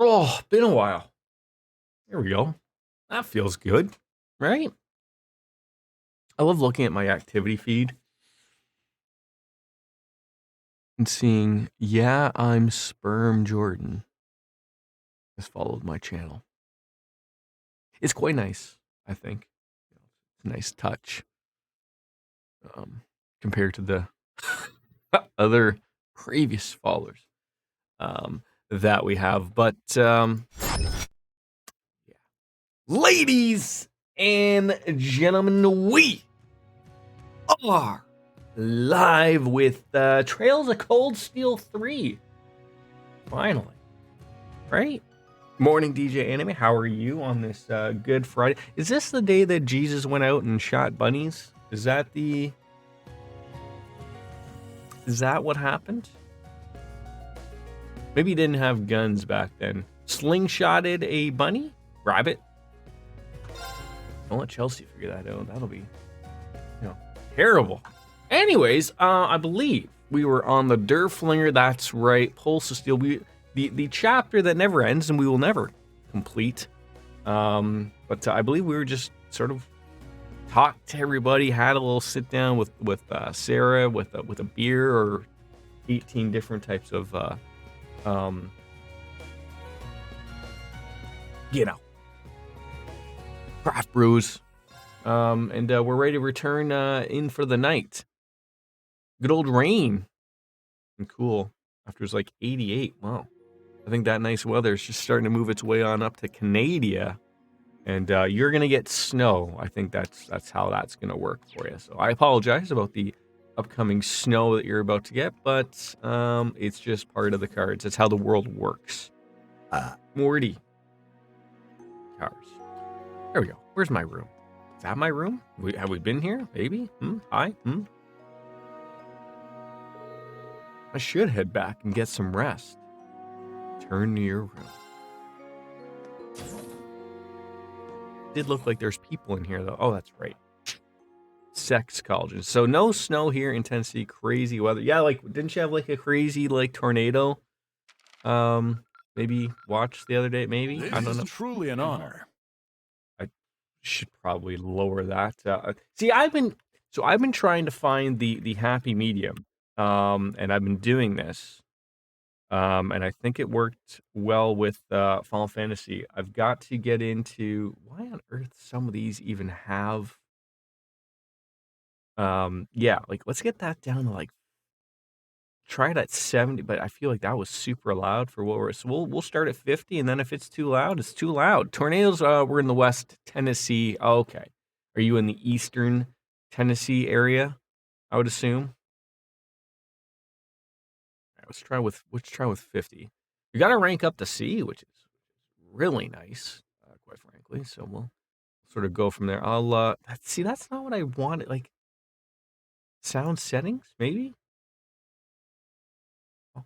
Oh, been a while. There we go. That feels good, right? I love looking at my activity feed and seeing, yeah, I'm Sperm Jordan has followed my channel. It's quite nice, I think. It's a nice touch compared to the other previous followers that we have. But yeah. Ladies and gentlemen, we are live with Trails of Cold Steel 3. Finally. Right? Morning, DJ Anime. How are you on this Good Friday? Is this the day that Jesus went out and shot bunnies? Is that what happened? Maybe he didn't have guns back then. Slingshotted a bunny? Rabbit? Don't let Chelsea figure that out. That'll be, terrible. Anyways, I believe we were on the Durflinger. That's right. Pulse of Steel. The chapter that never ends and we will never complete. But I believe we were just sort of talked to everybody, had a little sit down with Sarah with a beer or 18 different types of craft brews. And we're ready to return in for the night. Good old rain. And cool. After it's like 88. Wow. I think that nice weather is just starting to move its way on up to Canada. And you're going to get snow. I think that's how that's going to work for you. So I apologize about the upcoming snow that you're about to get, but it's just part of the cards. It's how the world works. Morty. Cars. There we go. Where's my room? Is that my room? Have we been here? Maybe? Hi? I should head back and get some rest. Turn to your room. Did look like there's people in here, though. Oh, that's right. Sex colleges. So no snow here in Tennessee. Crazy weather. Yeah, like, didn't you have, like, a crazy, like, tornado? Maybe watched the other day, maybe? I don't know. This is truly an honor. Should probably lower that. See, I've been trying to find the happy medium, and I've been doing this, and I think it worked well with Final Fantasy. I've got to get into why on earth some of these even have. Yeah, like let's get that down to like try it at 70, but I feel like that was super loud for what we're. So we'll start at 50, and then if it's too loud, it's too loud. Tornadoes. We're in the West Tennessee. Oh, okay, are you in the Eastern Tennessee area? I would assume. All right, let's try with 50. You got to rank up to C, which is really nice, quite frankly. So we'll sort of go from there. I'll see. That's not what I wanted. Like sound settings, maybe. Oh,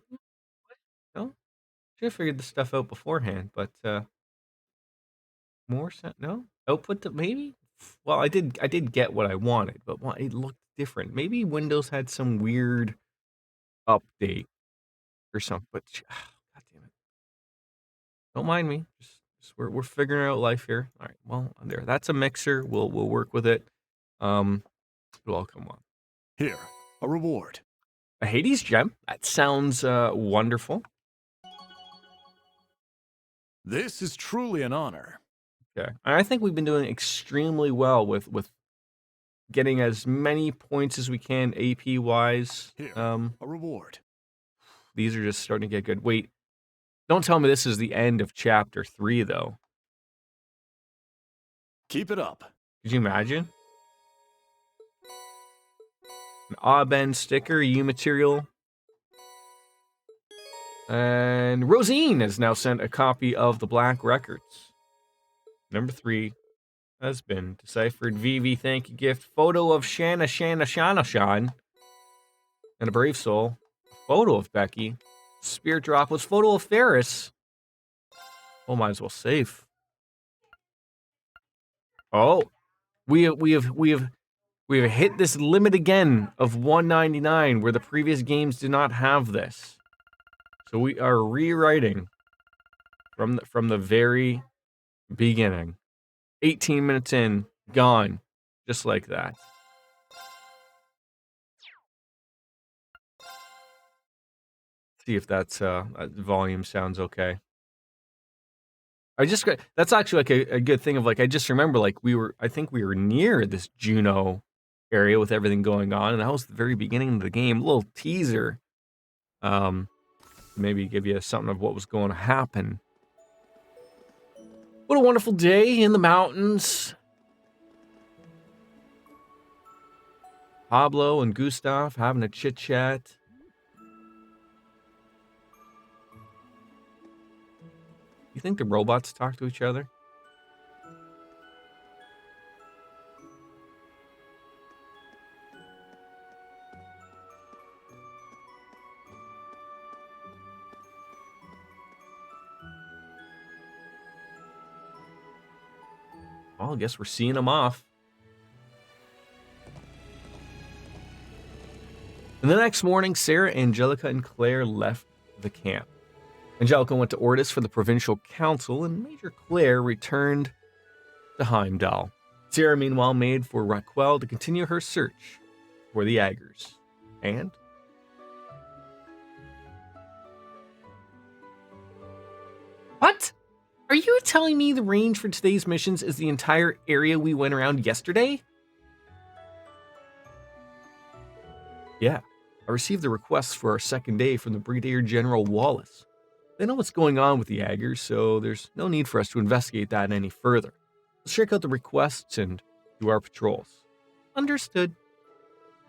no, should have figured this stuff out beforehand, but more sound, no output to maybe. Well, I did get what I wanted, but it looked different. Maybe Windows had some weird update or something. But God damn it, don't mind me. Just we're figuring out life here. All right, well there. That's a mixer. We'll work with it. It'll all come on. Here, a reward. A Hades gem. That sounds wonderful. This is truly an honor. Okay. I think we've been doing extremely well with getting as many points as we can AP wise. Here, a reward. These are just starting to get good. Wait, don't tell me this is the end of chapter 3 though. Keep it up. Could you imagine? An Aben sticker, U material. And Rosine has now sent a copy of the Black Records. Number 3 has been deciphered. VV, thank you gift. Photo of Shanna Shan. And a Brave Soul. Photo of Becky. Spirit drop was photo of Ferris. Oh, might as well save. Oh, we have hit this limit again of 199, where the previous games did not have this. So we are rewriting from the very beginning. 18 minutes in, gone, just like that. See if that's volume sounds okay. That's actually like a good thing of like I just remember like I think we were near this Juno area with everything going on, and that was the very beginning of the game. A little teaser, maybe give you something of what was going to happen. What a wonderful day in the mountains. Pablo and Gustav having a chit chat. You think the robots talk to each other? Well, I guess we're seeing them off. And the next morning, Sarah, Angelica, and Claire left the camp. Angelica went to Ortis for the provincial council, and Major Claire returned to Heimdall. Sarah, meanwhile, made for Raquel to continue her search for the Aggers. And what? Are you telling me the range for today's missions is the entire area we went around yesterday? Yeah. I received the requests for our second day from the Brigadier General Wallace. They know what's going on with the Aggers, so there's no need for us to investigate that any further. Let's check out the requests and do our patrols. Understood.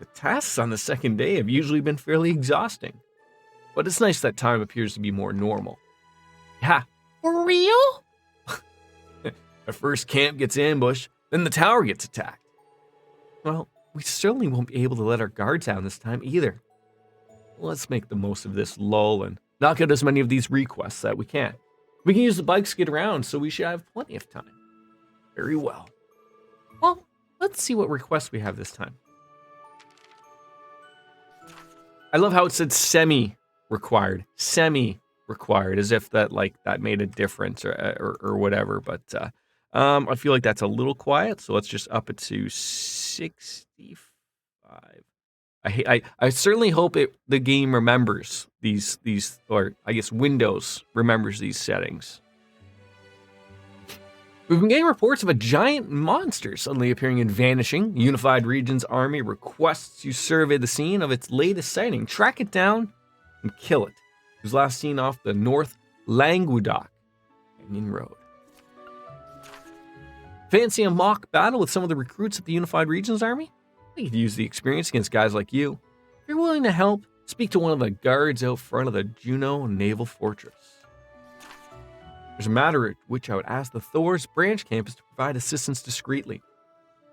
The tasks on the second day have usually been fairly exhausting, but it's nice that time appears to be more normal. Yeah, for real? Our first camp gets ambushed, then the tower gets attacked. Well, we certainly won't be able to let our guards down this time either. Let's make the most of this lull and knock out as many of these requests that we can. We can use the bikes to get around, so we should have plenty of time. Very well. Well, let's see what requests we have this time. I love how it said semi-required. Semi-required, as if that made a difference or whatever. But I feel like that's a little quiet, so let's just up it to 65. I certainly hope the game remembers these, or I guess Windows remembers these settings. We've been getting reports of a giant monster suddenly appearing and vanishing. Unified Regions Army requests you survey the scene of its latest sighting, track it down, and kill it. It was last seen off the North Languedoc Canyon Road. Fancy a mock battle with some of the recruits at the Unified Regions Army? We could use the experience against guys like you. If you're willing to help, speak to one of the guards out front of the Juno Naval Fortress. There's a matter at which I would ask the Thor's branch campus to provide assistance discreetly.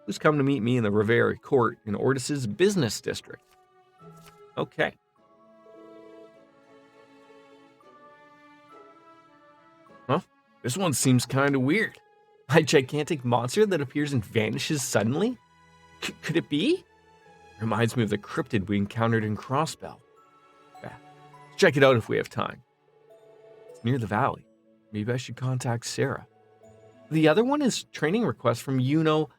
Who's come to meet me in the Rivera Court in Ortis's business district? Okay. Well, this one seems kind of weird. A gigantic monster that appears and vanishes suddenly? Could it be? Reminds me of the cryptid we encountered in Crossbell. Yeah. Let's check it out if we have time. It's near the valley. Maybe I should contact Sarah. The other one is training requests from Juno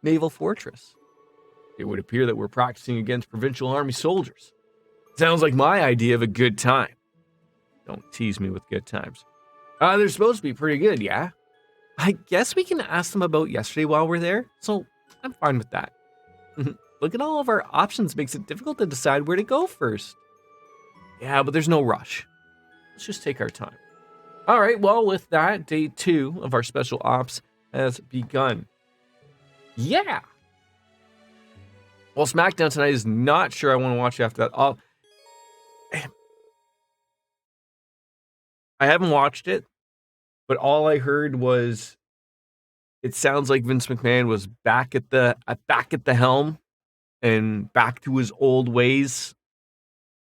Naval Fortress. It would appear that we're practicing against Provincial Army soldiers. Sounds like my idea of a good time. Don't tease me with good times. They're supposed to be pretty good, yeah? I guess we can ask them about yesterday while we're there, so I'm fine with that. Look at all of our options makes it difficult to decide where to go first. Yeah, but there's no rush. Let's just take our time. All right, well, with that, day 2 of our special ops has begun. Yeah! Well, SmackDown tonight is not sure I want to watch after that. I haven't watched it, but all I heard was it sounds like Vince McMahon was back at the helm and back to his old ways.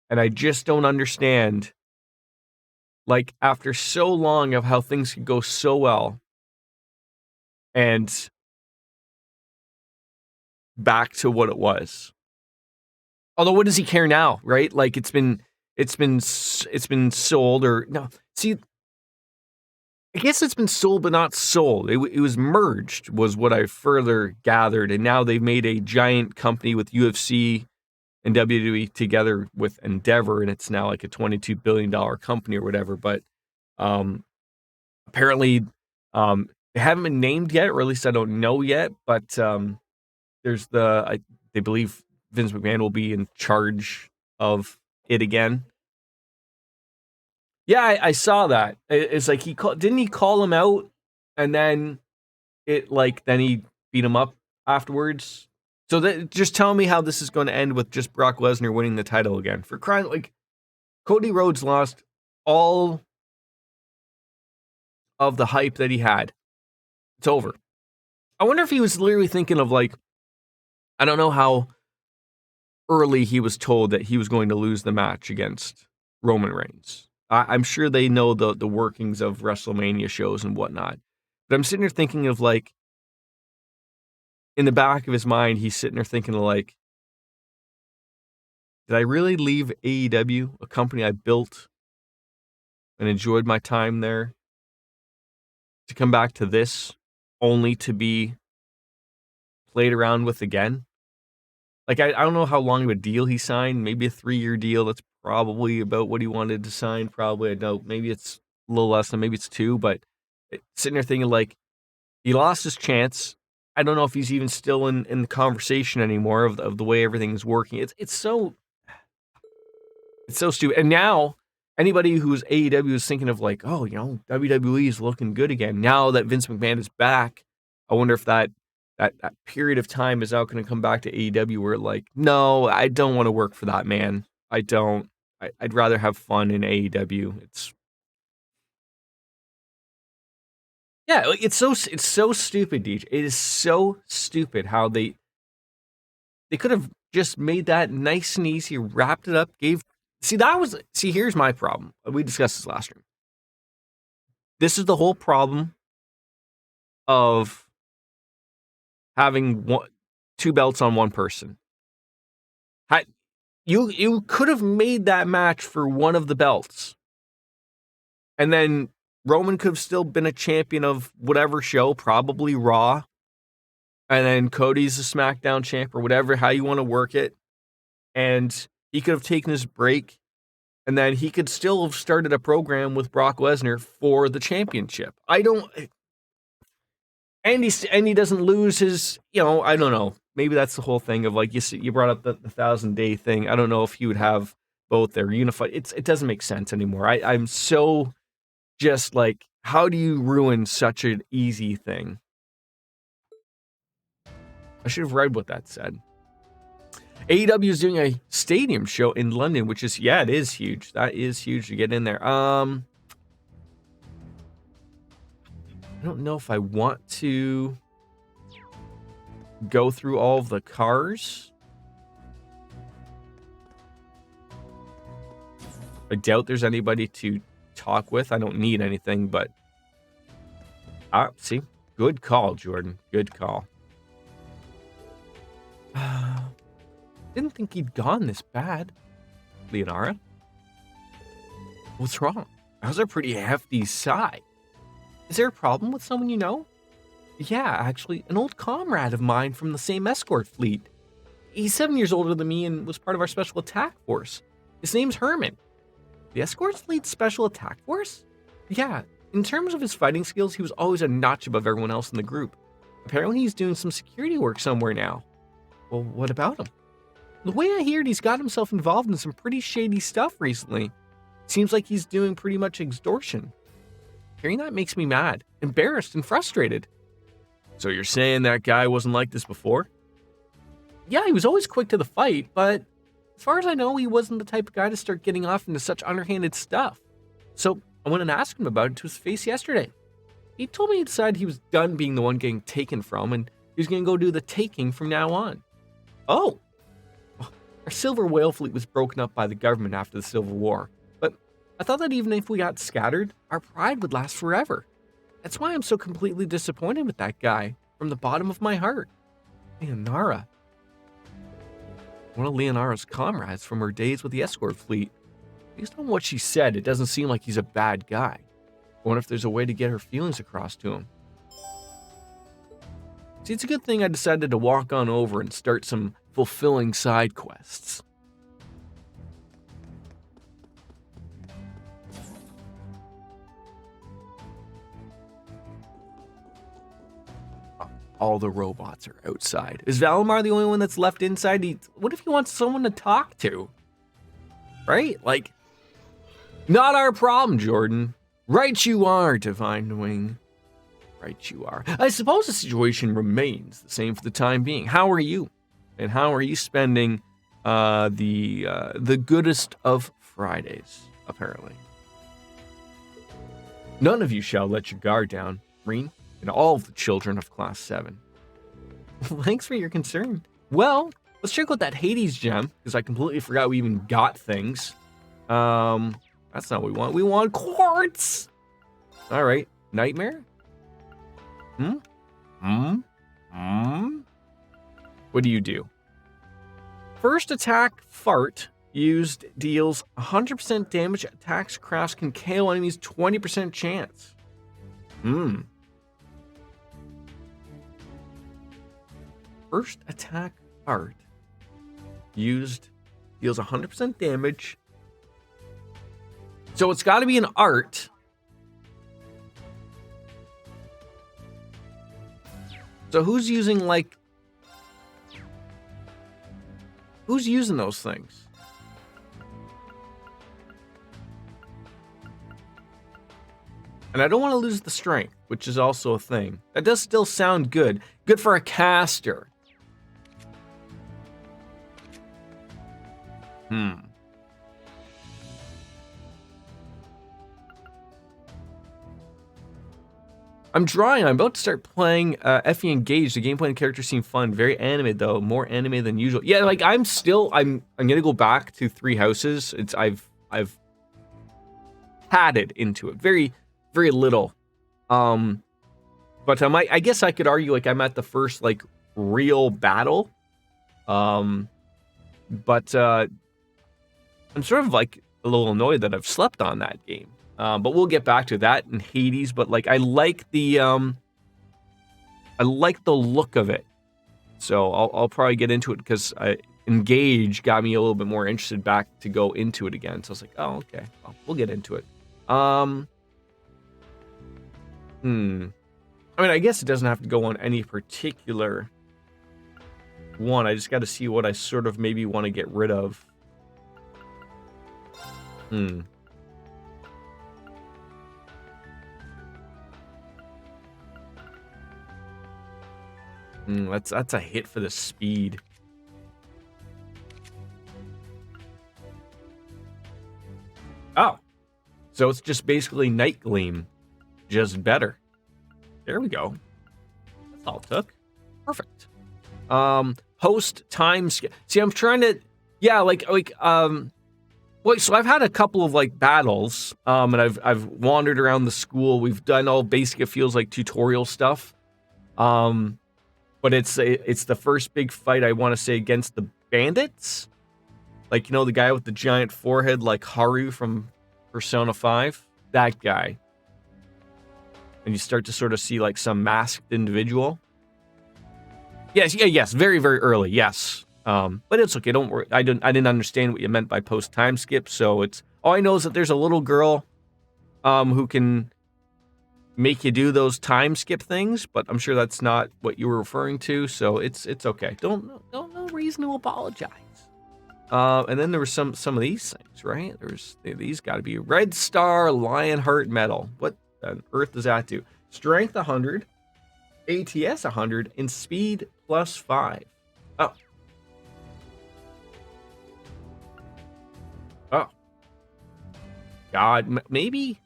And I just don't understand. Like, after so long of how things could go so well, and back to what it was. Although, what does he care now, right? Like, it's been sold or no. See, I guess it's been sold, but not sold. It was merged, was what I further gathered. And now they've made a giant company with UFC and WWE together with Endeavor, and it's now like a $22 billion company or whatever. But apparently, they haven't been named yet, or at least I don't know yet. But there's they believe Vince McMahon will be in charge of it again. Yeah, I saw that. It's like didn't he call him out, and then then he beat him up afterwards. So just tell me how this is going to end with just Brock Lesnar winning the title again. For crying, Cody Rhodes lost all of the hype that he had. It's over. I wonder if he was literally thinking of I don't know how early he was told that he was going to lose the match against Roman Reigns. I'm sure they know the workings of WrestleMania shows and whatnot. But I'm sitting there thinking of in the back of his mind, he's sitting there thinking of did I really leave AEW, a company I built and enjoyed my time there, to come back to this only to be played around with again? I don't know how long of a deal he signed. Maybe a 3-year deal. That's probably about what he wanted to sign. Probably. I know maybe it's a little less than, maybe it's 2, but sitting there thinking he lost his chance. I don't know if he's even still in the conversation anymore of the way everything's working. It's so stupid. And now anybody who's AEW is thinking of WWE is looking good again. Now that Vince McMahon is back, I wonder if that period of time is now going to come back to AEW where no, I don't want to work for that man. I don't. I'd rather have fun in AEW. It's so stupid, DJ. It is so stupid how they could have just made that nice and easy, wrapped it up, here's my problem. We discussed this last room. This is the whole problem of having 2 belts on one person. You could have made that match for one of the belts. And then Roman could have still been a champion of whatever show, probably Raw. And then Cody's a SmackDown champ or whatever, how you want to work it. And he could have taken his break. And then he could still have started a program with Brock Lesnar for the championship. And he doesn't lose his, I don't know. Maybe that's the whole thing of you brought up the 1,000-day thing. I don't know if he would have both there unified. It doesn't make sense anymore. I'm so just how do you ruin such an easy thing? I should have read what that said. AEW is doing a stadium show in London, which is, it is huge. That is huge to get in there. I don't know if I want to go through all of the cars. I doubt there's anybody to talk with. I don't need anything, but see, good call, Jordan. Good call. Didn't think he'd gone this bad. Leonara? What's wrong? That was a pretty hefty sigh. Is there a problem with someone you know? Yeah, actually, an old comrade of mine from the same escort fleet. He's 7 years older than me and was part of our special attack force. His name's Herman. The escort fleet's special attack force? Yeah, in terms of his fighting skills, he was always a notch above everyone else in the group. Apparently he's doing some security work somewhere now. Well, what about him? The way I heard, he's got himself involved in some pretty shady stuff recently. Seems like he's doing pretty much extortion. Hearing that makes me mad, embarrassed, and frustrated. So you're saying that guy wasn't like this before? Yeah, he was always quick to the fight, but as far as I know, he wasn't the type of guy to start getting off into such underhanded stuff. So I went and asked him about it to his face yesterday. He told me he decided he was done being the one getting taken from, and he was going to go do the taking from now on. Oh! Our Silver Whale fleet was broken up by the government after the Civil War, but I thought that even if we got scattered, our pride would last forever. That's why I'm so completely disappointed with that guy, from the bottom of my heart. Leonara. One of Leonara's comrades from her days with the escort fleet. Based on what she said, it doesn't seem like he's a bad guy. wonder if there's a way to get her feelings across to him. See, it's a good thing I decided to walk on over and start some fulfilling side quests. All the robots are outside. Is Valimar the only one that's left inside? What if he wants someone to talk to? Right? Like, not our problem, Jordan. Right you are, Divine Wing. Right you are. I suppose the situation remains the same for the time being. How are you? And how are you spending the goodest of Fridays, apparently? None of you shall let your guard down, Reen, and all of the children of Class 7. Thanks for your concern. Well, let's check out that Hades gem, because I completely forgot we even got things. That's not what we want. We want quartz! Alright, Nightmare? What do you do? First attack, Fart, used deals 100% damage. Attacks crafts can KO enemies 20% chance. First attack, Fart, used deals 100% damage. So it's got to be an art. So who's using, like... Who's using those things? And I don't want to lose the strength, which is also a thing. That does still sound good. Good for a caster. I'm drawing. I'm about to start playing Effie Engaged. The gameplay and characters seem fun. Very anime though, more anime than usual. Yeah, like I'm gonna go back to Three Houses. I've padded into it very, very little. But I guess I could argue like I'm at the first like real battle. But I'm sort of like a little annoyed that I've slept on that game. But we'll get back to that in Hades. But like I like the look of it. So I'll probably get into it because Engage got me a little bit more interested back to go into it again. So I was like, oh, okay, well, we'll get into it. I mean, I guess it doesn't have to go on any particular one. I just got to see what I sort of maybe want to get rid of. That's a hit for the speed. Oh, so it's just basically Night Gleam, just better. There we go. That's all it took. Perfect. Host time skip. See, I'm trying to, yeah, wait, so I've had a couple of like battles, and I've wandered around the school. We've done all basic, it feels like tutorial stuff. But it's the first big fight I want to say against the bandits. Like, you know, the guy with the giant forehead like Haru from Persona 5? That guy. And you start to sort of see like some masked individual. Yes, very, very early, yes. But it's okay, don't worry. I didn't understand what you meant by post time skip, so it's all I know is that there's a little girl who can make you do those time skip things, but I'm sure that's not what you were referring to, so it's okay. Don't no reason to apologize. And then there were some of these things, right? These got to be Red Star Lionheart Medal. What on earth does that do? Strength 100, ATS 100, and speed +5. Oh. God, maybe.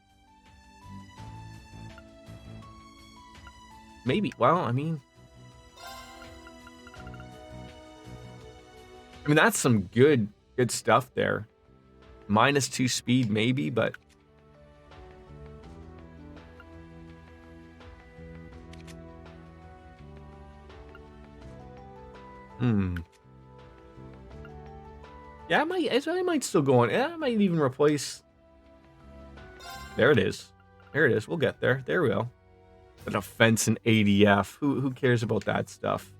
Well, I mean, that's some good stuff there. -2 speed, maybe, but yeah, I might still go on. I might even replace. There it is. There it is. We'll get there. There we go. An offense in ADF. Who cares about that stuff?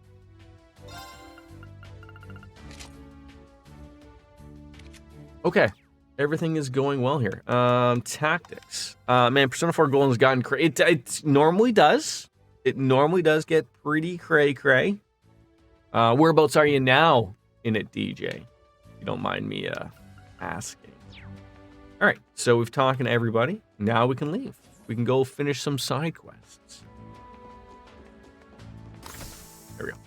Okay. Everything is going well here. Tactics. Man, Persona 4 Golden's gotten crazy. It normally does. It normally does get pretty cray-cray. Whereabouts are you now in it, DJ? If you don't mind me asking. All right, so we've talked to everybody. Now we can leave. We can go finish some side quests. There we go.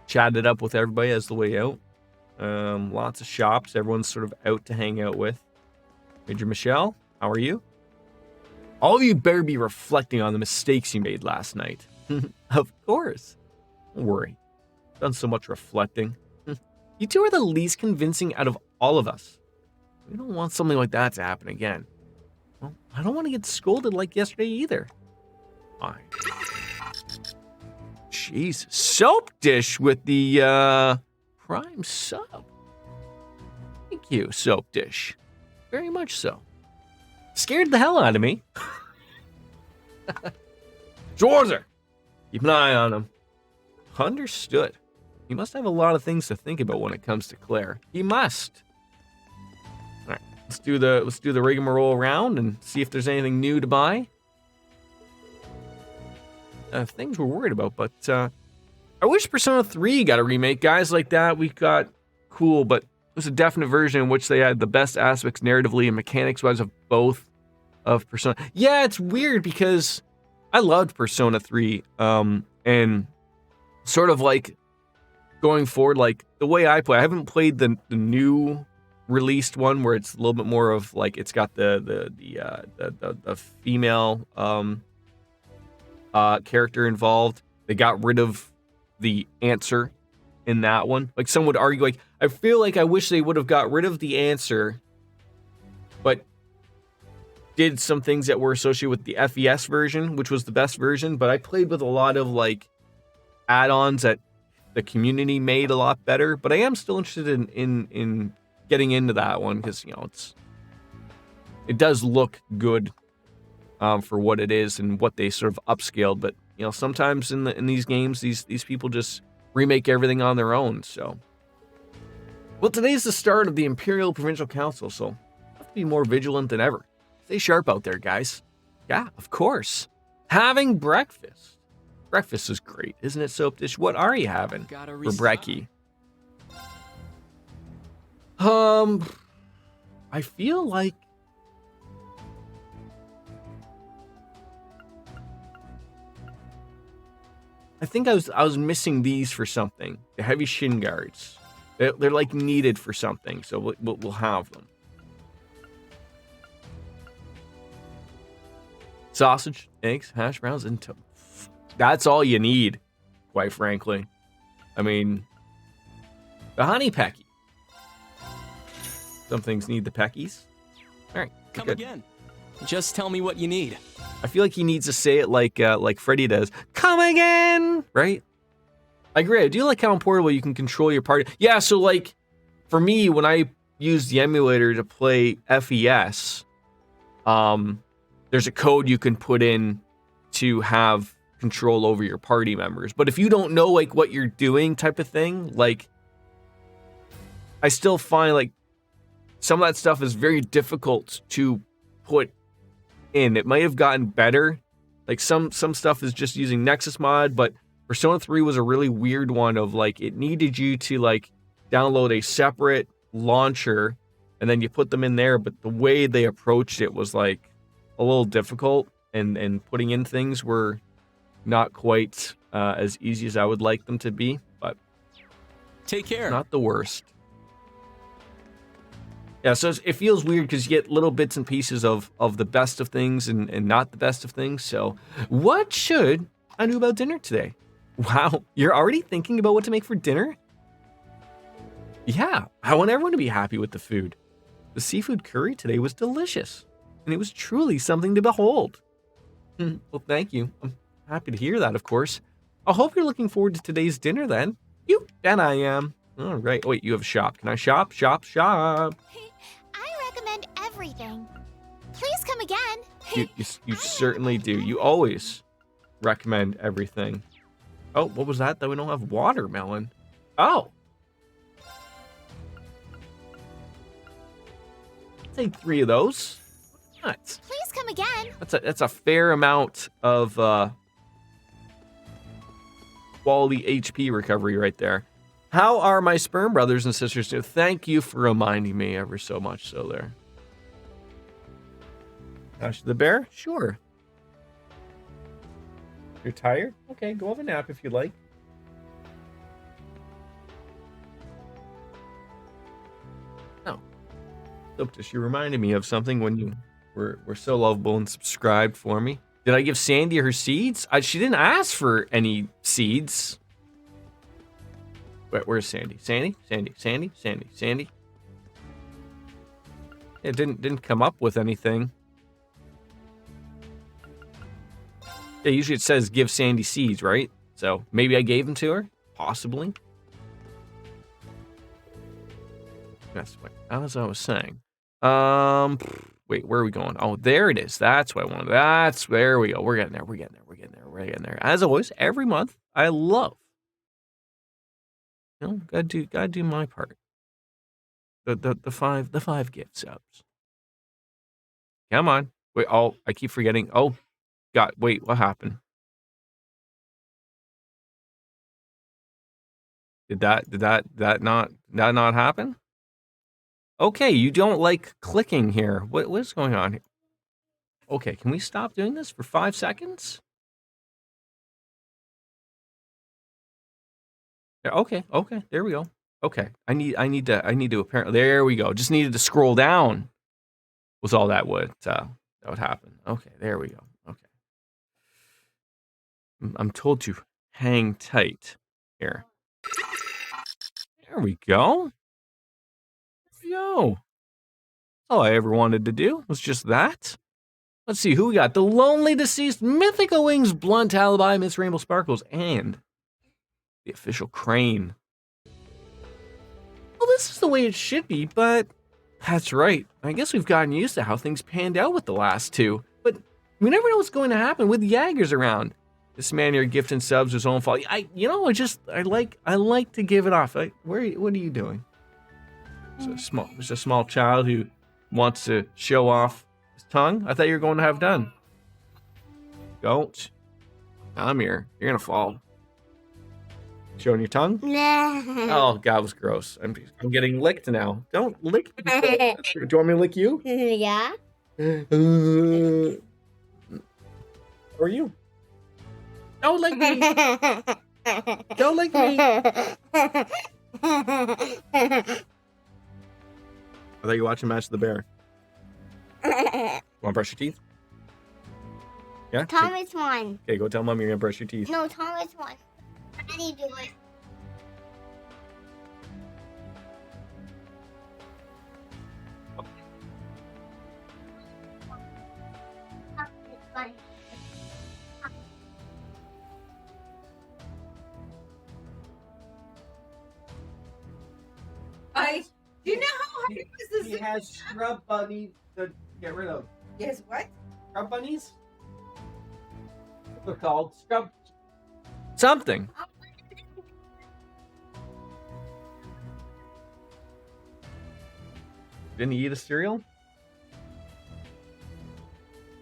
Chatted up with everybody as the way out. Lots of shops. Everyone's sort of out to hang out with. Major Michelle, how are you? All of you better be reflecting on the mistakes you made last night. Of course. Don't worry. Done so much reflecting. You two are the least convincing out of all of us. We don't want something like that to happen again. Well, I don't want to get scolded like yesterday either. Fine. Jeez. Soap Dish with the Prime sub. Thank you, Soap Dish. Very much so. Scared the hell out of me. Schwarzer! Keep an eye on him. Understood. He must have a lot of things to think about when it comes to Claire. He must. All right, let's do the rigmarole around and see if there's anything new to buy. Things we're worried about, but I wish Persona 3 got a remake, guys. Like that, we got cool, but it was a definite version in which they had the best aspects narratively and mechanics-wise of both of Persona. Yeah, it's weird because I loved Persona 3, and sort of like going forward, like the way I play, I haven't played the new released one where it's a little bit more of like it's got the female character involved. They got rid of the answer in that one. Like some would argue, like I feel like I wish they would have got rid of the answer, but did some things that were associated with the FES version, which was the best version. But I played with a lot of like add-ons that the community made a lot better. But I am still interested in getting into that one because it does look good for what it is and what they sort of upscaled. But sometimes in these games, these people just remake everything on their own. So, well, today's the start of the Imperial Provincial Council, so I have to be more vigilant than ever. Stay sharp out there, guys. Yeah, of course. Having breakfast. Breakfast is great, isn't it, Soap Dish? What are you having for brekkie? I feel like I think I was missing these for something. The heavy shin guards. They're like needed for something, so we'll have them. Sausage, eggs, hash browns, and toast. That's all you need, quite frankly. I mean, the honey pecky. Some things need the peckies. All right, Come good. again. Just tell me what you need. I feel like he needs to say it like Freddy does. Come again, right? I agree. I do like how portable you can control your party. Yeah, so like for me, when I use the emulator to play FES, there's a code you can put in to have control over your party members. But if you don't know like what you're doing type of thing, like I still find like some of that stuff is very difficult to put in. It might have gotten better. Like some stuff is just using Nexus mod, but Persona 3 was a really weird one of like it needed you to like download a separate launcher and then you put them in there, but the way they approached it was like a little difficult and putting in things were not quite as easy as I would like them to be, but Take care. not the worst. Yeah, so it feels weird because you get little bits and pieces of the best of things and not the best of things. So what should I do about dinner today? Wow, you're already thinking about what to make for dinner? Yeah, I want everyone to be happy with the food. The seafood curry today was delicious, and it was truly something to behold. Well, thank you. I'm happy to hear that, of course. I hope you're looking forward to today's dinner then. You bet I am. All right. Wait, you have a shop. Can I shop? Shop. I recommend everything. Please come again. You certainly do. You always recommend everything. Oh, what was that? That we don't have watermelon. Oh. I'll take 3 of those. Nuts. Please come again. That's a fair amount of quality HP recovery right there. How are my sperm brothers and sisters doing? Thank you for reminding me ever so much so there. Ash the bear? Sure. You're tired? Okay, go have a nap if you like. Oh. Soapdish, you reminded me of something when you were so lovable and subscribed for me. Did I give Sandy her seeds? She didn't ask for any seeds. Where's Sandy? Sandy? It didn't come up with anything. Yeah, usually it says give Sandy seeds, right? So maybe I gave them to her, possibly. That's what as I was saying. Wait, where are we going? Oh, there it is. That's what I wanted. There we go. We're getting there. As always, every month, I love. Gotta do my part. The five gift subs. Come on. Wait, I keep forgetting. Oh, God, wait, what happened? Did that not happen? Okay, you don't like clicking here. What's going on here? Okay, can we stop doing this for 5 seconds? Yeah, okay, there we go. Okay, I need to apparently, there we go. Just needed to scroll down. Was all that would happen. Okay, there we go. Okay. I'm told to hang tight here. There we go. Yo. All I ever wanted to do was just that. Let's see who we got. The Lonely Deceased, Mythical Wings, Blunt Alibi, Miss Rainbow Sparkles, and the official Crane. Well, this is the way it should be, but that's right. I guess we've gotten used to how things panned out with the last two, but we never know what's going to happen with Jaggers around. This man here gifting subs his own fault. I like to give it off. What are you doing? It's a small child who wants to show off his tongue. I thought you were going to have done. Don't. I'm here. You're gonna fall. Showing your tongue? Oh, God, it was gross. I'm getting licked now. Don't lick me. Do you want me to lick you? Yeah. Or you? Don't lick me. Don't lick me. I thought you were watching Match the Bear. Want to brush your teeth? Yeah? Thomas won. Okay, go tell Mom you're going to brush your teeth. No, Thomas won. How do you do it? Do you know how hard this He is? has scrub bunnies to get rid of. Yes, what? Scrub bunnies? They're called scrub. Something. Didn't he eat a cereal?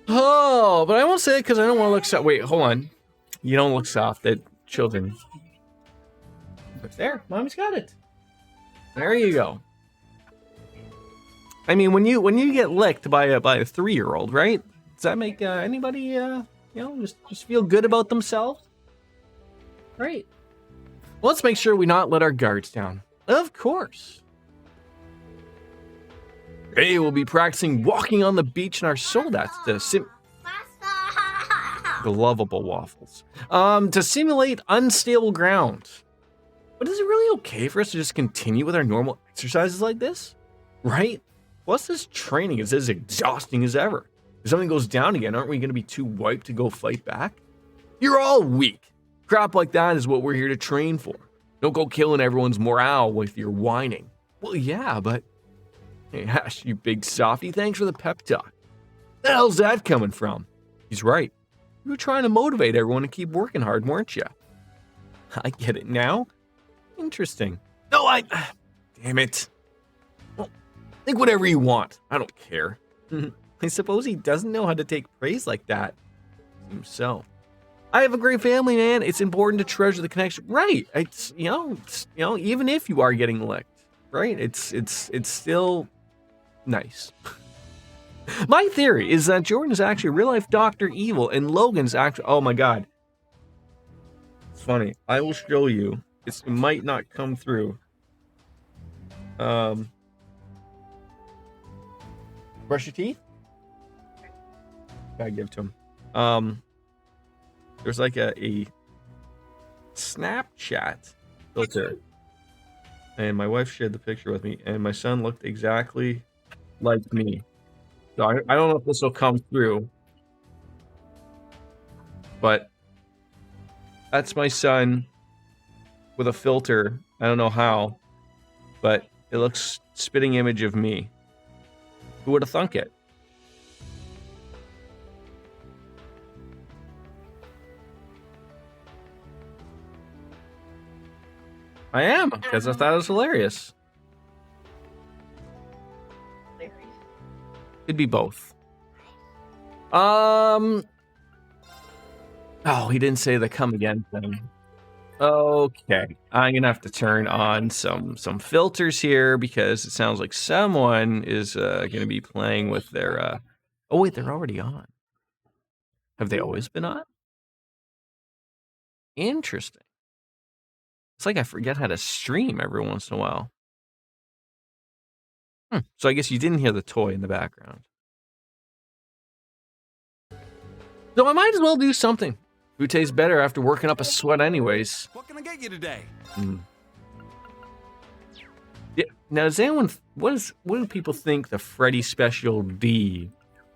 Oh, but I won't say it because I don't want to look soft. Wait, hold on. You don't look soft. That children. But there, Mommy's got it. There you go. I mean, when you get licked by a 3-year-old, right? Does that make anybody just feel good about themselves? Right. Well, let's make sure we not let our guards down. Of course. Hey, we'll be practicing walking on the beach in our soul. That's the lovable waffles. To simulate unstable ground. But is it really okay for us to just continue with our normal exercises like this? Right? Plus, this training is as exhausting as ever. If something goes down again, aren't we going to be too wiped to go fight back? You're all weak. Crap like that is what we're here to train for. Don't go killing everyone's morale with your whining. Well, yeah, but... Hey, Ash, you big softy, thanks for the pep talk. The hell's that coming from? He's right. You were trying to motivate everyone to keep working hard, weren't you? I get it now. Interesting. No, damn it. Well, think whatever you want. I don't care. I suppose he doesn't know how to take praise like that. Seems so. I have a great family, man. It's important to treasure the connection. Right. It's even if you are getting licked, right? It's still nice. My theory is that Jordan is actually real life Dr. Evil and Logan's actually, oh my God. It's funny. I will show you. It might not come through. Brush your teeth? Gotta give it to him. There's like a Snapchat filter. And my wife shared the picture with me, and my son looked exactly like me. So I don't know if this will come through. But that's my son with a filter. I don't know how, but it looks spitting image of me. Who would have thunk it? I am, because I thought it was hilarious. It'd be both. Oh, he didn't say the come again thing. Okay, I'm gonna have to turn on some filters here because it sounds like someone is gonna be playing with their. Oh wait, they're already on. Have they always been on? Interesting. It's like I forget how to stream every once in a while. So I guess you didn't hear the toy in the background. So I might as well do something. Food tastes better after working up a sweat anyways. What can I get you today? Yeah. Now, does anyone, what do people think the Freddy Special D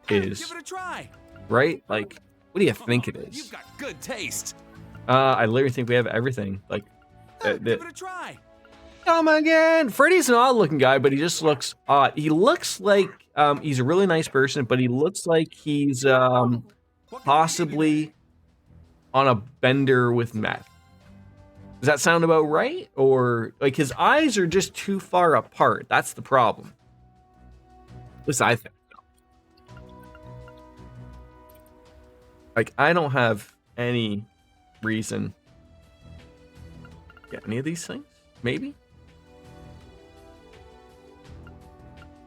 is? Give it a try. Right? Like, what do you think it is? You've got good taste. I literally think we have everything. Like, Give it a try. come again. Freddy's an odd looking guy, but he just looks odd. He looks like he's a really nice person, but he looks like he's possibly on a bender with meth. Does that sound about right? Or like his eyes are just too far apart. That's the problem. At least I think so. Like, I don't have any reason to get any of these things. Maybe.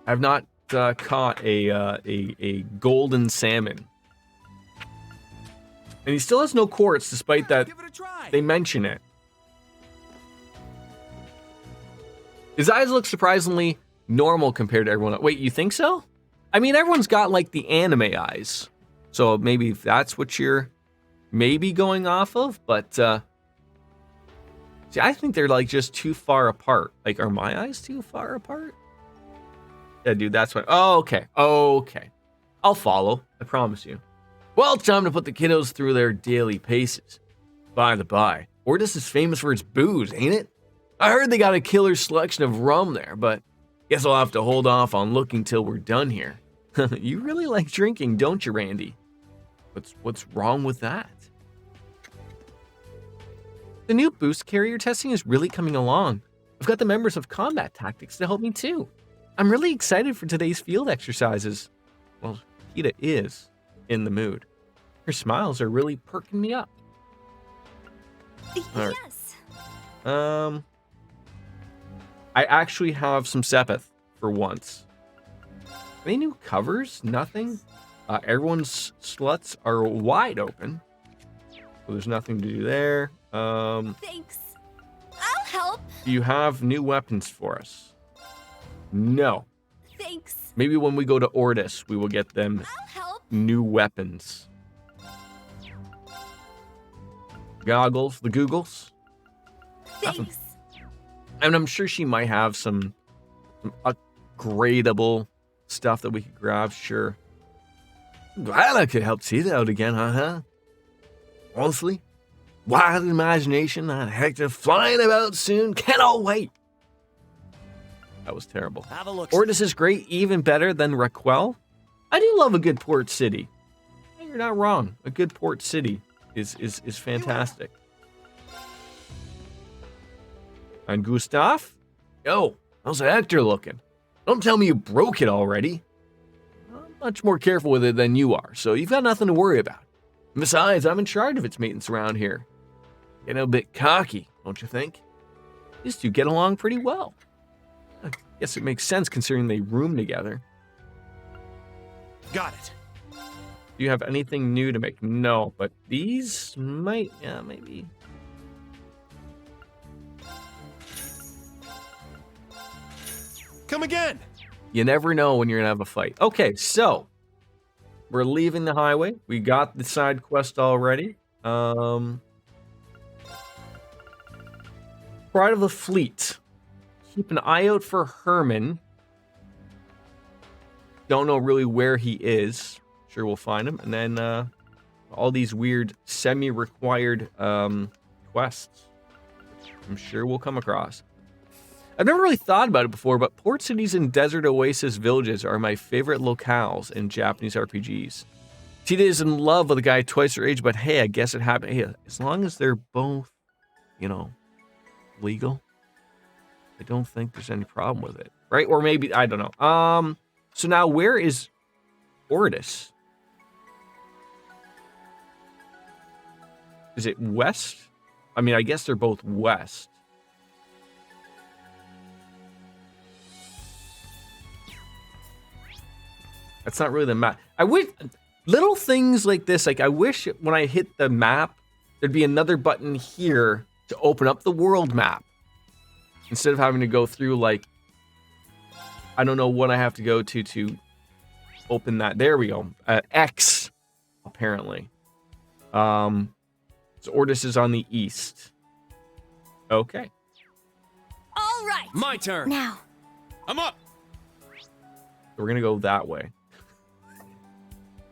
I've not caught a golden salmon. And he still has no quartz, despite that Give it a try. they mention it. His eyes look surprisingly normal compared to everyone else. Wait, you think so? I mean, everyone's got like the anime eyes. So maybe that's what you're maybe going off of. But see, I think they're like just too far apart. Like, are my eyes too far apart? Yeah, dude, that's what. Oh, okay. Okay. I'll follow. I promise you. Well, it's time to put the kiddos through their daily paces. By the by, Ortis is famous for its booze, ain't it? I heard they got a killer selection of rum there, but guess I'll have to hold off on looking till we're done here. You really like drinking, don't you, Randy? What's wrong with that? The new boost carrier testing is really coming along. I've got the members of Combat Tactics to help me too. I'm really excited for today's field exercises. Well, Kita is in the mood. Her smiles are really perking me up. All right. Yes. I actually have some Sepith for once. Any new covers? Nothing. Everyone's sluts are wide open, so there's nothing to do there. Thanks. I'll help. Do you have new weapons for us? No. Thanks. Maybe when we go to Ortis, we will get them I'll help. new weapons. Goggles, the Googles. Thanks. And I'm sure she might have some upgradable stuff that we could grab, sure. Glad I could help see that out again, huh? Honestly, wild imagination and hectic flying about soon. Cannot wait. That was terrible. Have a look. Ortis is great, even better than Raquel. I do love a good port city. You're not wrong. A good port city is fantastic. And Gustav? Yo, how's Hector looking? Don't tell me you broke it already. I'm much more careful with it than you are, so you've got nothing to worry about. And besides, I'm in charge of its maintenance around here. Getting a bit cocky, don't you think? These two get along pretty well. I guess it makes sense considering they room together. Got it. Do you have anything new to make? No, but these might, yeah, maybe. Come again. You never know when you're gonna have a fight. Okay, so we're leaving the highway. We got the side quest already. Pride of the Fleet. Keep an eye out for Herman. Don't know really where he is. Sure we'll find him. And then all these weird semi-required quests. I'm sure we'll come across. I've never really thought about it before, but port cities and desert oasis villages are my favorite locales in Japanese RPGs. Tita is in love with a guy twice her age, but hey, I guess it happened. Hey, as long as they're both, you know, legal, I don't think there's any problem with it, right? Or maybe, I don't know. So now where is Ortis? Is it west? I mean, I guess they're both west. That's not really the map. I wish little things like this, like I wish when I hit the map, there'd be another button here to open up the world map. Instead of having to go through like, I don't know what I have to go to open that. There we go. X, apparently. So Ortis is on the east. Okay. All right. My turn. Now. I'm up. So we're gonna go that way.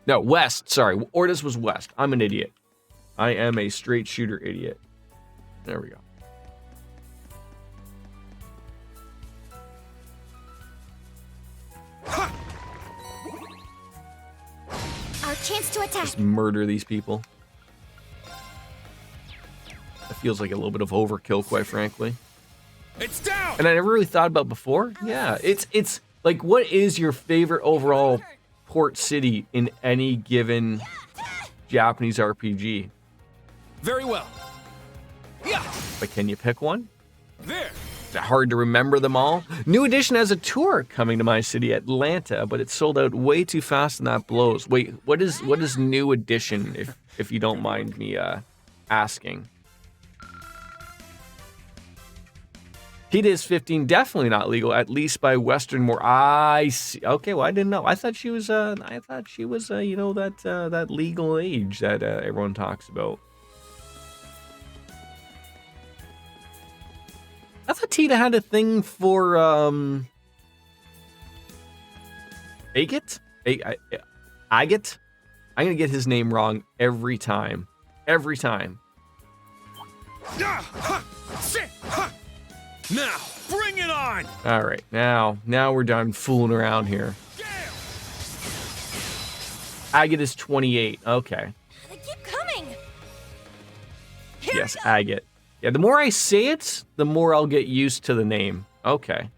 No, west. Sorry, Ortis was west. I'm an idiot. I am a straight shooter idiot. There we go. Our chance to attack. Just murder these people. That feels like a little bit of overkill, quite frankly. It's down. And I never really thought about before. Yeah, it's like, what is your favorite overall port city in any given Japanese RPG? Very well. Yeah. But can you pick one? There. Is it hard to remember them all? New Edition has a tour coming to my city, Atlanta, but it's sold out way too fast and that blows. Wait, what is New Edition, if you don't mind me asking? Tita is 15, definitely not legal, at least by Western I see. Okay, well I didn't know. I thought she was you know, that legal age that everyone talks about. I thought Tita had a thing for Agate? Agate? I'm gonna get his name wrong every time. Every time. Now, bring it on. All right, now we're done fooling around here. Agate is 28. Okay. They keep coming. Yes, Agate. Yeah, the more I say it, the more I'll get used to the name. Okay.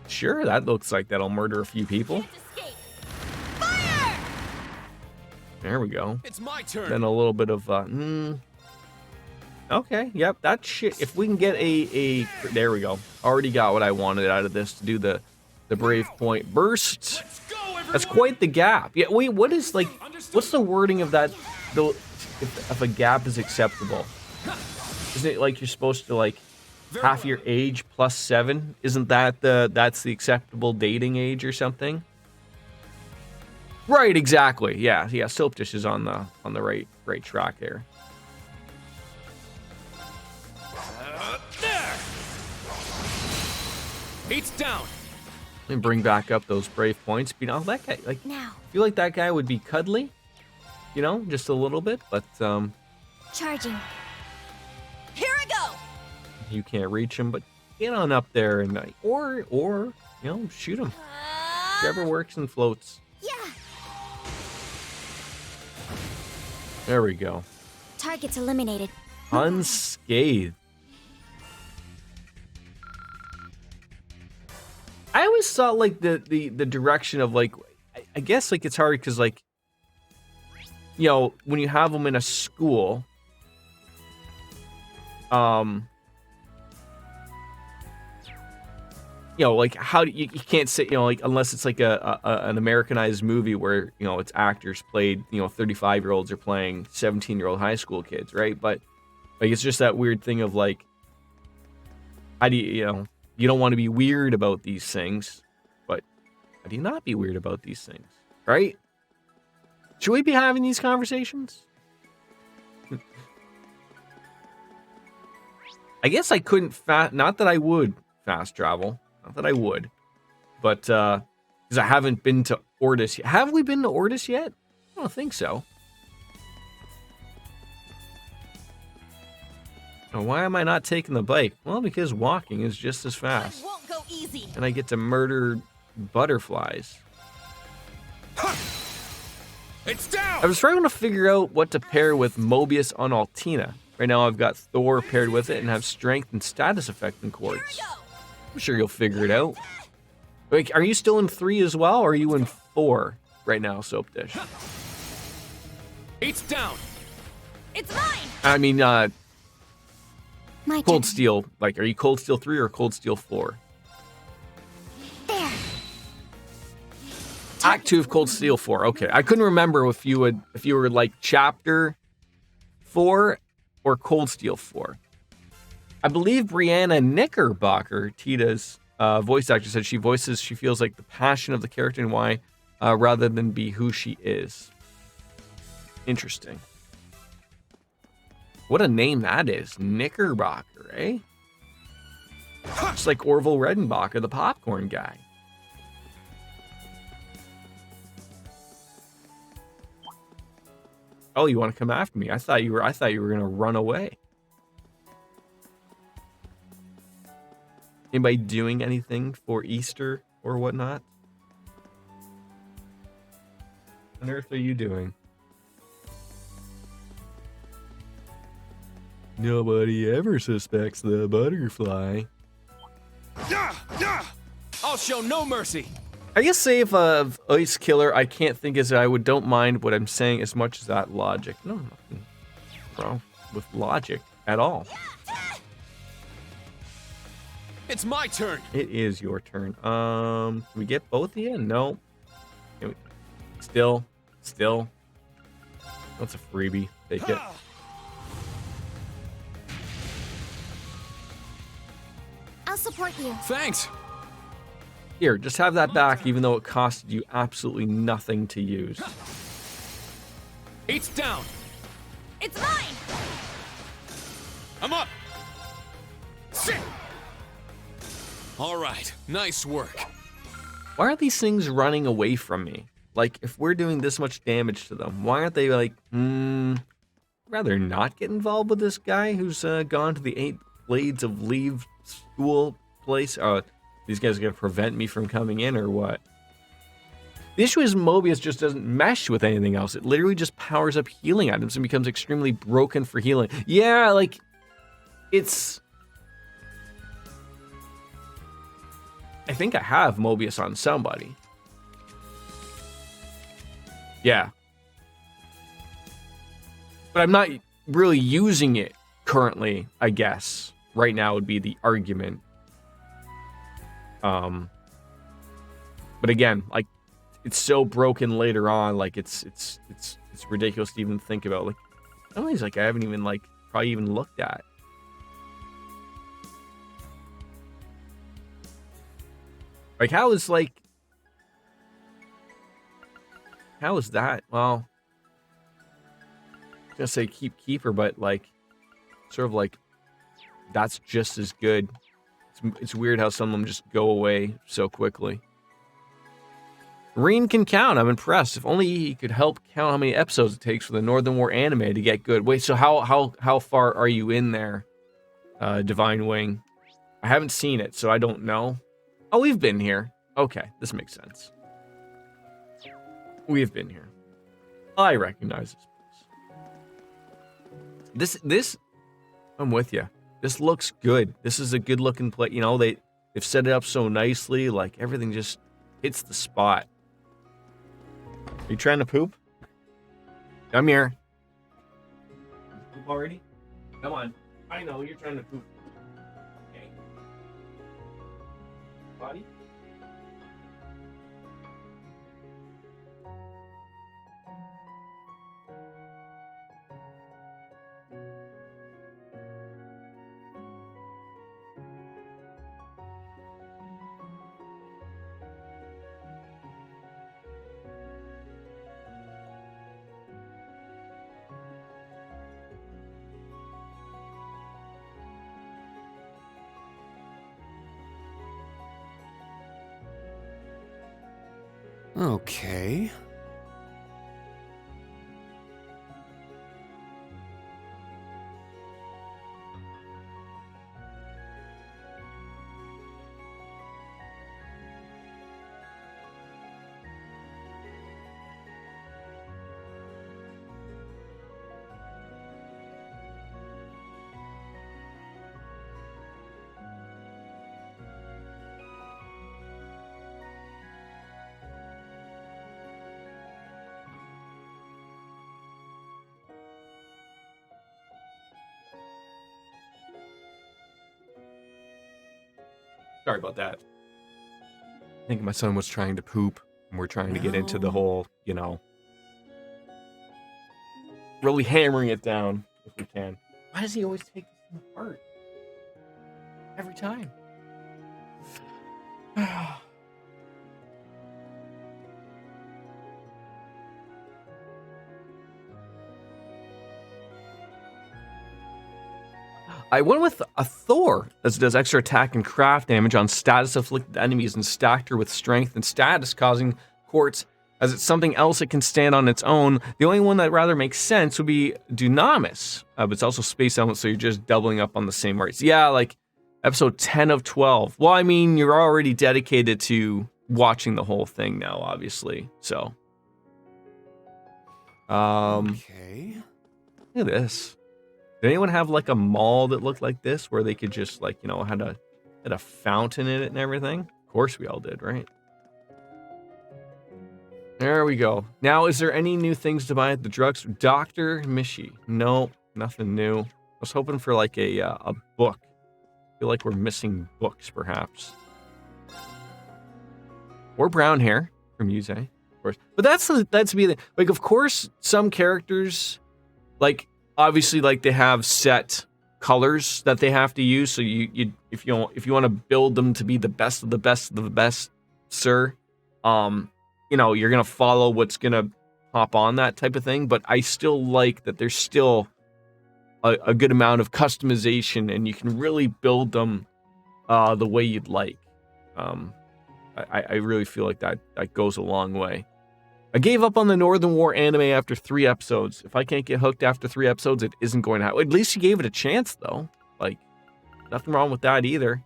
Sure, that looks like that'll murder a few people. Escape. Fire! There we go. It's my turn. Then a little bit of okay, yep, that shit. If we can get a there we go. Already got what I wanted out of this to do the brave point burst. Let's go, everyone. That's quite the gap. Yeah, wait, what is like what's the wording of that if a gap is acceptable? Isn't it like you're supposed to like half your age plus 7? Isn't that that's the acceptable dating age or something? Right, exactly. Yeah, Soap Dish is on the right track there. There. Heat's down. Let me bring back up those brave points. You know, that guy, like, Now. I feel like that guy would be cuddly, you know, just a little bit, but Charging. Here I go. you can't reach him. But get on up there and or You know, shoot him. Whichever works and floats. Yeah. There we go. Target's eliminated. Unscathed. I always thought like the direction of like, I guess like it's hard because like, you know, when you have them in a school, you know, like how do you can't say, you know, like unless it's like an Americanized movie where, you know, it's actors played, you know, 35-year-olds are playing 17-year-old high school kids, right? But like it's just that weird thing of like, how do you know, you don't want to be weird about these things, but how do you not be weird about these things, right? Should we be having these conversations? I guess I couldn't not that I would fast travel. Not that I would. But, because I haven't been to Ortis yet. Have we been to Ortis yet? I don't think so. Now, why am I not taking the bike? Well, because walking is just as fast. Won't go easy. And I get to murder butterflies. It's down! I was trying to figure out what to pair with Mobius on Altina. Right now I've got Thor paired with it and have strength and status effect in chords. I'm sure you'll figure it out. Like, are you still in 3 as well, or are you in 4 right now, Soap Dish? It's down! It's mine. I mean, My Cold turn. Steel, like, are you Cold Steel 3 or Cold Steel 4? There. Act 2 of Cold Steel 4, okay. I couldn't remember if you were like Chapter 4 or Cold Steel 4. I believe Brianna Knickerbocker, Tita's voice actor, said she feels like the passion of the character and why, rather than be who she is. Interesting. What a name that is. Knickerbocker, eh? Just like Orville Redenbacher, the popcorn guy. Oh, you want to come after me? I thought you were gonna run away. Anybody doing anything for Easter or whatnot? What on earth are you doing? Nobody ever suspects the butterfly. Yeah! Yeah! I'll show no mercy! I guess save of Ice Killer, I can't think as don't mind what I'm saying as much as that logic. No, nothing wrong with logic at all. It's my turn! It is your turn. Can we get both of you? No. Still. That's a freebie. Take it. I'll support you. Thanks! Here, just have that back, even though it costed you absolutely nothing to use. It's down! It's mine. I'm up! Sit! Alright, nice work. Why are these things running away from me? Like, if we're doing this much damage to them, why aren't they like, rather not get involved with this guy who's gone to the 8 Blades of Leave school place? These guys are going to prevent me from coming in or what? The issue is Mobius just doesn't mesh with anything else. It literally just powers up healing items and becomes extremely broken for healing. Yeah, like, it's... I think I have Mobius on somebody. Yeah. But I'm not really using it currently, I guess. Right now would be the argument. But again, like, it's so broken later on, like it's ridiculous to even think about. Like, some of these, like, I haven't even probably even looked at. Like, how is that? Well, I was gonna say keeper, but like, sort of like, that's just as good. It's weird how some of them just go away so quickly. Reen can count. I'm impressed. If only he could help count how many episodes it takes for the Northern War anime to get good. Wait, so how far are you in there, Divine Wing? I haven't seen it, so I don't know. Oh, we've been here. Okay, this makes sense. We have been here. I recognize this place. This, I'm with you. This looks good. This is a good looking place. You know, they've set it up so nicely. Like, everything just hits the spot. Are you trying to poop? Come here. Poop already? Come on. I know, you're trying to poop. Okay. Body? Okay. Sorry about that. I think my son was trying to poop, and we're trying to get into the whole, you know, really hammering it down if we can. Why does he always take this thing apart? Every time. I went with a Thor, as it does extra attack and craft damage on status afflicted enemies and stacked her with strength and status causing quartz, as it's something else it can stand on its own. The only one that rather makes sense would be Dunamis, but it's also space element, so you're just doubling up on the same rates. Yeah, like episode 10 of 12. Well, I mean, you're already dedicated to watching the whole thing now, obviously, so. Okay. Look at this. Did anyone have like a mall that looked like this where they could just like, you know, had a fountain in it and everything? Of course we all did, right? There we go. Now, is there any new things to buy at the drugstore? Dr. Mishi. No, nothing new. I was hoping for like a book. I feel like we're missing books, perhaps. Or brown hair from Yuze, of course. But that's the like, of course, some characters, like, obviously, like, they have set colors that they have to use. So if you want to build them to be the best of the best of the best, sir, you know, you're gonna follow what's gonna pop on, that type of thing. But I still like that there's still a good amount of customization, and you can really build them the way you'd like. I really feel like that goes a long way. I gave up on the Northern War anime after 3 episodes. If I can't get hooked after 3 episodes, it isn't going to happen. At least you gave it a chance, though. Like, nothing wrong with that either.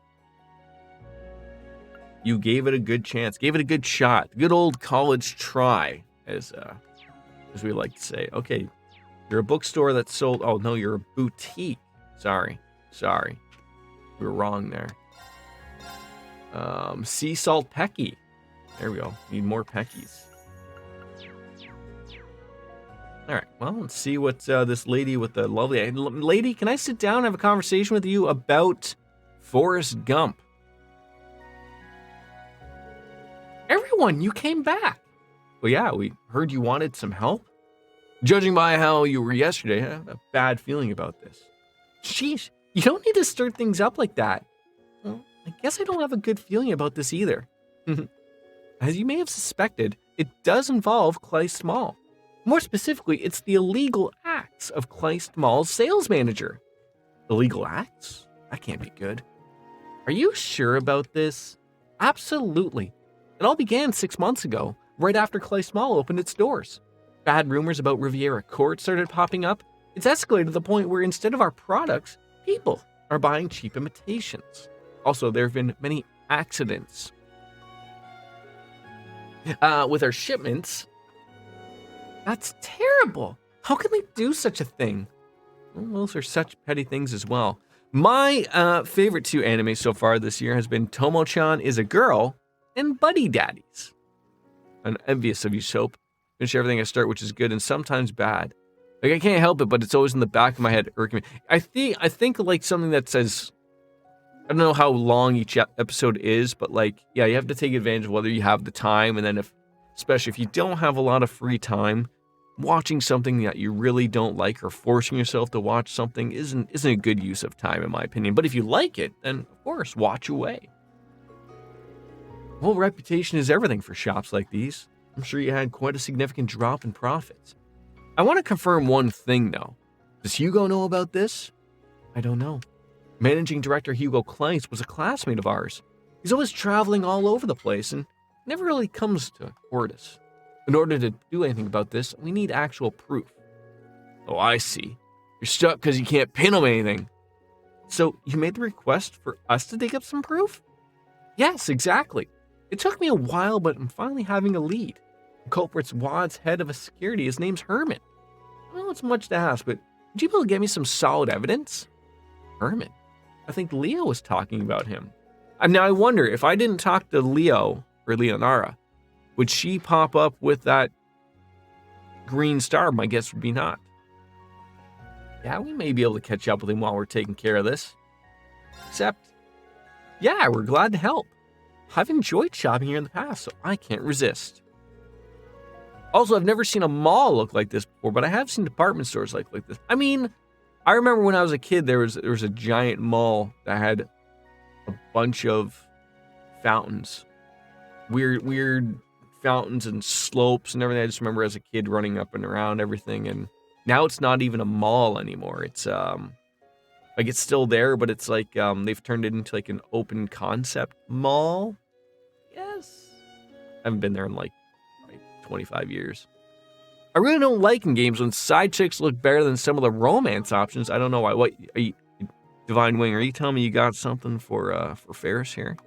You gave it a good chance. Gave it a good shot. Good old college try, as we like to say. Okay, you're a bookstore that sold... Oh, no, you're a boutique. Sorry. We were wrong there. Sea salt Pecky. There we go. Need more Peckies. All right, well, let's see what this lady with the lovely... Lady, can I sit down and have a conversation with you about Forrest Gump? Everyone, you came back. Well, yeah, we heard you wanted some help. Judging by how you were yesterday, I have a bad feeling about this. Sheesh, you don't need to stir things up like that. Well, I guess I don't have a good feeling about this either. As you may have suspected, it does involve Kleist Mall. More specifically, it's the illegal acts of Kleist Mall's sales manager. Illegal acts? That can't be good. Are you sure about this? Absolutely. It all began 6 months ago, right after Kleist Mall opened its doors. Bad rumors about Riviera Court started popping up. It's escalated to the point where instead of our products, people are buying cheap imitations. Also, there have been many accidents. with our shipments. That's terrible. How can they do such a thing? Well, those are such petty things as well. My favorite 2 anime so far this year has been Tomo-chan is a Girl and Buddy Daddies. I'm envious of you, Soap. Finish everything I start, which is good and sometimes bad. Like, I can't help it, but it's always in the back of my head irking me. I think like something that says, I don't know how long each episode is, but like, yeah, you have to take advantage of whether you have the time, and then especially if you don't have a lot of free time, watching something that you really don't like or forcing yourself to watch something isn't a good use of time, in my opinion. But if you like it, then of course, watch away. Well, reputation is everything for shops like these. I'm sure you had quite a significant drop in profits. I want to confirm one thing, though. Does Hugo know about this? I don't know. Managing director Hugo Kleins was a classmate of ours. He's always traveling all over the place and never really comes to Hortus. In order to do anything about this, we need actual proof. Oh, I see. You're stuck because you can't pin him anything. So you made the request for us to dig up some proof? Yes, exactly. It took me a while, but I'm finally having a lead. The culprit's Wad's head of a security. His name's Herman. I don't know it's much to ask, but would you be able to get me some solid evidence? Herman? I think Leo was talking about him. Now I wonder, if I didn't talk to Leo or Leonara, would she pop up with that green star? My guess would be not. Yeah, we may be able to catch up with him while we're taking care of this. Except, yeah, we're glad to help. I've enjoyed shopping here in the past, so I can't resist. Also, I've never seen a mall look like this before, but I have seen department stores like this. I mean, I remember when I was a kid, there was a giant mall that had a bunch of fountains. Weird fountains and slopes and everything. I just remember as a kid running up and around everything, and now it's not even a mall anymore. It's like it's still there, but it's like they've turned it into like an open concept mall. Yes. I haven't been there in like 25 years. I really don't like in games when side chicks look better than some of the romance options. I don't know why. What are you, Divine Wing? Are you telling me you got something for Ferris here?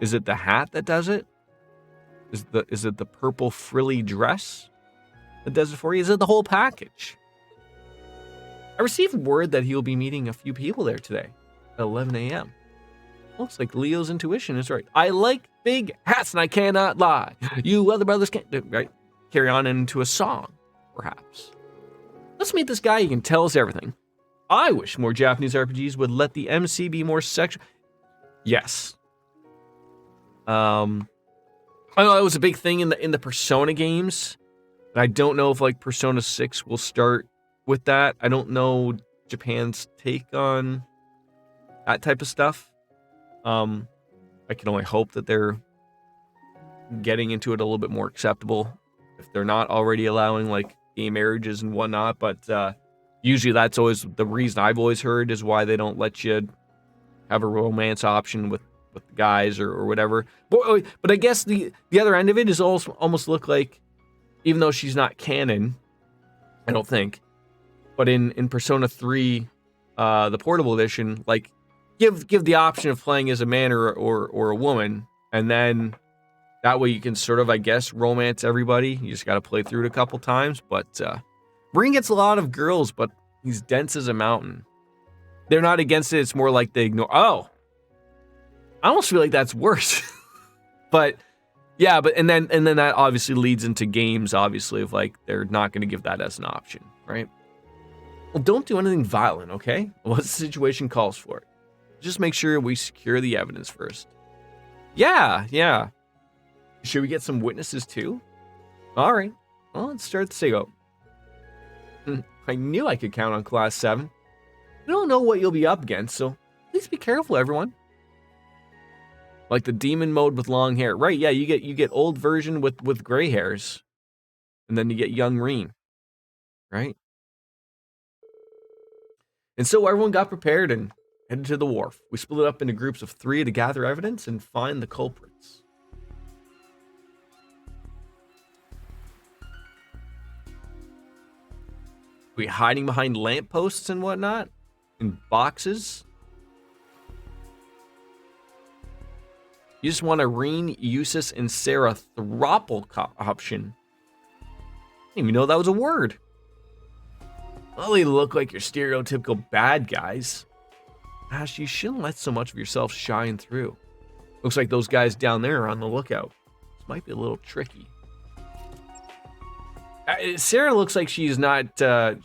Is it the hat that does it? Is it the purple frilly dress that does it for you? Is it the whole package? I received word that he'll be meeting a few people there today at 11 a.m. Looks like Leo's intuition is right. I like big hats and I cannot lie. You other brothers can't, right? Carry on into a song, perhaps. Let's meet this guy. He can tell us everything. I wish more Japanese RPGs would let the MC be more sexual. Yes. I know that was a big thing in the Persona games. And I don't know if like Persona 6 will start with that. I don't know Japan's take on that type of stuff. I can only hope that they're getting into it a little bit more acceptable if they're not already allowing like gay marriages and whatnot. But usually that's always the reason I've always heard is why they don't let you have a romance option with guys or whatever. But I guess the other end of it is also almost look like, even though she's not canon, I don't think, but in Persona 3, the portable edition, like give the option of playing as a man or a woman, and then that way you can sort of, I guess, romance everybody. You just got to play through it a couple times. But Ring gets a lot of girls, but he's dense as a mountain. They're not against it. It's more like they ignore. Oh, I almost feel like that's worse. But yeah, and then that obviously leads into games, obviously, of like they're not going to give that as an option, right? Well, don't do anything violent, okay? Unless the situation calls for it. Just make sure we secure the evidence first. Yeah. Should we get some witnesses too? All right. Well, let's start the SIGO. I knew I could count on Class 7. You don't know what you'll be up against, so please be careful, everyone. Like the demon mode with long hair. Right, yeah, you get old version with gray hairs. And then you get young Reen. Right? And so everyone got prepared and headed to the wharf. We split up into groups of 3 to gather evidence and find the culprits. We hiding behind lampposts and whatnot? In boxes? You just want a Reen, Eustace, and Sarah throuple option. I didn't even know that was a word. Well, they look like your stereotypical bad guys. Ash, you shouldn't let so much of yourself shine through. Looks like those guys down there are on the lookout. This might be a little tricky. Sarah looks like she does not, it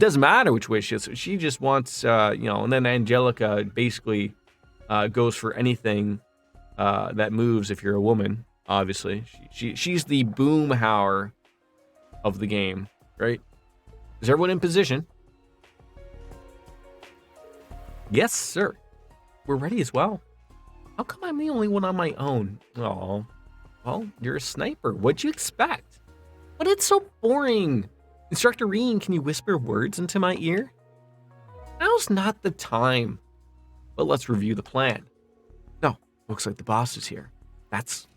doesn't matter which way she is. She just wants, and then Angelica basically goes for anything that moves if you're a woman, obviously. She's the boomhauer of the game, right? Is everyone in position? Yes, sir. We're ready as well. How come I'm the only one on my own? Oh, well, you're a sniper. What'd you expect? But it's so boring. Instructor Reen, can you whisper words into my ear? Now's not the time. But let's review the plan. No, looks like the boss is here. Is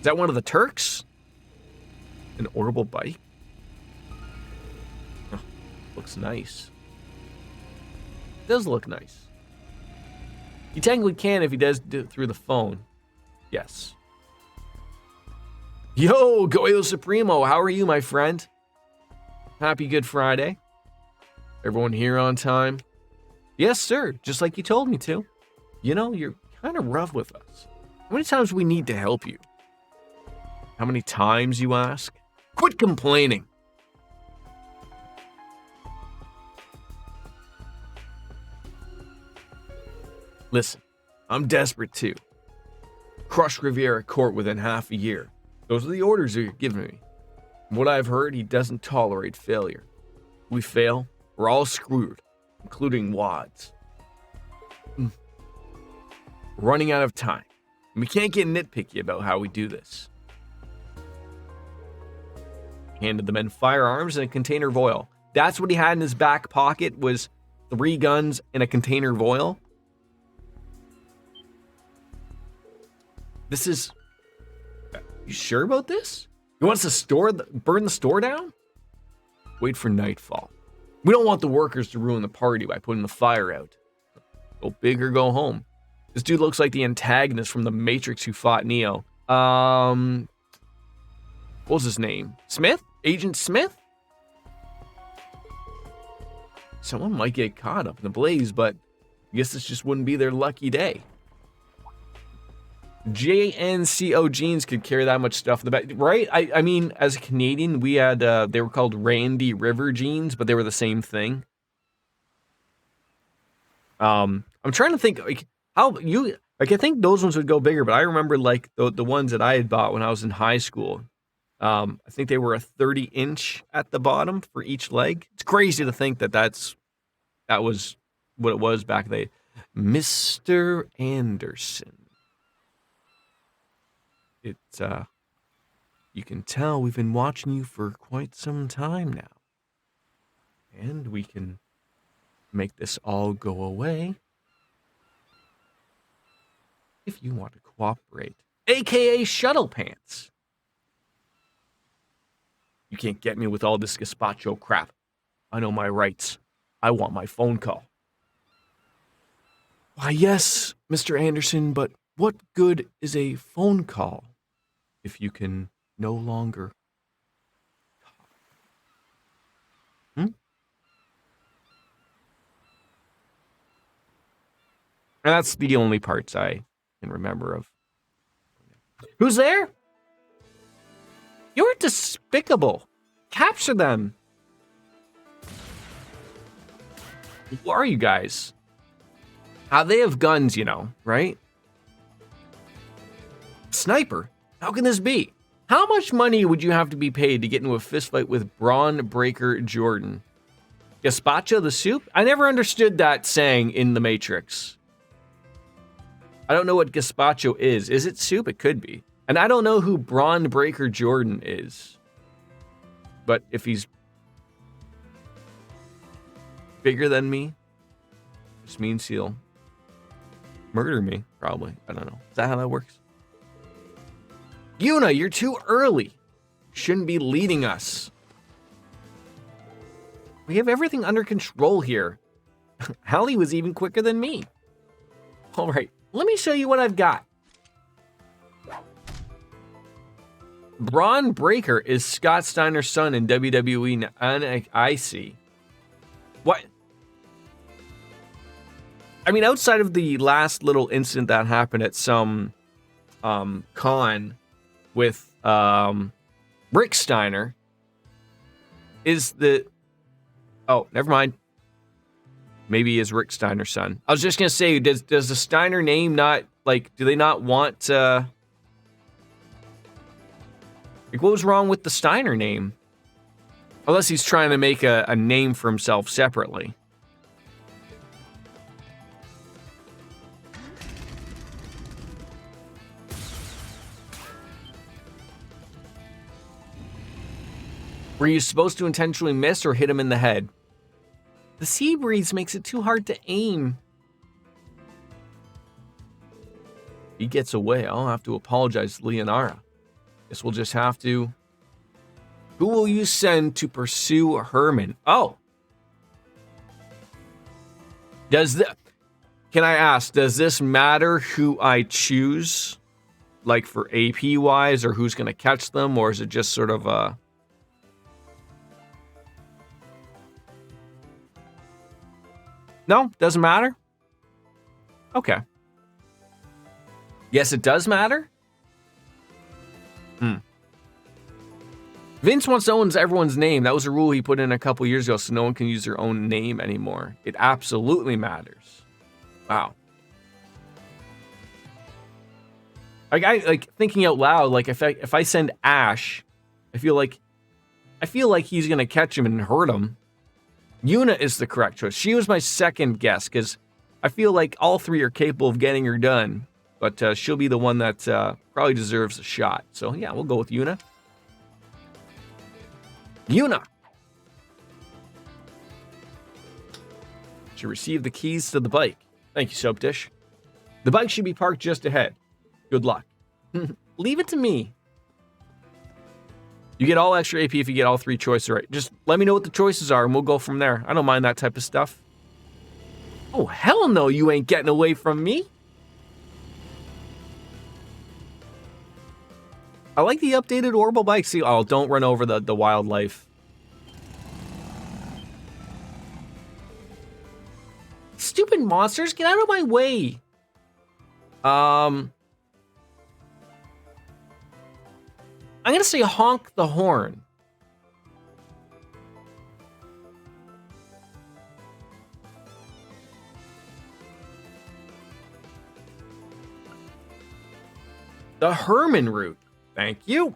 that one of the Turks? An orbital bike? Oh, looks nice. It does look nice. He technically can if he does do it through the phone. Yes. Yo, Goyo Supremo, how are you, my friend? Happy Good Friday. Everyone here on time? Yes, sir, just like you told me to. You know, you're kind of rough with us. How many times do we need to help you? How many times, you ask? Quit complaining. Listen, I'm desperate too. Crush Riviera Court within half a year. Those are the orders you're giving me. From what I've heard, he doesn't tolerate failure. If we fail, we're all screwed, including Wads. We're running out of time, and we can't get nitpicky about how we do this. Handed the men firearms and a container of oil. That's what he had in his back pocket, was 3 guns and a container of oil. This is... You sure about this? You want us to burn the store down? Wait for nightfall. We don't want the workers to ruin the party by putting the fire out. Go big or go home. This dude looks like the antagonist from the Matrix who fought Neo. What was his name? Smith? Agent Smith? Someone might get caught up in the blaze, but I guess this just wouldn't be their lucky day. JNCO jeans could carry that much stuff in the back, right? I mean, as a Canadian, we had, they were called Randy River jeans, but they were the same thing. I'm trying to think, like, I think those ones would go bigger, but I remember, like, the ones that I had bought when I was in high school. I think they were a 30-inch at the bottom for each leg. It's crazy to think that was what it was back then. Mr. Anderson. You can tell we've been watching you for quite some time now. And we can make this all go away if you want to cooperate. AKA Shuttle Pants. You can't get me with all this gazpacho crap. I know my rights. I want my phone call. Why, yes, Mr. Anderson, but what good is a phone call if you can no longer talk? And that's the only parts I can remember of. Who's there? You're despicable. Capture them. Who are you guys? They have guns, you know, right? Sniper? How can this be? How much money would you have to be paid to get into a fistfight with Braun Breaker Jordan? Gazpacho the soup? I never understood that saying in The Matrix. I don't know what gazpacho is. Is it soup? It could be. And I don't know who Braun Breaker Jordan is. But if he's bigger than me, this means he'll murder me, probably. I don't know. Is that how that works? Yuna, you're too early. Shouldn't be leading us. We have everything under control here. Hallie was even quicker than me. All right, let me show you what I've got. Braun Breaker is Scott Steiner's son in WWE, and I see. What? I mean, outside of the last little incident that happened at some con with Rick Steiner, is the... Oh, never mind. Maybe he is Rick Steiner's son. I was just going to say, does the Steiner name not, like, do they not want... Like, what was wrong with the Steiner name? Unless he's trying to make a name for himself separately. Were you supposed to intentionally miss or hit him in the head? The sea breeze makes it too hard to aim. He gets away. I'll have to apologize to Leonara. Guess we'll just have to... Who will you send to pursue Herman? Oh. Can I ask, does this matter who I choose? Like for AP wise, or who's going to catch them? Or is it just sort of a... No, doesn't matter? Okay. Yes, it does matter? Vince wants to own everyone's name. That was a rule he put in a couple years ago, so no one can use their own name anymore. It absolutely matters. Wow. Like thinking out loud, like if I send Ash, I feel like he's gonna catch him and hurt him. Yuna is the correct choice. She was my second guess because I feel like all three are capable of getting her done, but she'll be the one that probably deserves a shot. So yeah, we'll go with Yuna. Yuna! She received the keys to the bike. Thank you, Soap Dish. The bike should be parked just ahead. Good luck. Leave it to me. You get all extra AP if you get all three choices right. Just let me know what the choices are and we'll go from there. I don't mind that type of stuff. Oh, hell no, you ain't getting away from me. I like the updated orbital bike. See, oh, don't run over the wildlife. Stupid monsters, get out of my way. I'm gonna say honk the horn. The Herman route. Thank you.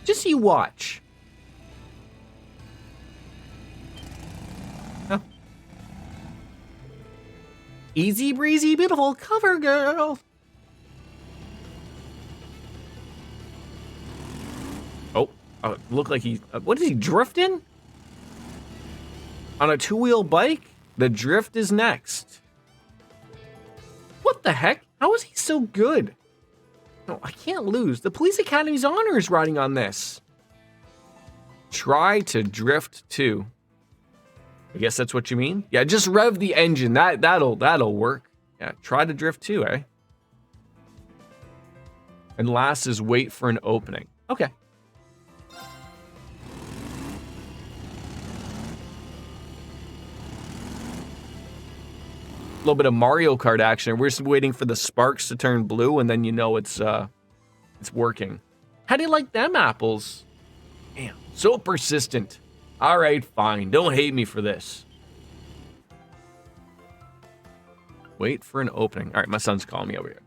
Just you watch. Oh. Easy breezy, beautiful cover girl. Oh, look like he. What is he drifting? On a two-wheel bike? The drift is next. What the heck? How is he so good? No, I can't lose. The Police Academy's honor is riding on this. Try to drift too. I guess that's what you mean? Yeah, just rev the engine. That'll work. Yeah, try to drift too, eh? And last is wait for an opening. Okay. A little bit of Mario Kart action. We're just waiting for the sparks to turn blue, and then you know it's working. How do you like them apples? Damn, so persistent. All right, fine. Don't hate me for this. Wait for an opening. All right, my son's calling me over here.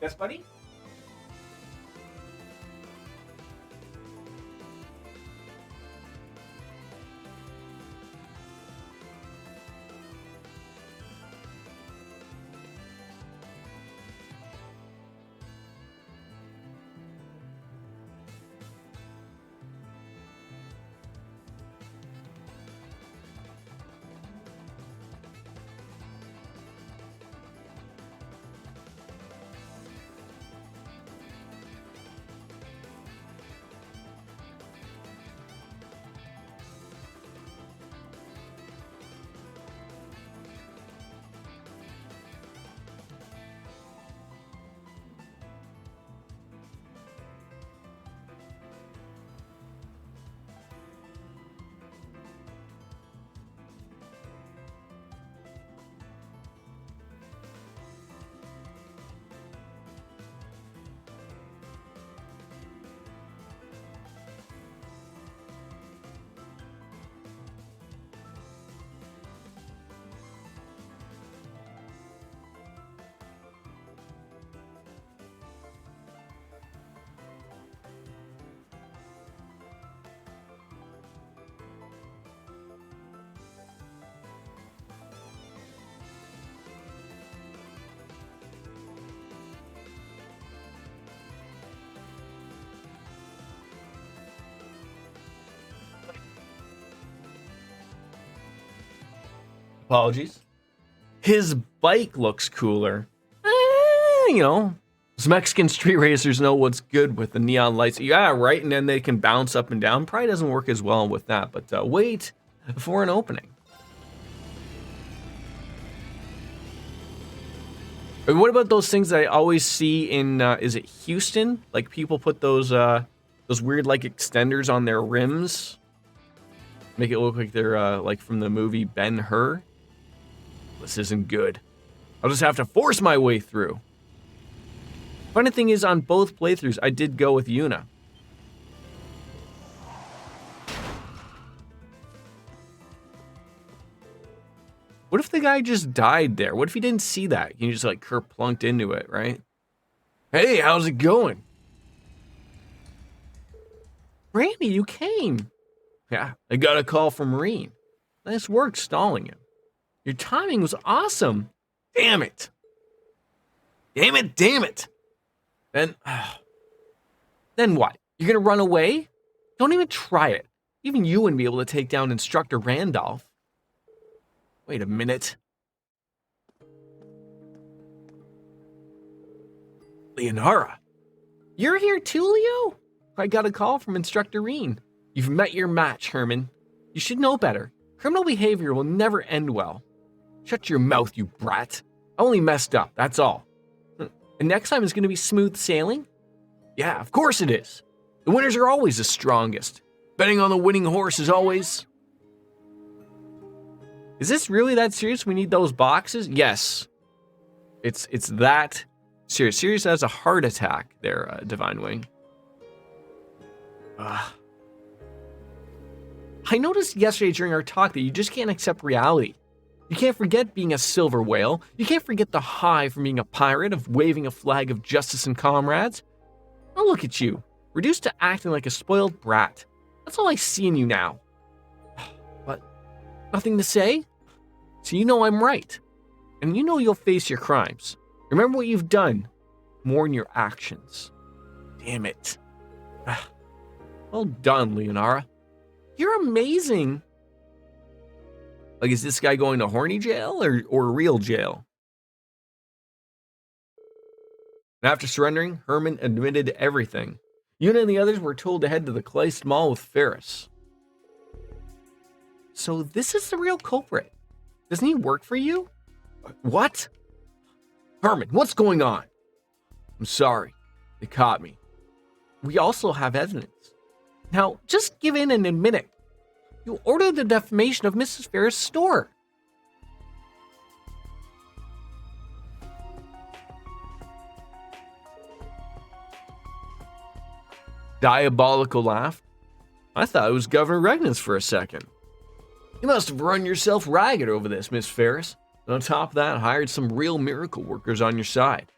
Yes, buddy? Apologies. His bike looks cooler. You know, those Mexican street racers know what's good with the neon lights. Yeah, right, and then they can bounce up and down. Probably doesn't work as well with that, but wait for an opening. And what about those things that I always see in, is it Houston? Like, people put those weird, like, extenders on their rims. Make it look like they're, like, from the movie Ben-Hur. This isn't good. I'll just have to force my way through. Funny thing is, on both playthroughs, I did go with Yuna. What if the guy just died there? What if he didn't see that? You just, like, kerplunked into it, right? Hey, how's it going? Randy, you came. Yeah, I got a call from Reen. Nice work stalling him. Your timing was awesome. Damn it. Damn it, damn it. Then what? You're gonna run away? Don't even try it. Even you wouldn't be able to take down Instructor Randolph. Wait a minute. Leonara. You're here too, Leo? I got a call from Instructor Reen. You've met your match, Herman. You should know better. Criminal behavior will never end well. Shut your mouth, you brat. I only messed up, that's all. And next time is going to be smooth sailing? Yeah, of course it is. The winners are always the strongest. Betting on the winning horse is always... Is this really that serious? We need those boxes? Yes. It's that serious. Serious as a heart attack there, Divine Wing. I noticed yesterday during our talk that you just can't accept reality. You can't forget being a silver whale. You can't forget the high from being a pirate, of waving a flag of justice and comrades. Now look at you, reduced to acting like a spoiled brat. That's all I see in you now. What? Nothing to say? So you know I'm right. And you know you'll face your crimes. Remember what you've done, more than your actions. Damn it. Well done, Leonara. You're amazing. Like, is this guy going to horny jail or real jail? And after surrendering, Herman admitted everything. Yuna and the others were told to head to the Kleist Mall with Ferris. So this is the real culprit. Doesn't he work for you? What? Herman, what's going on? I'm sorry. They caught me. We also have evidence. Now, just give in and admit it. You ordered the defamation of Mrs. Ferris' store. Diabolical laugh. I thought it was Governor Regnans for a second. You must have run yourself ragged over this, Miss Ferris. And on top of that, hired some real miracle workers on your side.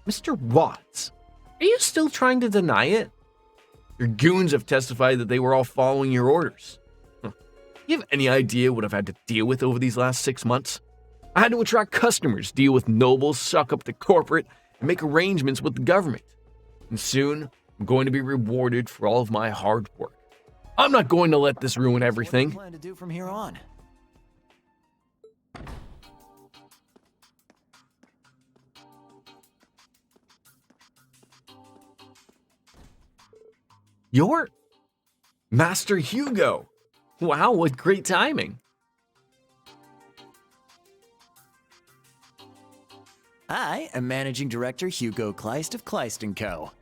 Mr. Watts, are you still trying to deny it? Your goons have testified that they were all following your orders. You have any idea what I've had to deal with over these last 6 months? I had to attract customers, deal with nobles, suck up to corporate, and make arrangements with the government. And soon, I'm going to be rewarded for all of my hard work. I'm not going to let this ruin everything. What do you plan to do from here on? You're Master Hugo. Wow, what great timing. I am Managing Director Hugo Kleist of Kleist & Co.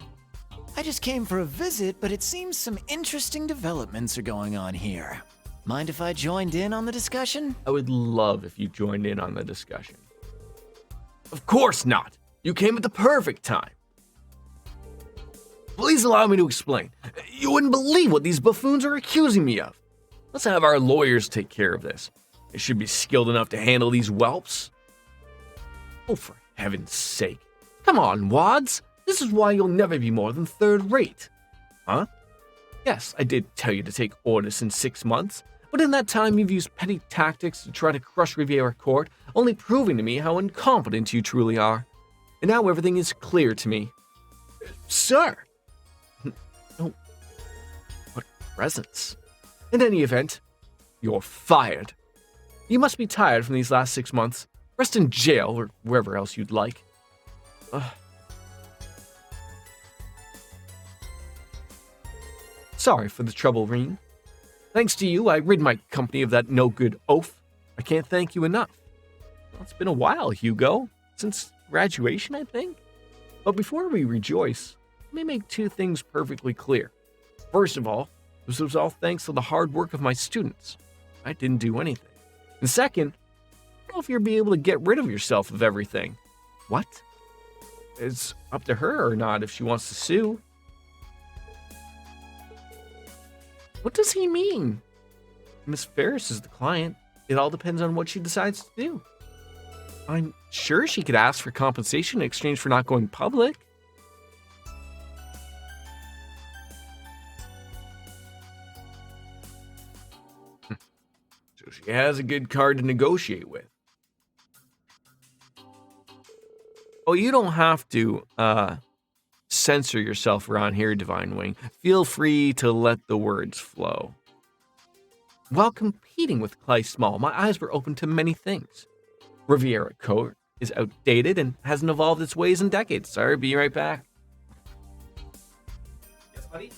I just came for a visit, but it seems some interesting developments are going on here. Mind if I joined in on the discussion? I would love if you joined in on the discussion. Of course not. You came at the perfect time. Please allow me to explain. You wouldn't believe what these buffoons are accusing me of. Let's have our lawyers take care of this. They should be skilled enough to handle these whelps. Oh, for heaven's sake. Come on, Wads. This is why you'll never be more than third rate. Huh? Yes, I did tell you to take orders in 6 months, but in that time you've used petty tactics to try to crush Riviera Court, only proving to me how incompetent you truly are. And now everything is clear to me. Sir! Oh, what presence. In any event, you're fired. You must be tired from these last 6 months. Rest in jail or wherever else you'd like. Ugh. Sorry for the trouble, Reen. Thanks to you, I rid my company of that no-good oaf. I can't thank you enough. Well, it's been a while, Hugo. Since graduation, I think. But before we rejoice, let me make 2 things perfectly clear. First of all, this was all thanks to the hard work of my students. I didn't do anything. And second, I don't know if you'll be able to get rid of yourself of everything. What? It's up to her or not if she wants to sue. What does he mean? Miss Ferris is the client. It all depends on what she decides to do. I'm sure she could ask for compensation in exchange for not going public. So she has a good card to negotiate with. Oh, you don't have to censor yourself around here, Divine Wing. Feel free to let the words flow. While competing with Clay Small, my eyes were open to many things. Riviera Court is outdated and hasn't evolved its ways in decades. Sorry, be right back. Yes, buddy?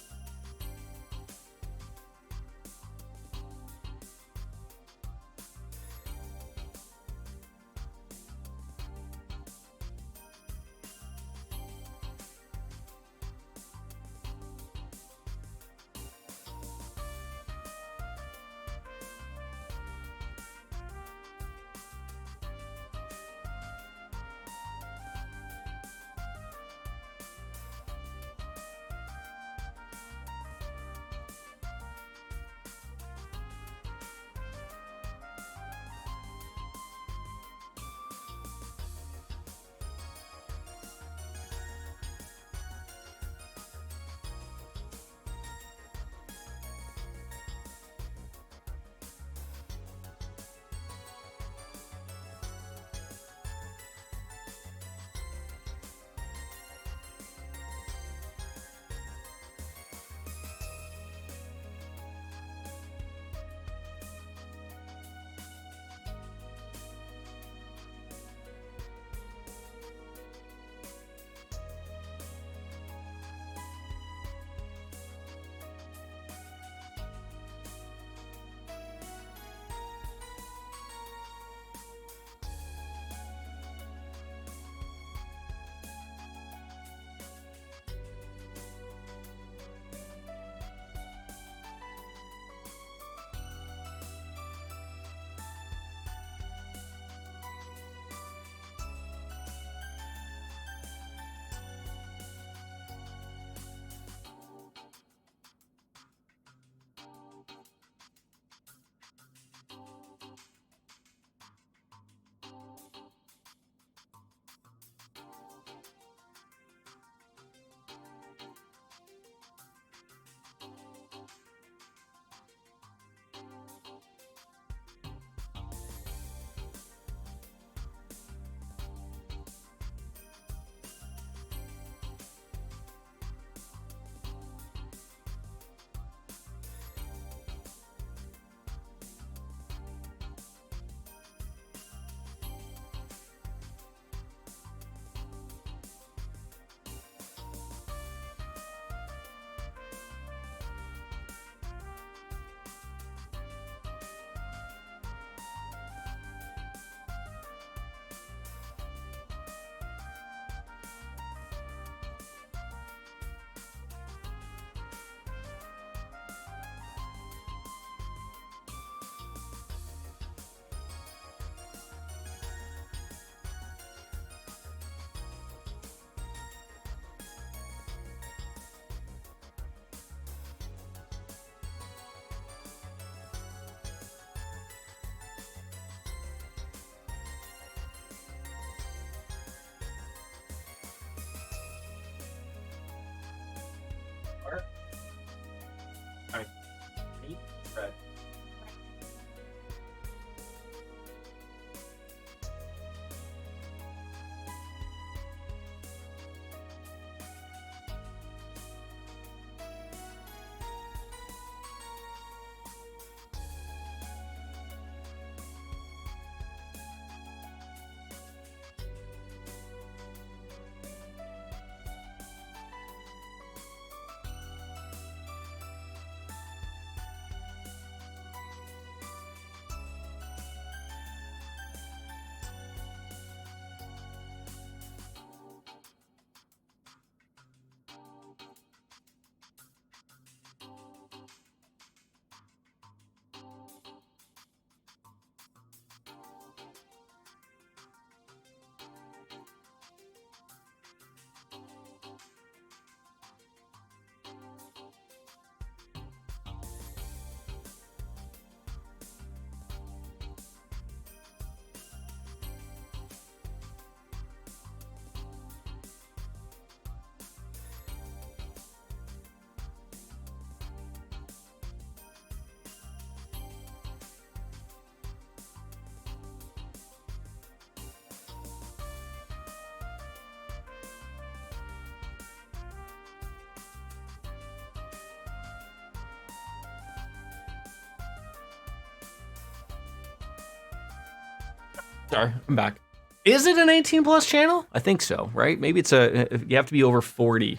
Sorry, I'm back. Is it an 18 plus channel? I think so, right? Maybe it's you have to be over 40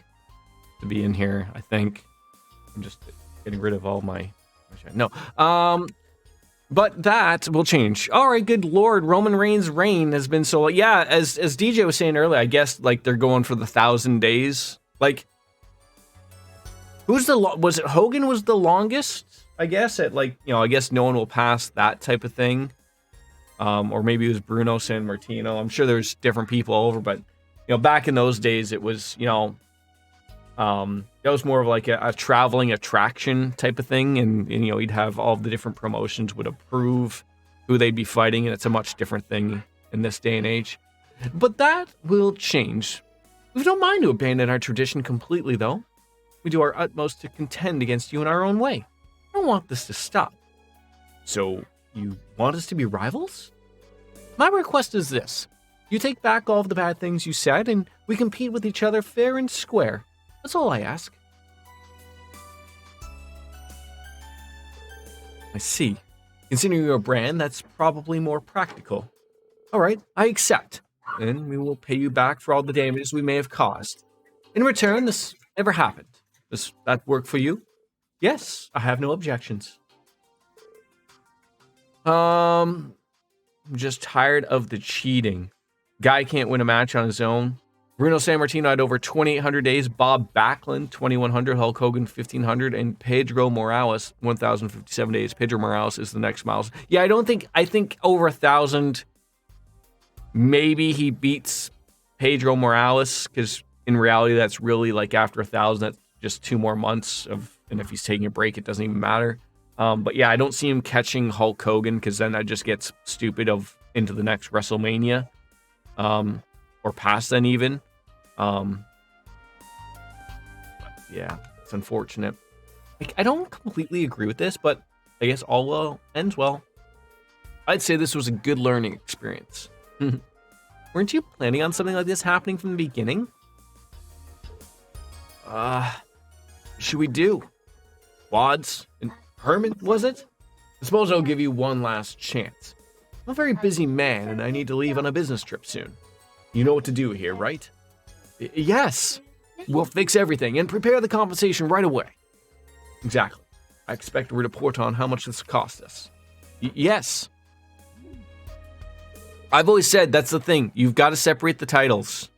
to be in here, I think. I'm just getting rid of all my no. But that will change. All right, good lord, Roman Reigns' reign has been so, yeah, as DJ was saying earlier, I guess like they're going for the 1,000 days. Like, was it Hogan was the longest? I guess at like, I guess no one will pass that type of thing. Or maybe it was Bruno Sammartino. I'm sure there's different people all over, but back in those days, it was that was more of like a traveling attraction type of thing, and you'd have all the different promotions would approve who they'd be fighting, and it's a much different thing in this day and age. But that will change. We don't mind to abandon our tradition completely, though. We do our utmost to contend against you in our own way. I don't want this to stop. So, you want us to be rivals? My request is this. You take back all of the bad things you said, and we compete with each other fair and square. That's all I ask. I see. Considering you're a brand, that's probably more practical. All right, I accept. And we will pay you back for all the damages we may have caused. In return, this never happened. Does that work for you? Yes, I have no objections. I'm just tired of the cheating. Guy can't win a match on his own. Bruno Sammartino had over 2,800 days. Bob Backlund, 2,100. Hulk Hogan, 1,500. And Pedro Morales, 1,057 days. Pedro Morales is the next miles. Yeah, I think over 1,000, maybe he beats Pedro Morales, because in reality, that's really like after 1,000, that's just 2 more months of, and if he's taking a break, it doesn't even matter. But yeah, I don't see him catching Hulk Hogan, because then that just gets stupid of into the next WrestleMania. Or past then even. Yeah, it's unfortunate. Like, I don't completely agree with this, but I guess all well ends well. I'd say this was a good learning experience. Weren't you planning on something like this happening from the beginning? Should we do? Wads and Herman, was it? I suppose I'll give you one last chance. I'm a very busy man, and I need to leave on a business trip soon. You know what to do here, right? Yes. We'll fix everything and prepare the compensation right away. Exactly. I expect a report on how much this cost us. Yes. I've always said that's the thing. You've got to separate the titles.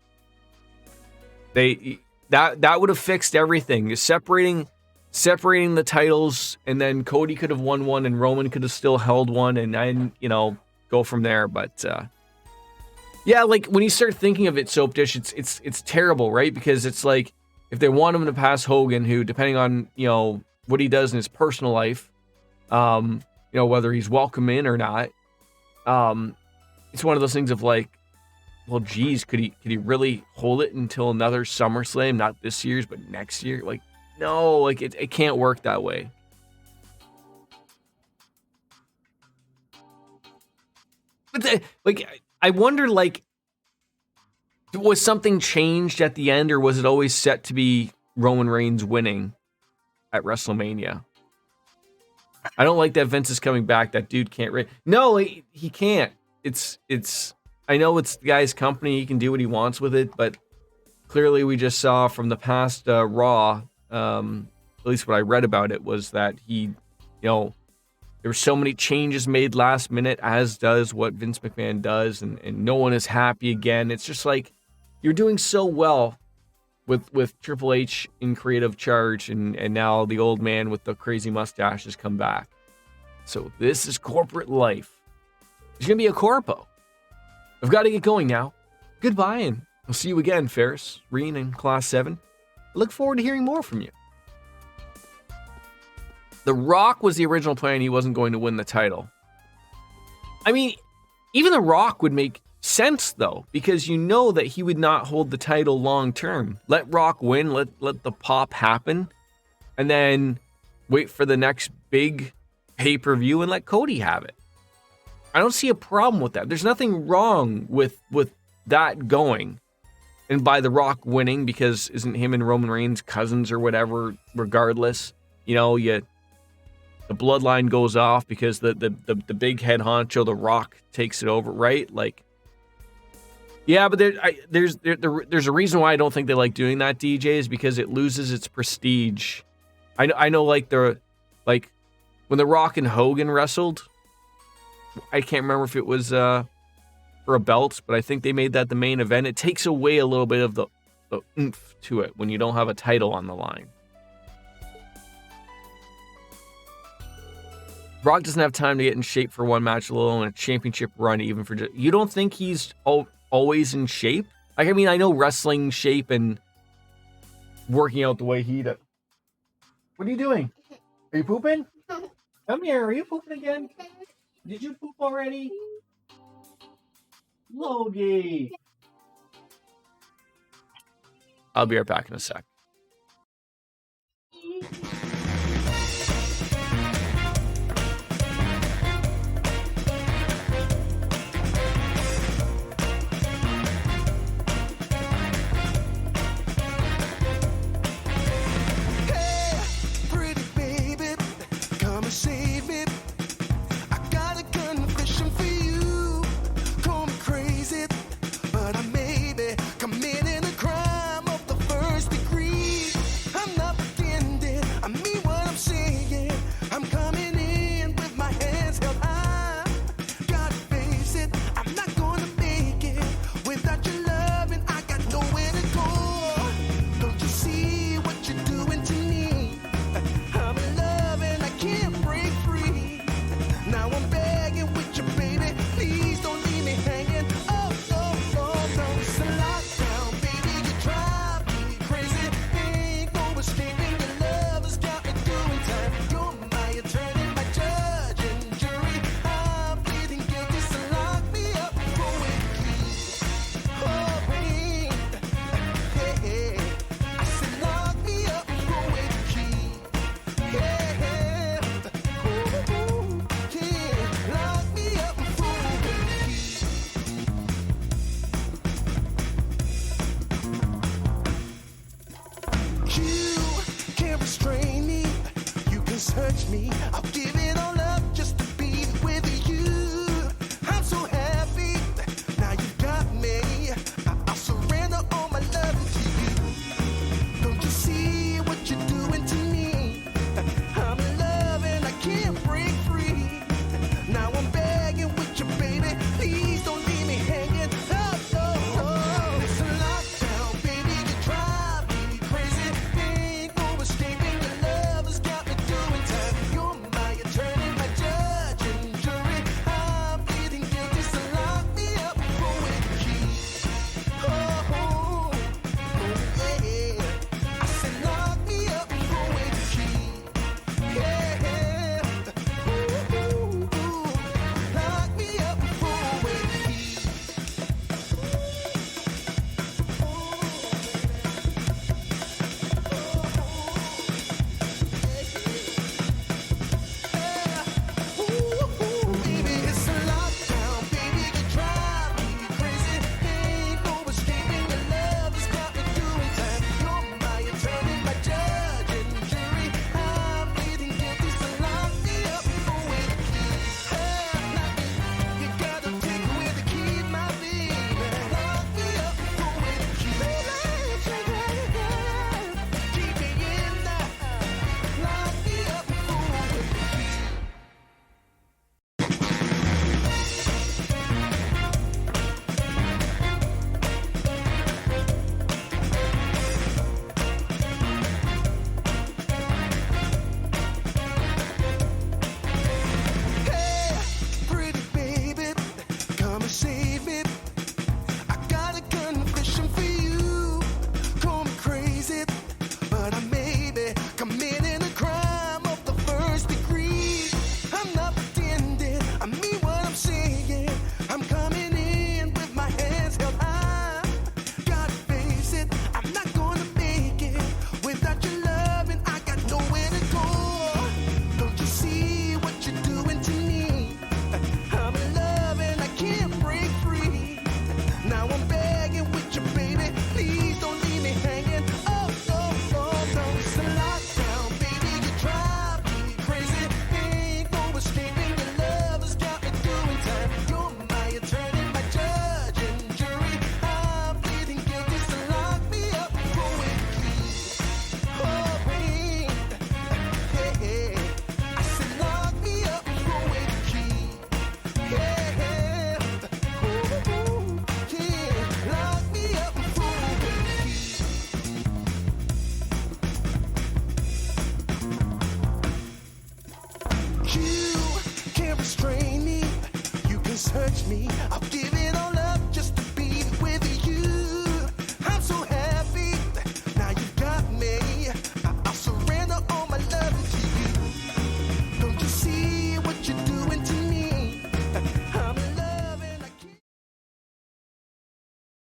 That would have fixed everything. Separating the titles, and then Cody could have won one, and Roman could have still held one, and then go from there. But yeah, like when you start thinking of it, Soap Dish, it's terrible, right? Because it's like if they want him to pass Hogan, who depending on what he does in his personal life, whether he's welcome in or not, it's one of those things of like, well, geez, could he really hold it until another SummerSlam? Not this year's, but next year? Like, no, like it can't work that way. But I wonder, like, was something changed at the end, or was it always set to be Roman Reigns winning at WrestleMania? I don't like that Vince is coming back. That dude can't reign. No, he can't. It's. I know it's the guy's company. He can do what he wants with it, but clearly we just saw from the past Raw, at least what I read about it, was that he, there were so many changes made last minute, as does what Vince McMahon does, and no one is happy again. It's just like, you're doing so well with Triple H in creative charge, and now the old man with the crazy mustache has come back. So this is corporate life. There's going to be a corpo. I've got to get going now. Goodbye, and I'll see you again, Ferris, Reen, and Class 7. I look forward to hearing more from you. The Rock was the original plan. He wasn't going to win the title. I mean, even The Rock would make sense, though, because you know that he would not hold the title long term. Let Rock win, let the pop happen, and then wait for the next big pay-per-view and let Cody have it. I don't see a problem with that. There's nothing wrong with that going. And by The Rock winning, because isn't him and Roman Reigns cousins or whatever, regardless, you the bloodline goes off because the big head honcho, the Rock, takes it over, right? Like, yeah, but there's a reason why I don't think they like doing that, DJ, is because it loses its prestige. I know, like when the Rock and Hogan wrestled, I can't remember if it was for a belt, but I think they made that the main event. It takes away a little bit of the oomph to it when you don't have a title on the line. Brock doesn't have time to get in shape for one match, alone a championship run, even for just... You don't think he's always in shape? Like, I mean, I know wrestling shape and working out the way he does. What are you doing? Are you pooping? Come here. Are you pooping again? Did you poop already? Logie. I'll be right back in a sec. Committing a crime of the first degree.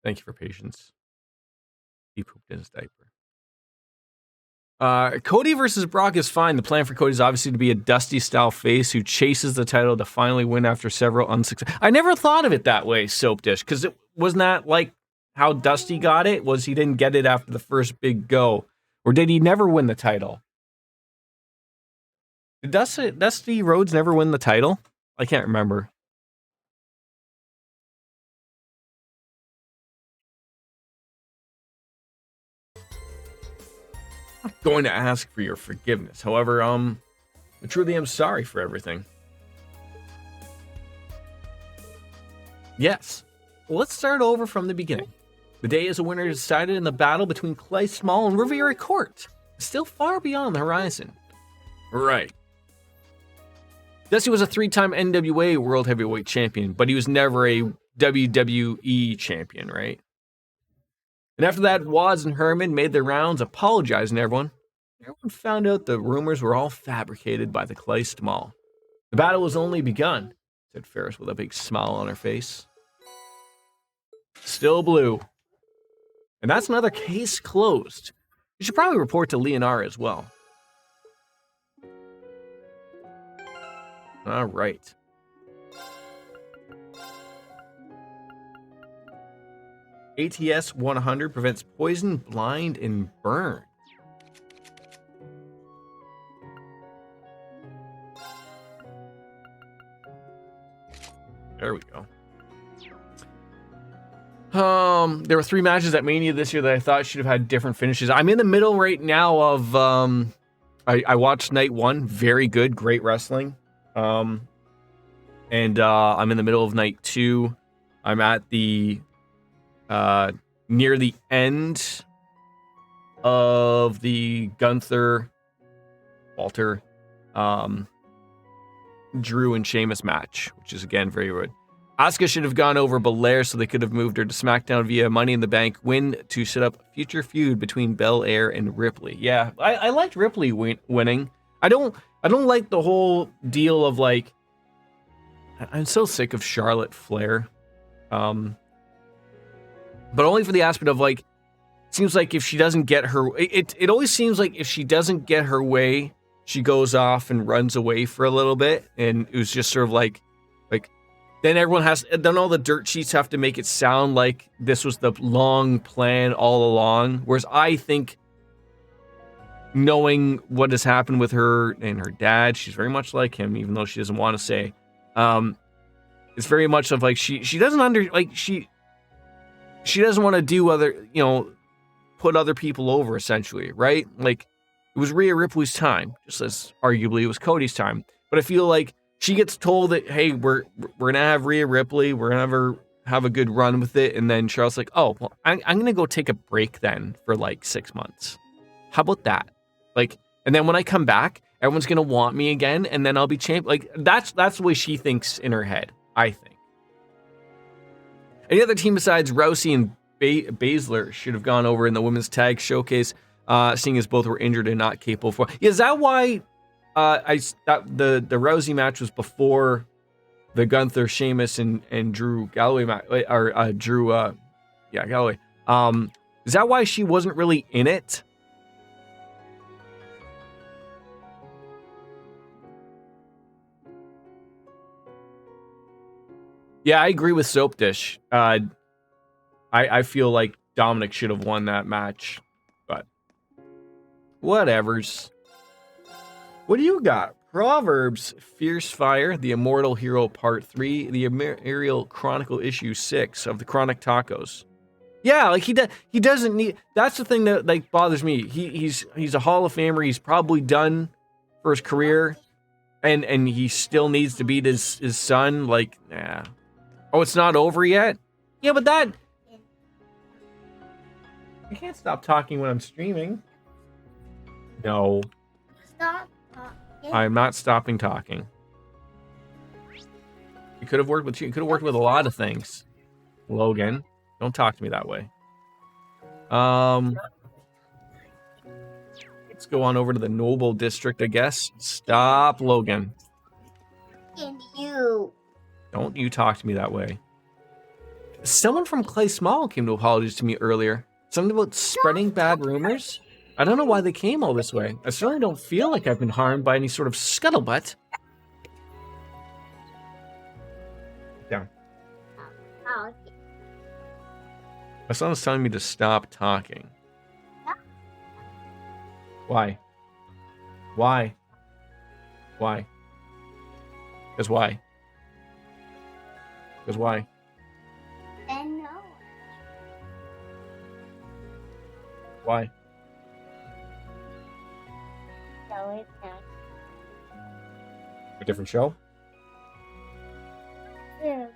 Thank you for patience. He pooped in his diaper. Cody versus Brock is fine. The plan for Cody is obviously to be a Dusty-style face who chases the title to finally win after several unsuccessful. I never thought of it that way, Soap Dish, because it wasn't that like how Dusty got it. Was he didn't get it after the first big go, or did he never win the title? Did Dusty Rhodes never win the title? I can't remember. I'm going to ask for your forgiveness. However, I truly am sorry for everything. Yes. Well, let's start over from the beginning. The day as a winner is decided in the battle between Clay Small and Riviera Court, still far beyond the horizon. Right. Dusty was a 3-time NWA World Heavyweight Champion, but he was never a WWE Champion, right? And after that, Waz and Herman made their rounds apologizing to everyone. Everyone found out the rumors were all fabricated by the Clay Small. The battle was only begun, said Ferris with a big smile on her face. Still blue. And that's another case closed. You should probably report to Leonara as well. All right. ATS 100 prevents poison, blind, and burn. There we go. There were 3 matches at Mania this year that I thought should have had different finishes. I'm in the middle right now of I watched night 1, very good, great wrestling. And I'm in the middle of night 2. I'm at the near the end of the Gunther, Walter, Drew and Sheamus match, which is again very good. Asuka should have gone over Belair so they could have moved her to SmackDown via Money in the Bank win to set up a future feud between Belair and Ripley. Yeah, I liked Ripley winning. I don't like the whole deal of like, I'm so sick of Charlotte Flair. But only for the aspect of like, it seems like if she doesn't get her, it always seems like if she doesn't get her way, she goes off and runs away for a little bit, and it was just sort of like then then all the dirt sheets have to make it sound like this was the long plan all along. Whereas I think, knowing what has happened with her and her dad, she's very much like him, even though she doesn't want to say. It's very much of like she doesn't she doesn't want to do other, put other people over, essentially, right? Like, it was Rhea Ripley's time, just as arguably it was Cody's time. But I feel like she gets told that, hey, we're gonna have Rhea Ripley, we're gonna have a good run with it, and then Charlotte's like, oh, well, I'm gonna go take a break then for like 6 months. How about that? Like, and then when I come back, everyone's gonna want me again, and then I'll be champ. Like, that's the way she thinks in her head, I think. Any other team besides Rousey and Baszler should have gone over in the women's tag showcase, seeing as both were injured and not capable for. Is that why the Rousey match was before the Gunther, Sheamus, and Drew Galloway match, or Drew Galloway? Is that why she wasn't really in it? Yeah, I agree with Soap Dish. I feel like Dominic should have won that match, but whatevers. What do you got? Proverbs, Fierce Fire, The Immortal Hero Part 3, The Imperial Chronicle Issue 6 of the Chronic Tacos. Yeah, like he doesn't need. That's the thing that like bothers me. He's a Hall of Famer. He's probably done for his career, and he still needs to beat his son. Like, nah. Oh, it's not over yet? Yeah, but that... I can't stop talking when I'm streaming. No. Stop. I'm not stopping talking. You could have worked with a lot of things. Logan, don't talk to me that way. Let's go on over to the Noble District, I guess. Stop, Logan. And you. Don't you talk to me that way. Someone from Clay Small came to apologize to me earlier. Something about spreading bad rumors. I don't know why they came all this way. I certainly don't feel like I've been harmed by any sort of scuttlebutt. Down. Oh, okay. My son was telling me to stop talking. Why? Why? Why? Because why? Because why? Then no. Why? So it's not. A different show? Yeah.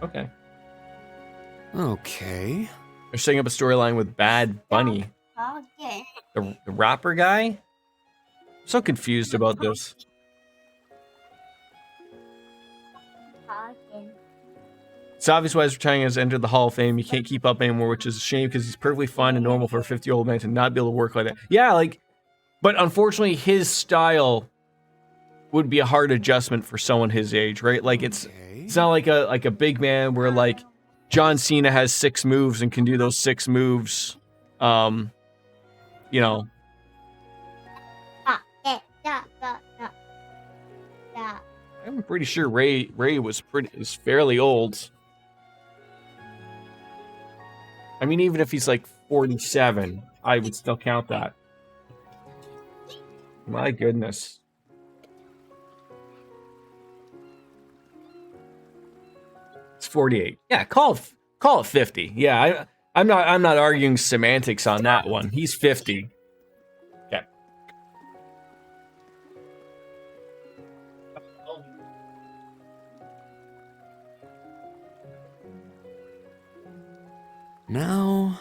Okay. Okay. They're setting up a storyline with Bad Bunny. Okay. The rapper guy? I'm so confused about this. Talking. It's obvious why his retiring has entered the Hall of Fame. He can't keep up anymore, which is a shame because he's perfectly fine and normal for a 50-year-old man to not be able to work like that. Yeah, like, but unfortunately, his style would be a hard adjustment for someone his age, right? Like, it's not like a big man where like John Cena has 6 moves and can do those 6 moves. You know, Yeah. I'm pretty sure Ray is fairly old. I mean, even if he's like 47, I would still count that. My goodness. It's 48. Yeah, call it 50. Yeah, I'm not arguing semantics on that one. He's 50. Okay. Now...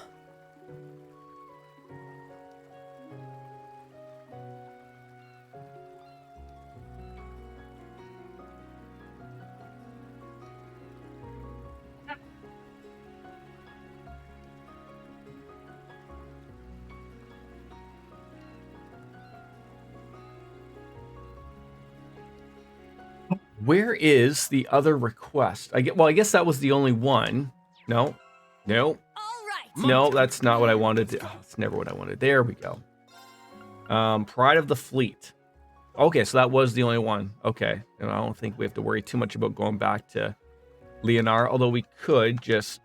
Where is the other request? I guess that was the only one. No. All right. No, that's not what I wanted. Oh, it's never what I wanted. There we go. Pride of the Fleet. Okay, so that was the only one. Okay, and I don't think we have to worry too much about going back to Leonard, although we could just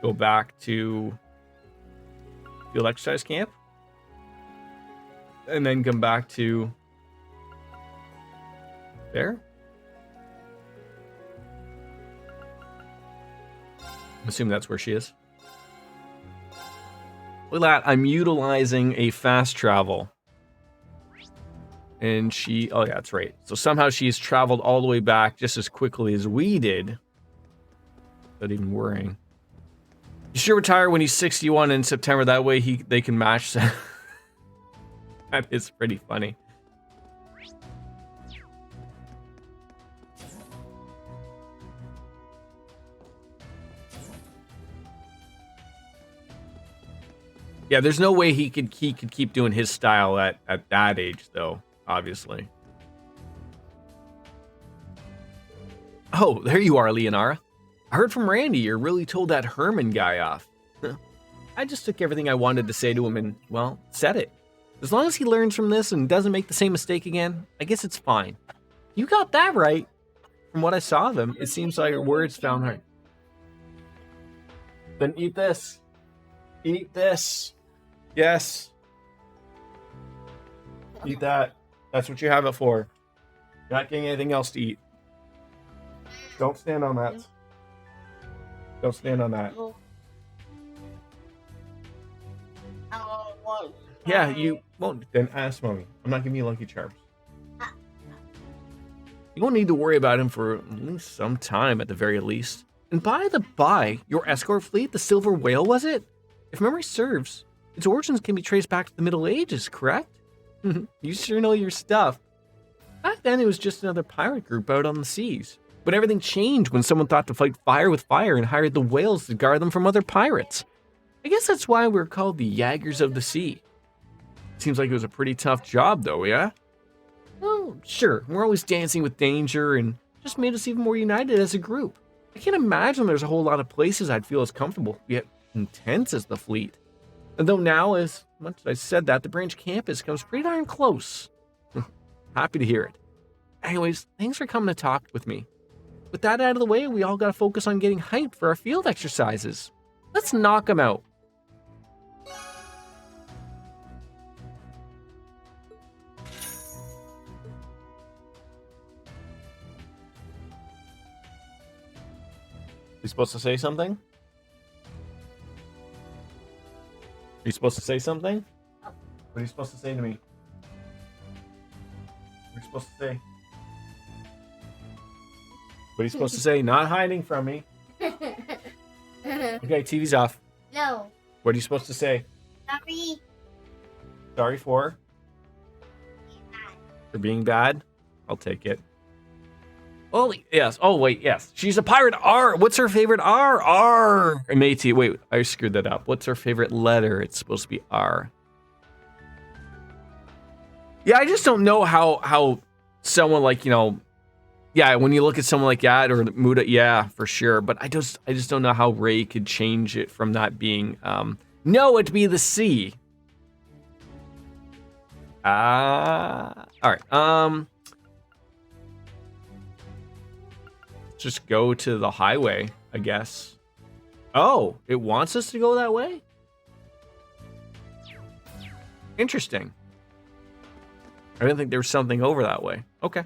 go back to Field Exercise Camp and then come back to there. I'm assuming that's where she is. Look at that. I'm utilizing a fast travel. And she... Oh, yeah, that's right. So somehow she's traveled all the way back just as quickly as we did. Without even worrying. You should retire when he's 61 in September. That way they can match. That is pretty funny. Yeah, there's no way he could keep doing his style at that age, though, obviously. Oh, there you are, Leonara. I heard from Randy you're really told that Herman guy off. I just took everything I wanted to say to him and, well, said it. As long as he learns from this and doesn't make the same mistake again, I guess it's fine. You got that right. From what I saw of him, it seems like your words found her. Then eat this. Eat this. Yes. Eat that. That's what you have it for. You're not getting anything else to eat. Don't stand on that. Don't stand on that. Yeah, you won't. Then ask Mommy. I'm not giving you Lucky Charms. You won't need to worry about him for at least some time at the very least. And by the by, your escort fleet, the Silver Whale, was it? If memory serves, its origins can be traced back to the Middle Ages, correct? You sure know your stuff. Back then, it was just another pirate group out on the seas. But everything changed when someone thought to fight fire with fire and hired the whales to guard them from other pirates. I guess that's why we're called the Jaggers of the Sea. Seems like it was a pretty tough job, though, yeah? Oh, sure, we're always dancing with danger and just made us even more united as a group. I can't imagine there's a whole lot of places I'd feel as comfortable yet intense as the fleet. And though now, as much as I said that, the branch campus comes pretty darn close. Happy to hear it. Anyways, thanks for coming to talk with me. With that out of the way, we all gotta focus on getting hyped for our field exercises. Let's knock them out. You supposed to say something? Are you supposed to say something? What are you supposed to say to me? What are you supposed to say? What are you supposed to say? Not hiding from me. Okay, TV's off. No. What are you supposed to say? Sorry. Sorry for? For being bad? I'll take it. Oh, yes. Oh, wait, yes. She's a pirate. R. What's her favorite R? R. Matey. Wait, I screwed that up. What's her favorite letter? It's supposed to be R. Yeah, I just don't know how someone like, you know, yeah, when you look at someone like that or Muda, yeah, for sure. But I just don't know how Ray could change it from that being, no, it'd be the C. All right. Just go to the highway, I guess. Oh, it wants us to go that way? Interesting. I didn't think there was something over that way. Okay.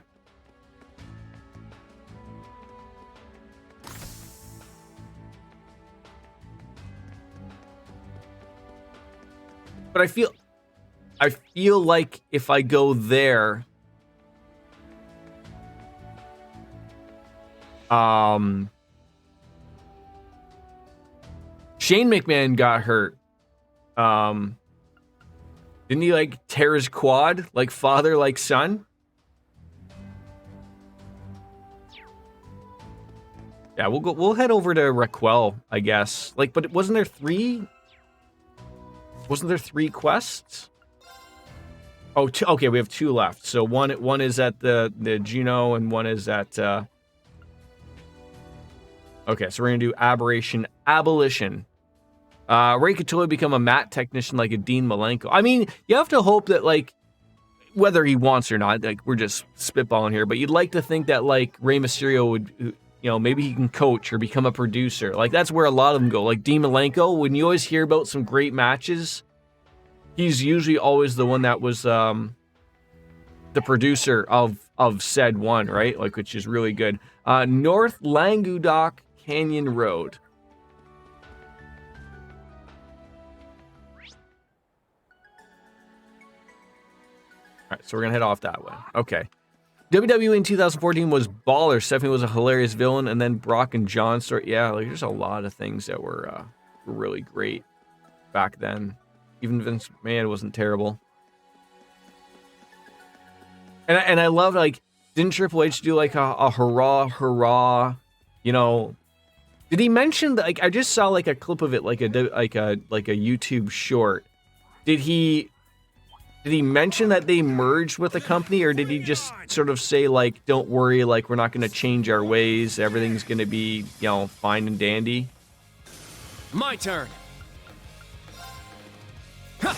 But I feel like if I go there, Shane McMahon got hurt. Didn't he like tear his quad like father, like son? Yeah, we'll head over to Raquel, I guess. Like, but wasn't there three quests? Oh, okay, we have 2 left. So one is at the Juno and one is at okay, so we're gonna do Abolition. Ray could totally become a mat technician like a Dean Malenko. I mean, you have to hope that, like, whether he wants or not, like, we're just spitballing here, but you'd like to think that, like, Rey Mysterio would, you know, maybe he can coach or become a producer. Like, that's where a lot of them go. Like, Dean Malenko, when you always hear about some great matches, he's usually always the one that was the producer of said one, right? Like, which is really good. North Languedoc Canyon Road. All right, so we're gonna head off that way. Okay. WWE in 2014 was baller. Stephanie was a hilarious villain, and then Brock and John story. Yeah, like there's a lot of things that were really great back then. Even Vince McMahon wasn't terrible. And I love, like, didn't Triple H do like a hurrah, you know? Did he mention that? Like, I just saw like a clip of it, like a YouTube short. Did he mention that they merged with the company, or did he just sort of say, like, don't worry, like, we're not going to change our ways, everything's going to be, you know, fine and dandy? My turn. Ha!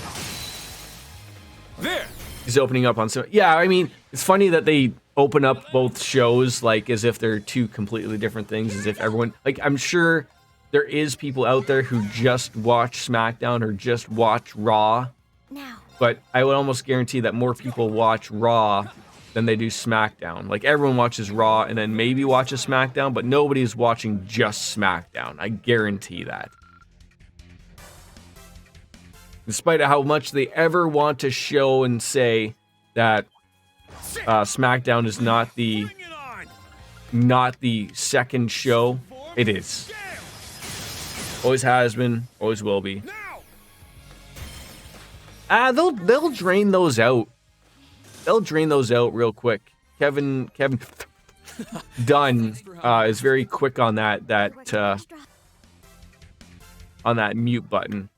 There. He's opening up on some. Yeah, I mean, it's funny that they open up both shows like as if they're two completely different things, as if everyone, like, I'm sure there is people out there who just watch SmackDown or just watch Raw. Now. But I would almost guarantee that more people watch Raw than they do SmackDown. Like, everyone watches Raw and then maybe watches SmackDown, but nobody's watching just SmackDown. I guarantee that. Despite how much they ever want to show and say that SmackDown is not the second show, it is. Always has been, always will be. They'll drain those out. They'll drain those out real quick. Kevin Dunn is very quick on that mute button.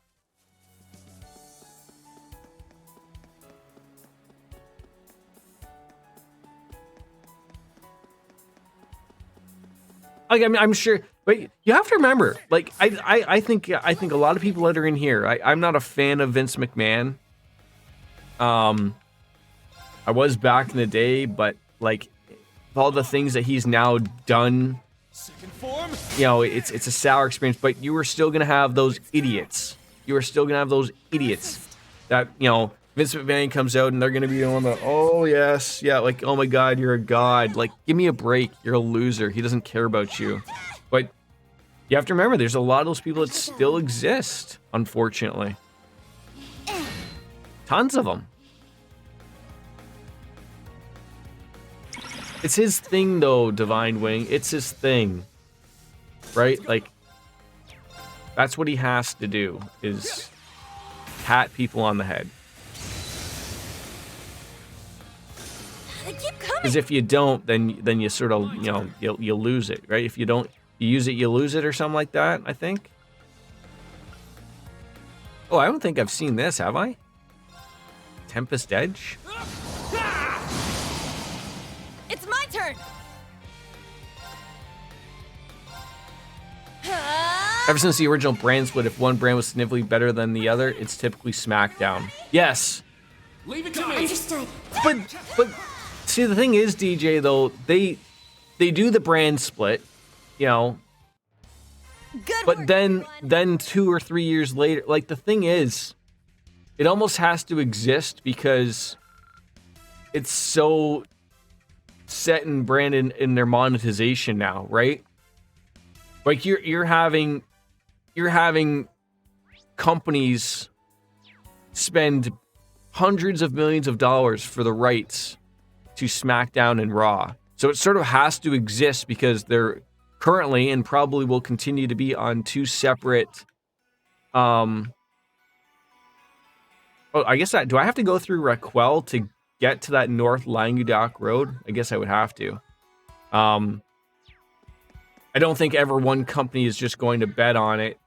Like, I mean, I'm sure, but you have to remember, like, I think a lot of people that are in here, I'm not a fan of Vince McMahon. I was back in the day, but like, all the things that he's now done, you know, it's a sour experience. But you are still gonna have those idiots. You are still gonna have those idiots that, you know, Vince McMahon comes out and they're gonna be on the, oh yes, yeah, like, oh my god, you're a god. Like, give me a break. You're a loser. He doesn't care about you. But you have to remember, there's a lot of those people that still exist, unfortunately. Tons of them. It's his thing, though, Divine Wing. It's his thing. Right? Like, that's what he has to do, is pat people on the head. They keep coming. Because if you don't, then you sort of, you know, you'll lose it, right? If you don't, you use it, you lose it, or something like that, I think. Oh, I don't think I've seen this, have I? Tempest Edge? It's my turn. Ever since the original brand split, if one brand was significantly better than the other, it's typically SmackDown. Yes. Leave it to me. Understood. But see, the thing is, DJ, though, they do the brand split, you know, Good but work, then everyone. 2 or 3 years later, like, the thing is, it almost has to exist because it's so set and branded in their monetization now, right? Like, you're having companies spend hundreds of millions of dollars for the rights to SmackDown and Raw. So it sort of has to exist because they're currently and probably will continue to be on two separate oh, I guess do I have to go through Raquel to get to that North Languedoc Road? I guess I would have to. I don't think ever one company is just going to bet on it.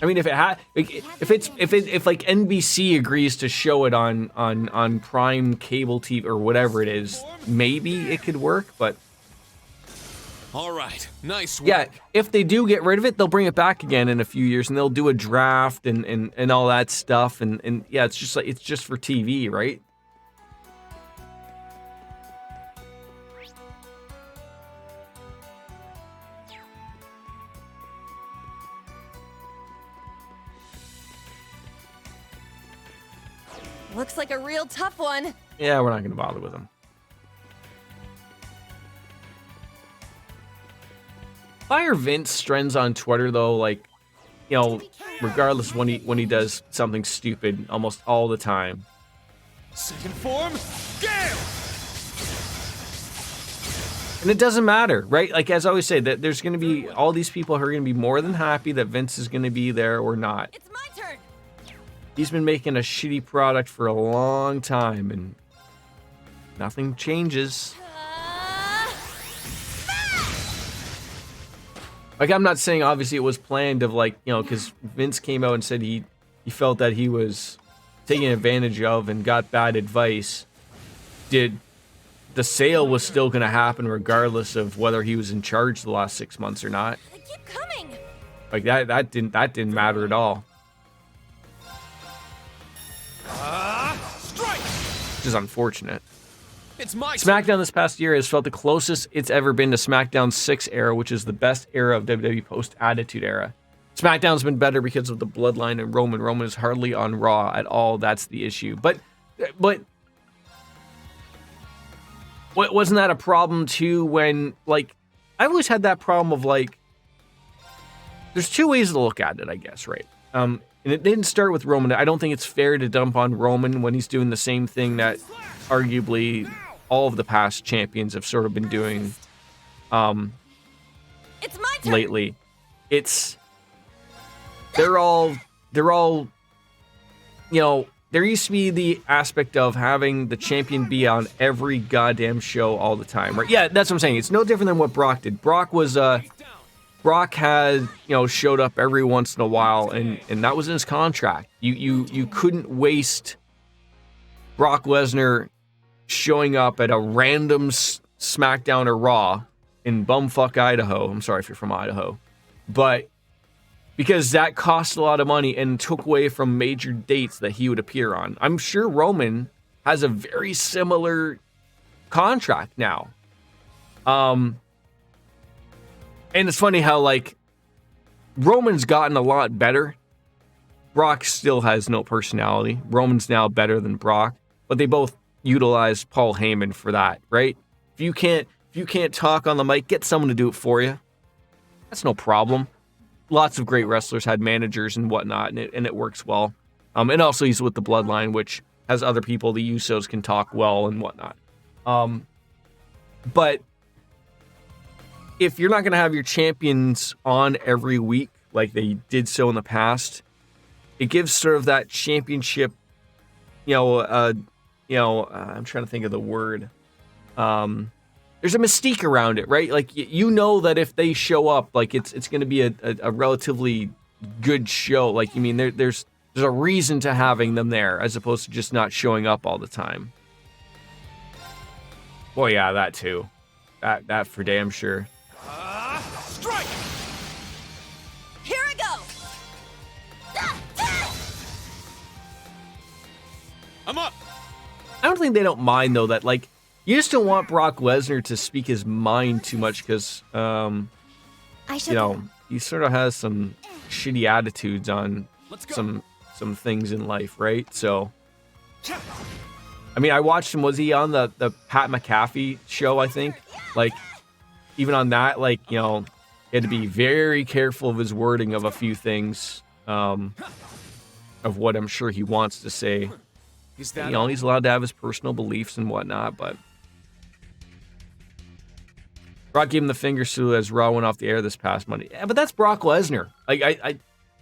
I mean, if it if like NBC agrees to show it on Prime cable TV or whatever it is, maybe it could work. But All right, nice work. yeah, if they do get rid of it, they'll bring it back again in a few years, and they'll do a draft and all that stuff. And yeah, it's just like, it's just for TV, right? Looks like a real tough one. Yeah, we're not going to bother with them. Fire Vince trends on Twitter, though, like, you know, regardless when he does something stupid almost all the time. Second form, Gale. And it doesn't matter, right? Like, as I always say, that there's going to be all these people who are going to be more than happy that Vince is going to be there or not. It's my turn. He's been making a shitty product for a long time, and nothing changes. Like, I'm not saying obviously it was planned of, like, you know, because Vince came out and said he felt that he was taken advantage of and got bad advice. The sale was still going to happen regardless of whether he was in charge the last 6 months or not. They keep coming. Like, that didn't matter at all. Strike. Which is unfortunate. It's my turn. SmackDown this past year has felt the closest it's ever been to SmackDown 6 era, which is the best era of WWE post-Attitude Era. SmackDown's been better because of the Bloodline and Roman. Roman is hardly on Raw at all. That's the issue. But wasn't that a problem too when, like, I've always had that problem of, like, there's two ways to look at it, I guess, right? And it didn't start with Roman. I don't think it's fair to dump on Roman when he's doing the same thing that arguably all of the past champions have sort of been doing It's my turn. lately. They're all, you know, there used to be the aspect of having the champion be on every goddamn show all the time, right? Yeah, that's what I'm saying. It's no different than what Brock did. Brock had, you know, showed up every once in a while, and that was in his contract. You couldn't waste Brock Lesnar showing up at a random SmackDown or Raw in bumfuck Idaho. I'm sorry if you're from Idaho. But because that cost a lot of money and took away from major dates that he would appear on. I'm sure Roman has a very similar contract now. And it's funny how, like, Roman's gotten a lot better. Brock still has no personality. Roman's now better than Brock, but they both utilize Paul Heyman for that, right? If you can't talk on the mic, get someone to do it for you. That's no problem. Lots of great wrestlers had managers and whatnot, and it works well. And also he's with the Bloodline, which has other people. The Usos can talk well and whatnot. But if you're not going to have your champions on every week like they did so in the past, it gives sort of that championship, I'm trying to think of the word. There's a mystique around it, right? Like, you know that if they show up, like, it's going to be a relatively good show. Like, you mean, there's a reason to having them there as opposed to just not showing up all the time. Well, yeah, that too. That for damn sure. Strike! Here I go. I'm up. I don't think they don't mind, though, that, like, you just don't want Brock Lesnar to speak his mind too much because, he sort of has some shitty attitudes on some things in life, right? So, I mean, I watched him. Was he on the Pat McAfee show, I think? Like, even on that, like, he had to be very careful of his wording of a few things, of what I'm sure he wants to say. He's allowed to have his personal beliefs and whatnot, but Brock gave him the finger salute as Raw went off the air this past Monday. Yeah, but that's Brock Lesnar. Like,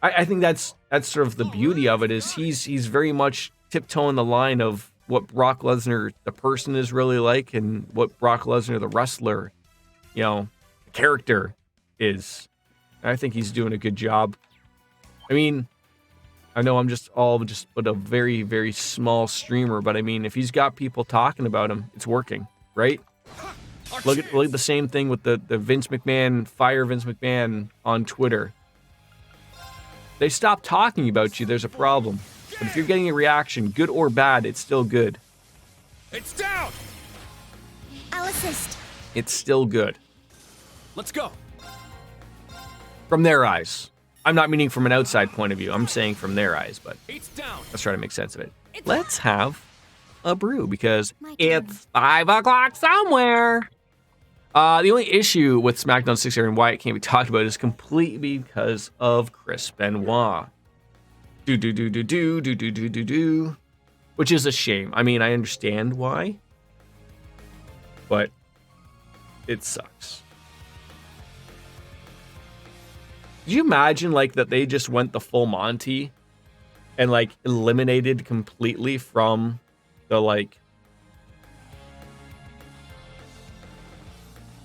I think that's sort of the beauty of it, is he's very much tiptoeing the line of what Brock Lesnar the person is really like and what Brock Lesnar the wrestler, character is. And I think he's doing a good job. I mean, I know I'm just but a very, very small streamer, but I mean, if he's got people talking about him, it's working, right? Look at the same thing with the Vince McMahon, fire Vince McMahon on Twitter. They stop talking about you, there's a problem. But if you're getting a reaction, good or bad, it's still good. It's down. I'll assist. It's still good. Let's go. From their eyes. I'm not meaning from an outside point of view. I'm saying from their eyes, but It's down. let's try to make sense of it. Let's have a brew because it's 5 o'clock somewhere. The only issue with SmackDown 6 and why it can't be talked about is completely because of Chris Benoit. Do. Which is a shame. I mean, I understand why, but it sucks. Did you imagine, like, that they just went the full Monty and, like, eliminated completely from the, like,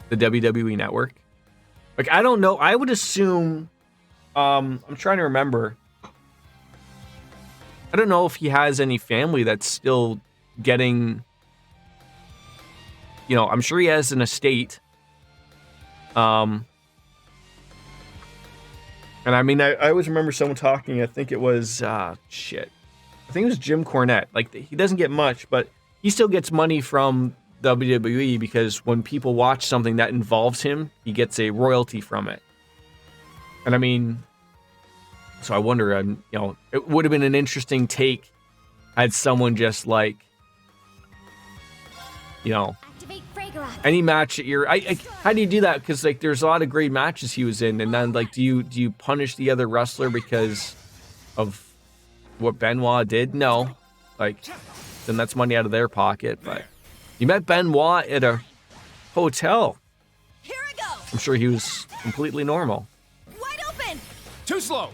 the WWE network? Like, I don't know. I would assume, I'm trying to remember. I don't know if he has any family that's still getting, I'm sure he has an estate. And I mean, I always remember someone talking, I think it was, I think it was Jim Cornette. Like, he doesn't get much, but he still gets money from WWE because when people watch something that involves him, he gets a royalty from it. And I mean, so I wonder, it would have been an interesting take had someone just like, Activate Fragoroth. any match that you're, how do you do that? Because, like, there's a lot of great matches he was in, and then, like, do you punish the other wrestler because of what Benoit did? No, like, then that's money out of their pocket. But you met Benoit at a hotel. Here I go. I'm sure he was completely normal, Wide open. Too slow.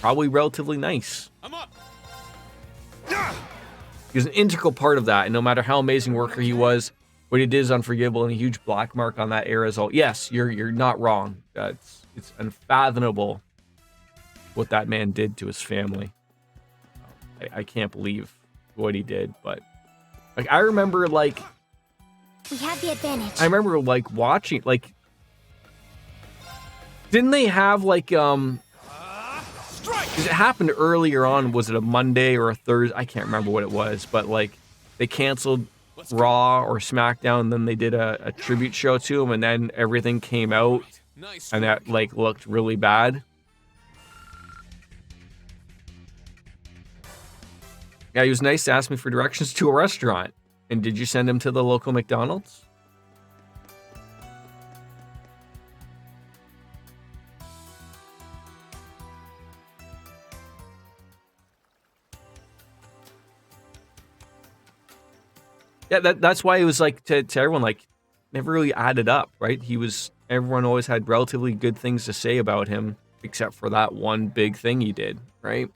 probably relatively nice. I'm up. He was an integral part of that, and no matter how amazing worker he was, what he did is unforgivable, and a huge black mark on that era is all. Yes, you're not wrong. It's unfathomable what that man did to his family. I can't believe what he did, but Like, I remember, like, We have the advantage. watching, like, didn't they have, like, Strike! 'cause it happened earlier on, was it a Monday or a Thursday? I can't remember what it was, but, like, they canceled Raw or SmackDown, and then they did a tribute show to him, and then everything came out, Nice. and that, like, looked really bad. Yeah, he was nice to ask me for directions to a restaurant. And did you send him to the local McDonald's? Yeah, that's why it was like to everyone, like, never really added up, right? Everyone always had relatively good things to say about him, except for that one big thing he did, right?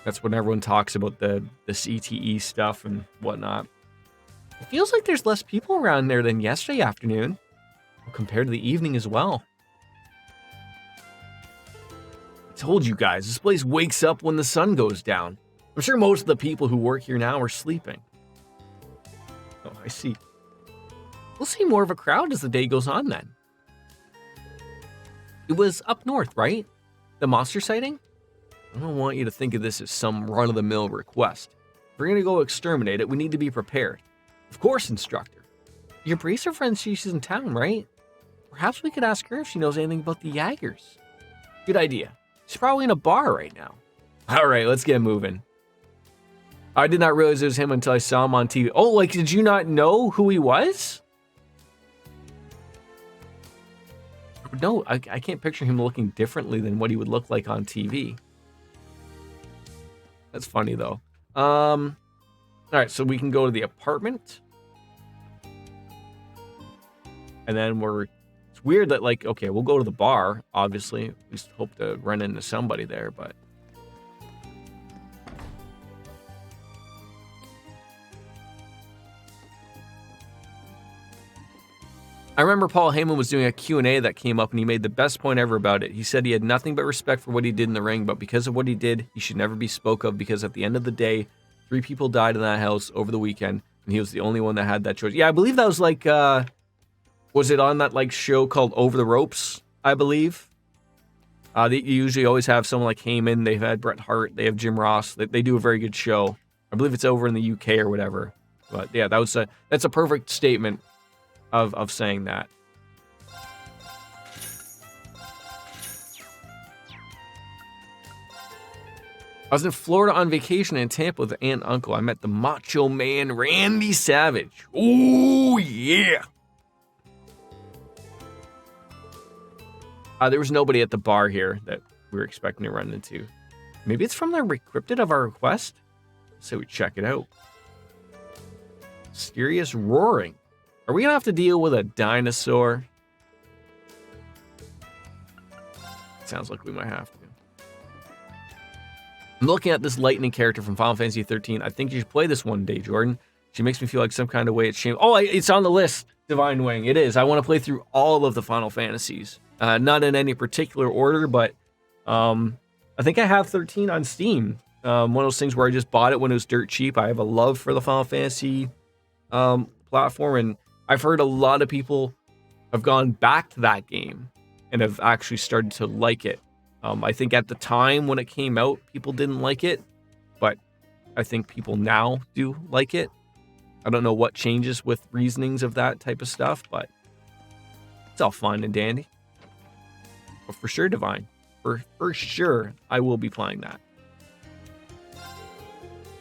That's when everyone talks about the CTE stuff and whatnot. It feels like there's less people around there than yesterday afternoon, compared to the evening as well. I told you guys, this place wakes up when the sun goes down. I'm sure most of the people who work here now are sleeping. Oh, I see. We'll see more of a crowd as the day goes on then. It was up north, right? The monster sighting? I don't want you to think of this as some run-of-the-mill request. If we're gonna go exterminate it, we need to be prepared. Of course, instructor. Your bracer friend, she's in town, right? Perhaps we could ask her if she knows anything about the Jaegers. Good idea. She's probably in a bar right now. All right, let's get moving. I did not realize it was him until I saw him on TV. Oh, like, did you not know who he was? No, I can't picture him looking differently than what he would look like on TV. That's funny, though. All right, so we can go to the apartment. And then it's weird that, like, okay, we'll go to the bar, obviously. We just hope to run into somebody there, but... I remember Paul Heyman was doing a Q&A that came up, and he made the best point ever about it. He said he had nothing but respect for what he did in the ring, but because of what he did, he should never be spoke of, because at the end of the day, 3 people died in that house over the weekend, and he was the only one that had that choice. Yeah, I believe that was like, was it on that like show called Over the Ropes, I believe? They usually always have someone like Heyman. They've had Bret Hart. They have Jim Ross. They do a very good show. I believe it's over in the UK or whatever. But yeah, that's a perfect statement of saying that. I was in Florida on vacation in Tampa with aunt and uncle. I met the Macho Man Randy Savage. Oh yeah. There was nobody at the bar here that we were expecting to run into. Maybe it's from the recrypted of our request? So we check it out. Mysterious roaring. Are we gonna have to deal with a dinosaur? Sounds like we might have to. I'm looking at this lightning character from Final Fantasy 13. I think you should play this one day, Jordan. She makes me feel like some kind of way it's shame. Oh, it's on the list, Divine Wing. It is. I want to play through all of the Final Fantasies. Not in any particular order, but I think I have 13 on Steam. One of those things where I just bought it when it was dirt cheap. I have a love for the Final Fantasy platform, and I've heard a lot of people have gone back to that game and have actually started to like it. I think at the time when it came out, people didn't like it, but I think people now do like it. I don't know what changes with reasonings of that type of stuff, but it's all fun and dandy. But for sure, Divine. For sure, I will be playing that.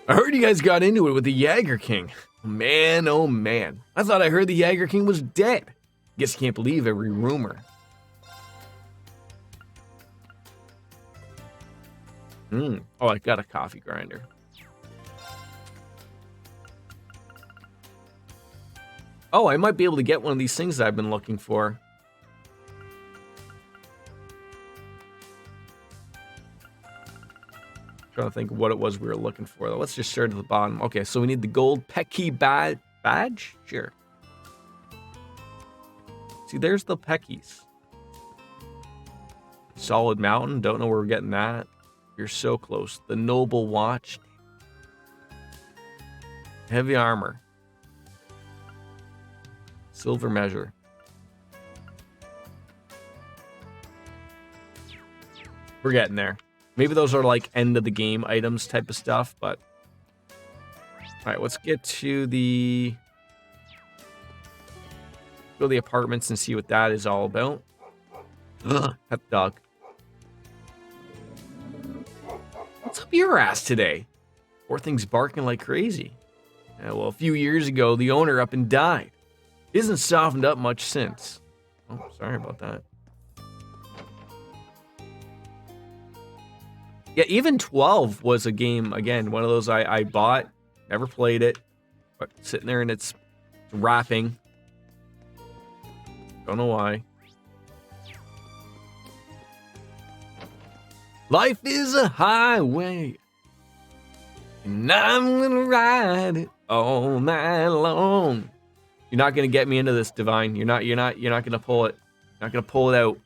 I heard you guys got into it with the Jaeger King. Man, oh man. I thought I heard the Jaeger King was dead. Guess you can't believe every rumor. Oh, I got a coffee grinder. Oh, I might be able to get one of these things that I've been looking for. Trying to think of what it was we were looking for. Let's just start at the bottom. Okay, so we need the gold Pecky badge? Sure. See, there's the Peckies. Solid Mountain. Don't know where we're getting that. You're so close. The Noble Watch. Heavy armor. Silver measure. We're getting there. Maybe those are like end of the game items type of stuff, but... Alright, let's get to the... Go to the apartments and see what that is all about. Ugh, pet dog. What's up your ass today? Poor thing's barking like crazy. Yeah, well, a few years ago, the owner up and died. He hasn't softened up much since. Oh, sorry about that. Yeah, even 12 was a game, again, one of those I bought, never played it, but sitting there and it's wrapping. Don't know why. Life is a highway, and I'm gonna ride it all night long. You're not gonna get me into this, Divine. You're not gonna pull it. Not gonna pull it out.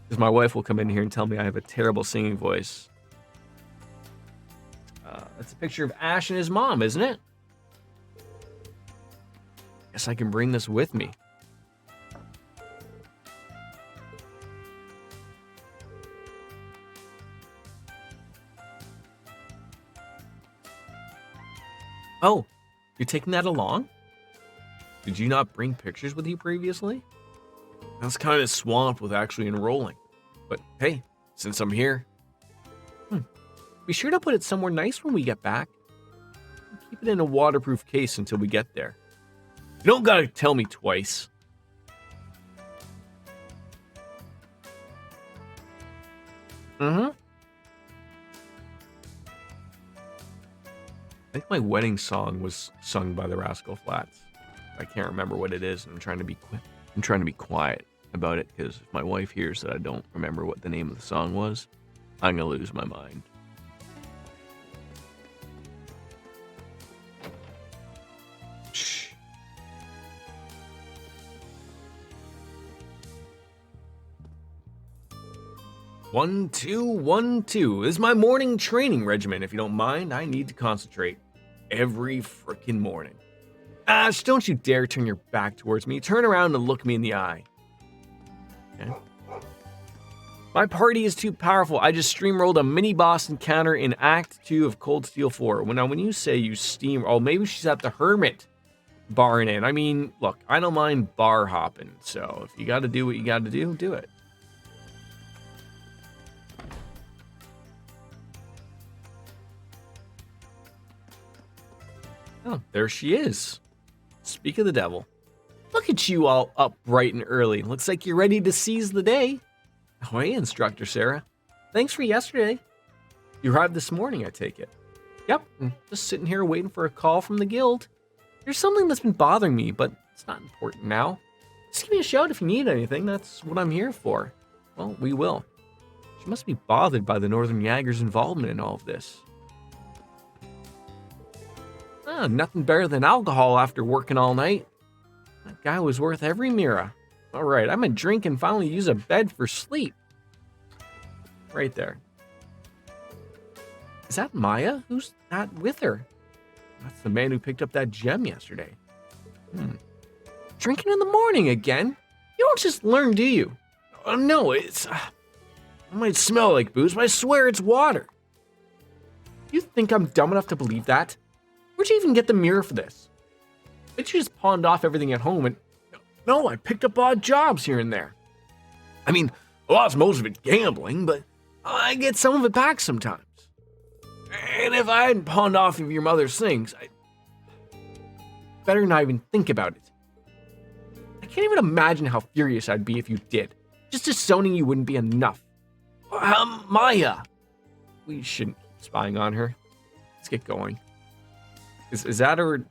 Because my wife will come in here and tell me I have a terrible singing voice. That's a picture of Ash and his mom, isn't it? Guess I can bring this with me. Oh, you're taking that along? Did you not bring pictures with you previously? I was kind of swamped with actually enrolling. But hey, since I'm here, be sure to put it somewhere nice when we get back. Keep it in a waterproof case until we get there. You don't gotta tell me twice. I think my wedding song was sung by the Rascal Flatts. I can't remember what it is, and I'm trying to be quiet about it, because if my wife hears that I don't remember what the name of the song was, I'm gonna lose my mind. Shh. One, two, 1, 2. This is my morning training regimen. If you don't mind, I need to concentrate every frickin' morning. Ash, don't you dare turn your back towards me. Turn around and look me in the eye. Okay. My party is too powerful. I just streamrolled a mini boss encounter in Act 2 of Cold Steel 4. When you say you steam... Oh, maybe she's at the Hermit barring in. I mean, look, I don't mind bar hopping. So if you got to do what you got to do it. Oh, there she is. Speak of the devil. Look at you all up bright and early. Looks like you're ready to seize the day. Oh, hey, Instructor Sarah. Thanks for yesterday. You arrived this morning, I take it. Yep, just sitting here waiting for a call from the guild. There's something that's been bothering me, but it's not important now. Just give me a shout if you need anything. That's what I'm here for. Well, we will. She must be bothered by the Northern Jaggers' involvement in all of this. Nothing better than alcohol after working all night. That guy was worth every mirror. All right, I'm gonna drink and finally use a bed for sleep. Right there. Is that Maya? Who's that with her? That's the man who picked up that gem yesterday. Drinking in the morning again? You don't just learn, do you? Oh, no, it's... it might smell like booze, but I swear it's water. You think I'm dumb enough to believe that? Where'd you even get the mirror for this? Bet you just pawned off everything at home and... No, I picked up odd jobs here and there. I mean, most of it gambling, but I get some of it back sometimes. And if I hadn't pawned off of your mother's things, I better not even think about it. I can't even imagine how furious I'd be if you did. Just disowning you wouldn't be enough. Maya! We shouldn't keep spying on her. Let's get going. Is that her...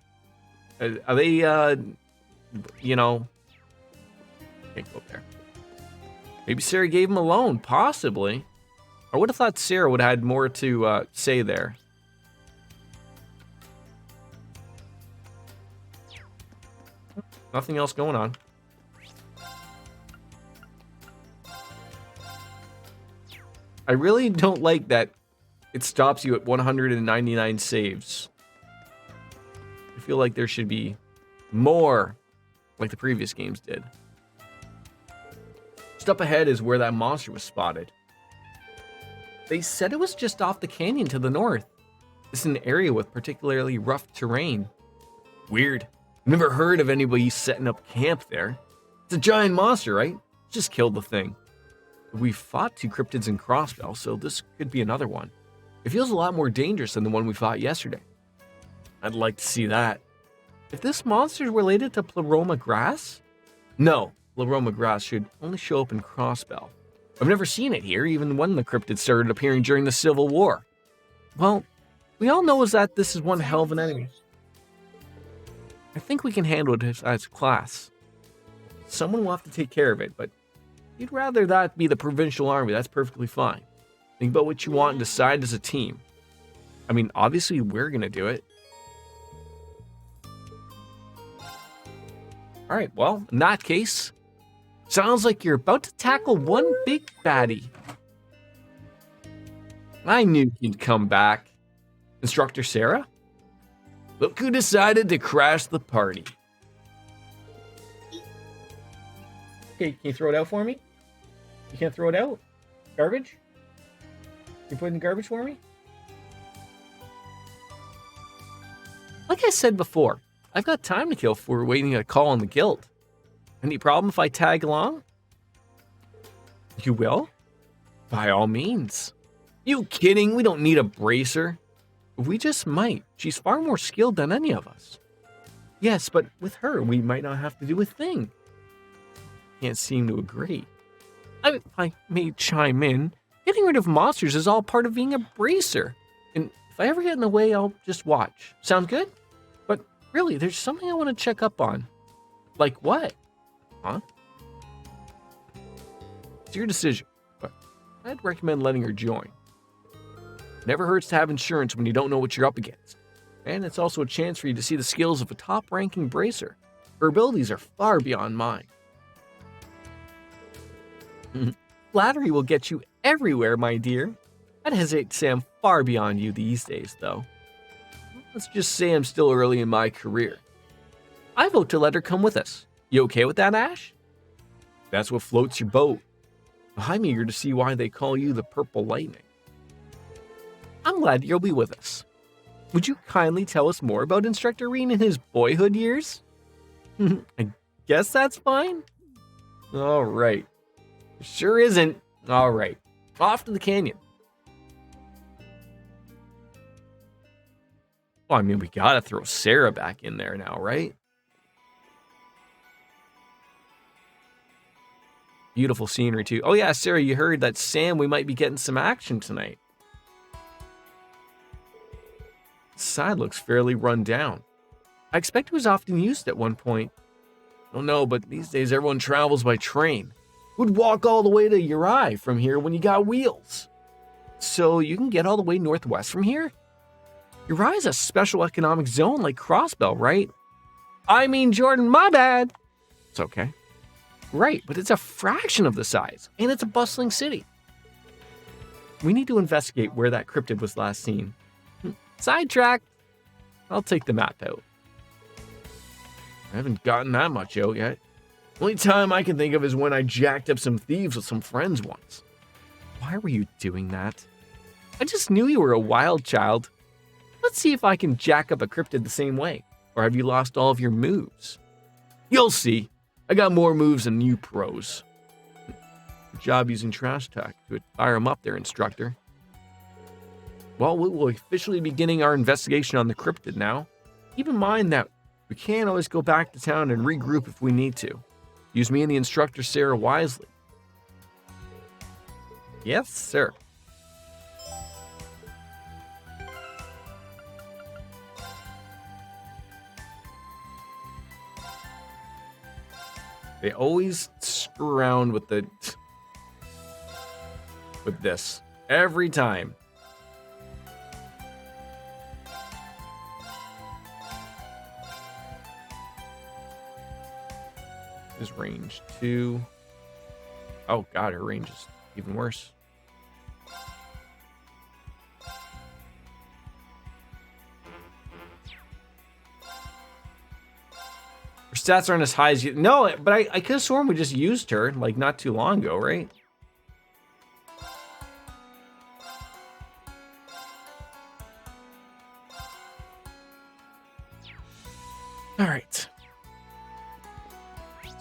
Are they, you know... Can't go up there. Maybe Sarah gave him a loan, possibly. I would have thought Sarah would have had more to say there. Nothing else going on. I really don't like that it stops you at 199 saves. I feel like there should be more like the previous games did. Just up ahead is where that monster was spotted. They said it was just off the canyon to the north. It's an area with particularly rough terrain. Weird. Never heard of anybody setting up camp there. It's a giant monster, right? Just killed the thing. We fought 2 cryptids in Crossbell, so this could be another one. It feels a lot more dangerous than the one we fought yesterday. I'd like to see that. If this monster is related to Pleroma grass? No, Pleroma grass should only show up in Crossbell. I've never seen it here, even when the cryptids started appearing during the Civil War. Well, we all know that this is one hell of an enemy. I think we can handle it as a class. Someone will have to take care of it, but if you'd rather that be the provincial army, that's perfectly fine. Think about what you want and decide as a team. I mean, obviously we're going to do it. Alright, well, in that case, sounds like you're about to tackle one big baddie. I knew you'd come back. Instructor Sarah? Look who decided to crash the party. Okay, can you throw it out for me? You can't throw it out? Garbage? You put it in the garbage for me? Like I said before, I've got time to kill if we're waiting a call on the guild. Any problem if I tag along? You will? By all means. You kidding? We don't need a bracer. We just might. She's far more skilled than any of us. Yes, but with her, we might not have to do a thing. Can't seem to agree. If I may chime in, getting rid of monsters is all part of being a bracer. And if I ever get in the way, I'll just watch. Sound good? But really, there's something I want to check up on. Like what? Huh? It's your decision, but I'd recommend letting her join. Never hurts to have insurance when you don't know what you're up against. And it's also a chance for you to see the skills of a top-ranking bracer. Her abilities are far beyond mine. Flattery will get you everywhere, my dear. I'd hesitate to say I'm far beyond you these days, though. Let's just say I'm still early in my career. I vote to let her come with us. You okay with that, Ash? That's what floats your boat. I'm eager to see why they call you the Purple Lightning. I'm glad you'll be with us. Would you kindly tell us more about Instructor Reen in his boyhood years? I guess that's fine. All right. Sure isn't. All right. Off to the canyon. Well, I mean, we gotta throw Sarah back in there now, right? Beautiful scenery, too. Oh, yeah, Sarah, you heard that Sam, we might be getting some action tonight. Side looks fairly run down. I expect it was often used at one point. I don't know, but these days everyone travels by train. Who'd walk all the way to Uri from here when you got wheels? So you can get all the way northwest from here? Uri's a special economic zone like Crossbell, right? I mean, Jordan, my bad. It's okay. Right, but it's a fraction of the size, and it's a bustling city. We need to investigate where that cryptid was last seen. Sidetracked. I'll take the map out. I haven't gotten that much out yet. Only time I can think of is when I jacked up some thieves with some friends once. Why were you doing that? I just knew you were a wild child. Let's see if I can jack up a cryptid the same way. Or have you lost all of your moves? You'll see. I got more moves than you pros. Good job using trash talk to fire them up there, instructor. Well, we will officially be beginning our investigation on the cryptid now. Keep in mind that we can't always go back to town and regroup if we need to. Use me and the instructor Sarah wisely. Yes, sir. They always screw around with this every time. Is range 2. Oh god, her range is even worse. stats aren't as high as you. No, but I could have sworn we just used her like not too long ago, right? All right.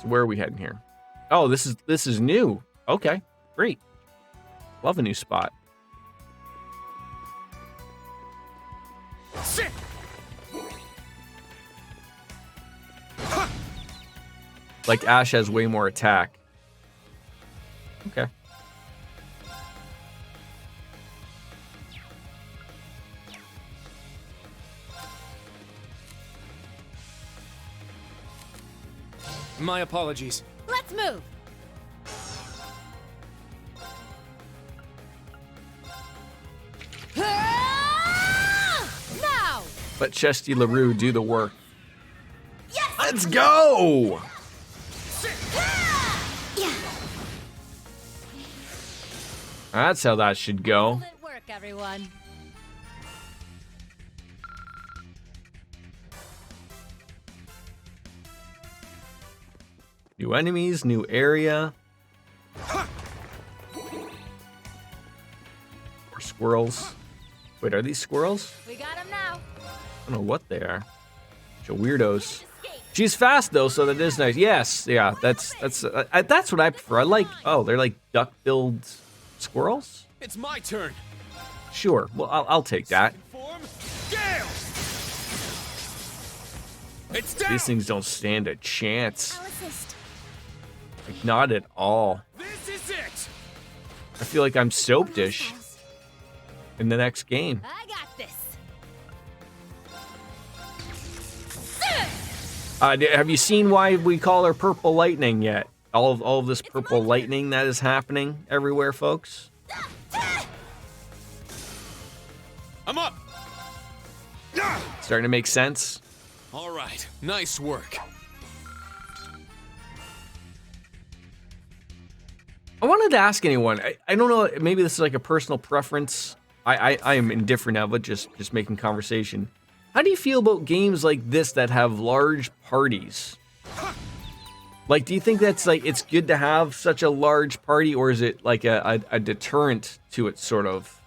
So where are we heading here? Oh, this is new. Okay, great. Love a new spot. Sit. Like Ash has way more attack. Okay. My apologies. Let's move. Now. Let Chesty LaRue do the work. Yes. Let's go! Yeah. That's how that should go. Excellent work, everyone. New enemies, new area. More squirrels. Wait, are these squirrels? We got him now. I don't know what they are. Bunch of weirdos. She's fast though, so that is nice. Yes, yeah, that's what I prefer. I like. Oh, they're like duck-billed squirrels. It's my turn. Sure. Well, I'll take that. Form. Gale. It's down. These things don't stand a chance. I'll assist. Like, not at all. This is it. I feel like I'm soap dish in the next game. I got this. Have you seen why we call her Purple Lightning yet? All of this purple lightning that is happening everywhere, folks. I'm up. Starting to make sense. All right. Nice work. I wanted to ask anyone. I don't know. Maybe this is like a personal preference. I am indifferent now, but just making conversation. How do you feel about games like this that have large parties? Like, do you think that's like it's good to have such a large party, or is it like a deterrent to it, sort of?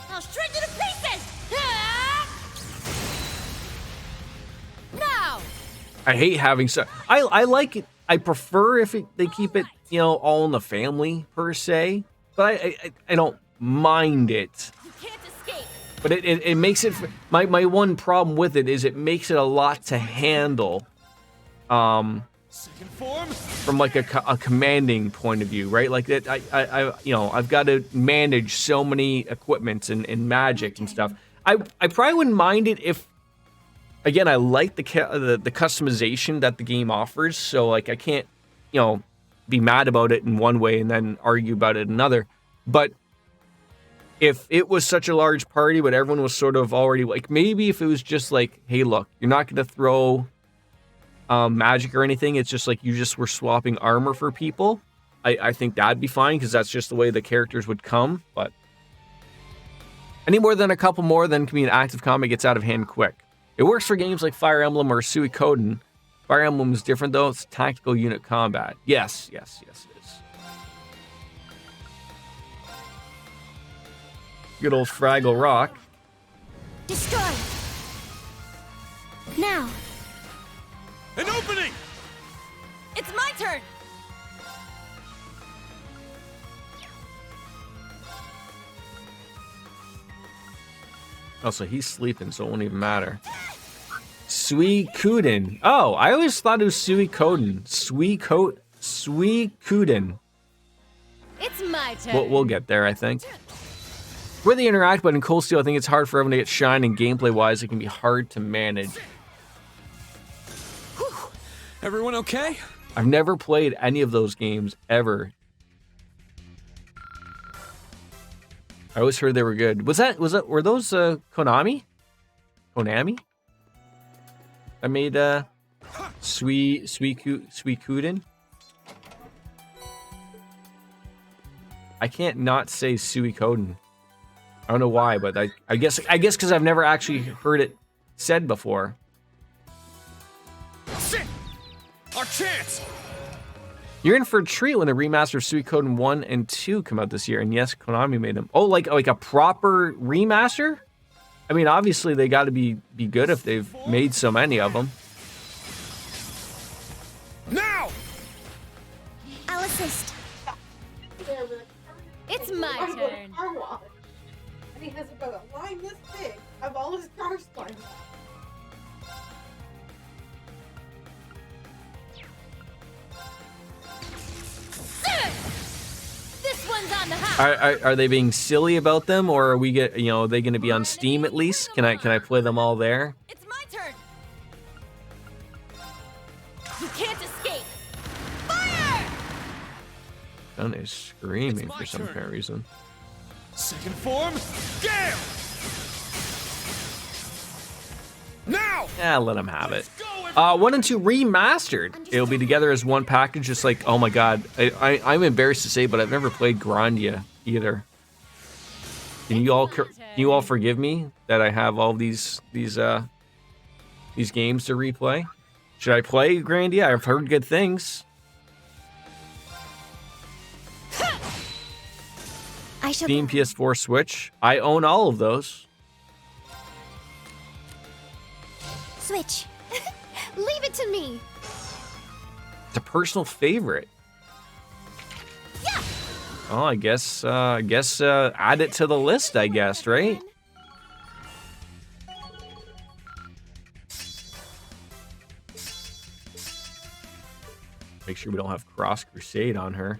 I'll shred you to pieces. Now. I hate having so. I like it. I prefer if they keep it, all in the family per se. But I don't mind it. You can't escape. But it makes it. My one problem with it is it makes it a lot to handle. Second form. From like a commanding point of view, right? Like that, I've got to manage so many equipments and magic and stuff. I probably wouldn't mind it if, again, I like the customization that the game offers. So like I can't, be mad about it in one way and then argue about it another. But if it was such a large party, but everyone was sort of already like, maybe if it was just like, hey, look, you're not going to throw magic or anything. It's just like you just were swapping armor for people. I think that'd be fine because that's just the way the characters would come. But any more than a couple more, then can be an active combat gets out of hand quick. It works for games like Fire Emblem or Suikoden. Fire Emblem is different though. It's tactical unit combat. Yes, it is. Good old Fraggle Rock. Destroy. Now. An opening. It's my turn. Oh, so he's sleeping, so it won't even matter. Suikoden. Oh, I always thought it was Suikoden. Suikoden. It's my turn. We'll get there, I think. With the interact, but in Cold Steel, I think it's hard for everyone to get shine, and gameplay-wise, it can be hard to manage. Everyone okay? I've never played any of those games, ever. I always heard they were good. Were those Konami? Konami? I made Suikoden. I can't not say Suikoden. I don't know why, but I guess because I've never actually heard it said before. Shit! Our chance! You're in for a treat when the remaster of Suikoden 1 and 2 come out this year. And yes, Konami made them. Oh, like a proper remaster? I mean, obviously they got to be good if they've made so many of them. Now! I'll assist. It's my turn. And he has about a line this big of all his car splines. This one's on the house. Are they being silly about them, or are we are they going to be on Steam at least? Can I play them all there? It's my turn. You can't escape. Fire! Done is screaming It's my for some turn. apparent reason. Second form, Gale! Now! Yeah, let them have it. Let's go, 1 and 2 remastered. It'll be together as one package. Just like, oh my god, I'm embarrassed to say, but I've never played Grandia either. Can you all forgive me that I have all these games to replay? Should I play Grandia? I've heard good things. I shall Steam, PS4, Switch. I own all of those. switch. Leave it to me. It's a personal favorite. Yeah. Oh, I guess add it to the list, I guess, right? Make sure we don't have Cross Crusade on her.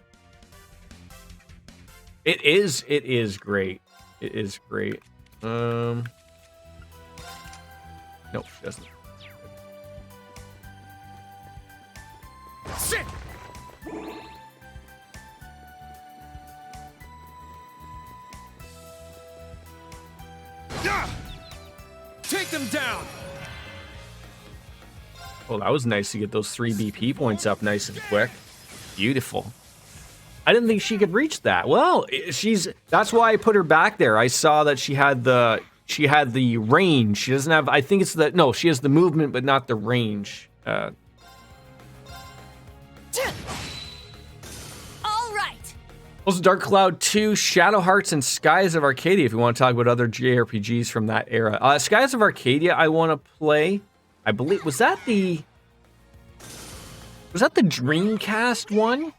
It is great. It is great. Nope, she doesn't. Sit! Take them down! Well, that was nice to get those 3 BP points up nice and quick. Beautiful. I didn't think she could reach that. Well, that's why I put her back there. I saw that she had the range. She doesn't have, I think it's she has the movement but not the range. All right. Also, Dark Cloud 2, Shadow Hearts, and Skies of Arcadia, if you want to talk about other JRPGs from that era. Skies of Arcadia, I want to play. I believe, was that the Dreamcast one?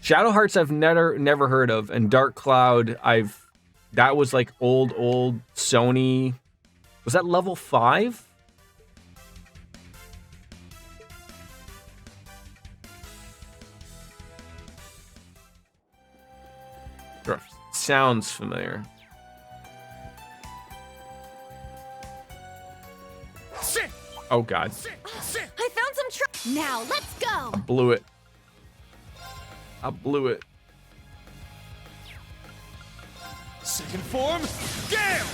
Shadow Hearts I've never heard of, and Dark Cloud that was like old Sony. Was that level 5? Sounds familiar. Sit! Oh god. Sit! Sit! I found some Now let's go. I blew it. Second form, Gale!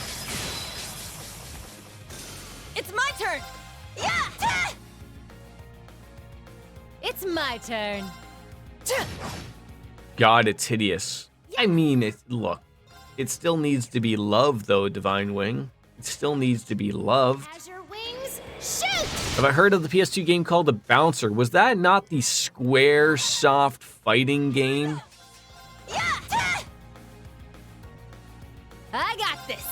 It's my turn. Yeah. Ah! It's my turn. God, it's hideous. I mean, look, it still needs to be loved, though, Divine Wing. It still needs to be loved. Azure wings, shoot! Have I heard of the PS2 game called The Bouncer? Was that not the Square Soft fighting game? Yeah! Ah! I got this.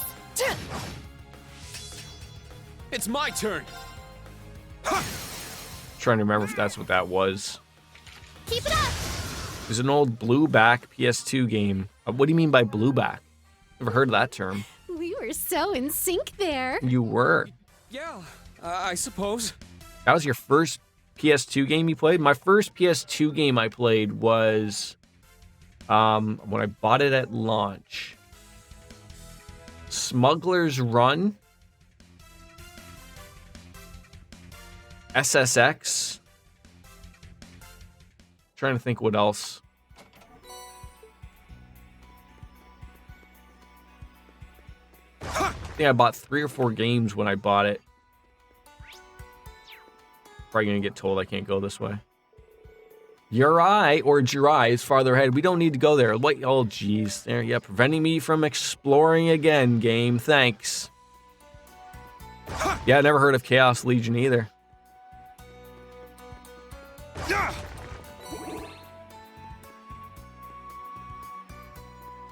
It's my turn! Trying to remember if that's what that was. Keep it up. It was an old blueback PS2 game. What do you mean by blueback? Never heard of that term. We were so in sync there. You were. Yeah, I suppose. That was your first PS2 game you played? My first PS2 game I played was when I bought it at launch. Smuggler's Run. SSX. Trying to think what else. I think I bought 3 or 4 games when I bought it. Probably gonna get told I can't go this way. Uri or Jirai is farther ahead. We don't need to go there. What? Oh, jeez. There, yeah, preventing me from exploring again, game. Thanks. Yeah, I never heard of Chaos Legion either.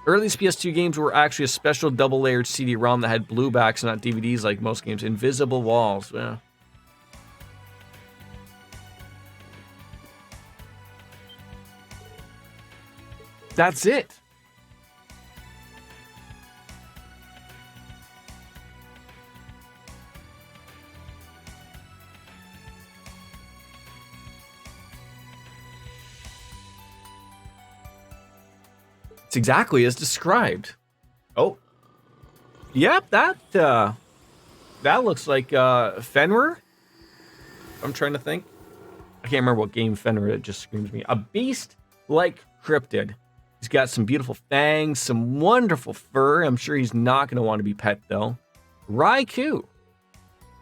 Earliest PS2 games were actually a special double-layered CD-ROM that had blue backs, not DVDs like most games. Invisible walls. Yeah. That's it. It's exactly as described. Oh. Yep, that looks like Fenrir. I'm trying to think. I can't remember what game Fenrir, it just screams me. A beast like cryptid. He's got some beautiful fangs, some wonderful fur. I'm sure he's not going to want to be pet, though. Raikou.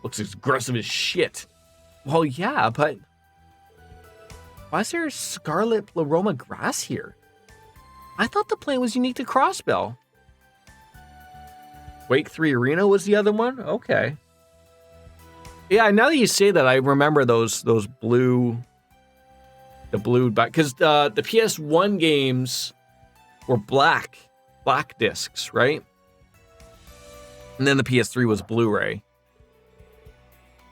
Looks as aggressive as shit. Well, yeah, but why is there scarlet pleroma grass here? I thought the plant was unique to Crossbell. Wake 3 Arena was the other one? Okay. Yeah, now that you say that, I remember those blue... The blue... Because the PS1 games were black discs, right? And then the PS3 was Blu-ray.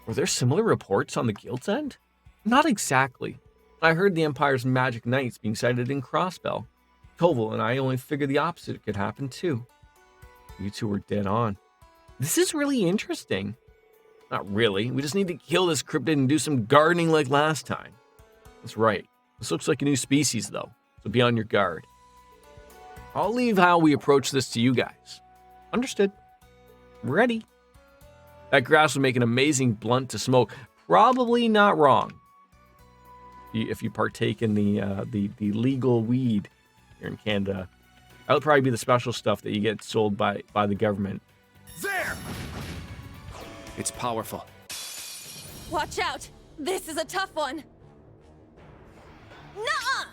Were there similar reports on the Guild's end? Not exactly. I heard the Empire's Magic Knights being cited in Crossbell. Koval and I only figured the opposite could happen too. You two were dead on. This is really interesting. Not really. We just need to kill this cryptid and do some gardening like last time. That's right. This looks like a new species though, so be on your guard. I'll leave how we approach this to you guys. Understood. Ready. That grass would make an amazing blunt to smoke. Probably not wrong. If you partake in the legal weed here in Canada, that would probably be the special stuff that you get sold by the government. There! It's powerful. Watch out! This is a tough one. Nuh-uh!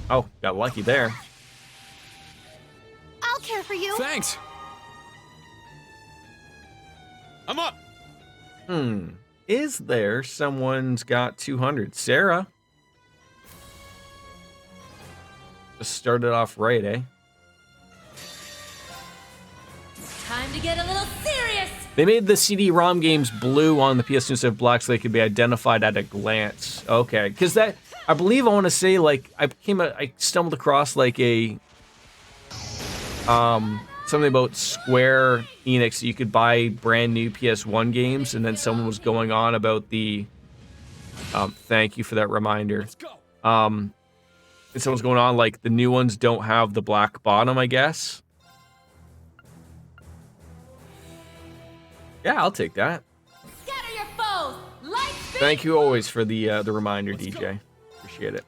Oh, got lucky there. I'll care for you. Thanks. I'm up! Is there someone's got 200? Sarah. Just started off right, eh? Time to get a little serious. They made the CD-ROM games blue on the PS2 instead of black so they could be identified at a glance. Okay, because that, I believe I want to say, like, I stumbled across, like, a, something about Square Enix. You could buy brand new PS1 games, and then someone was going on about the, thank you for that reminder. Let's go! And someone's going on, like, the new ones don't have the black bottom, I guess. Yeah, I'll take that. Scatter your foes. Light speed. Thank you always for the reminder, DJ. Appreciate it.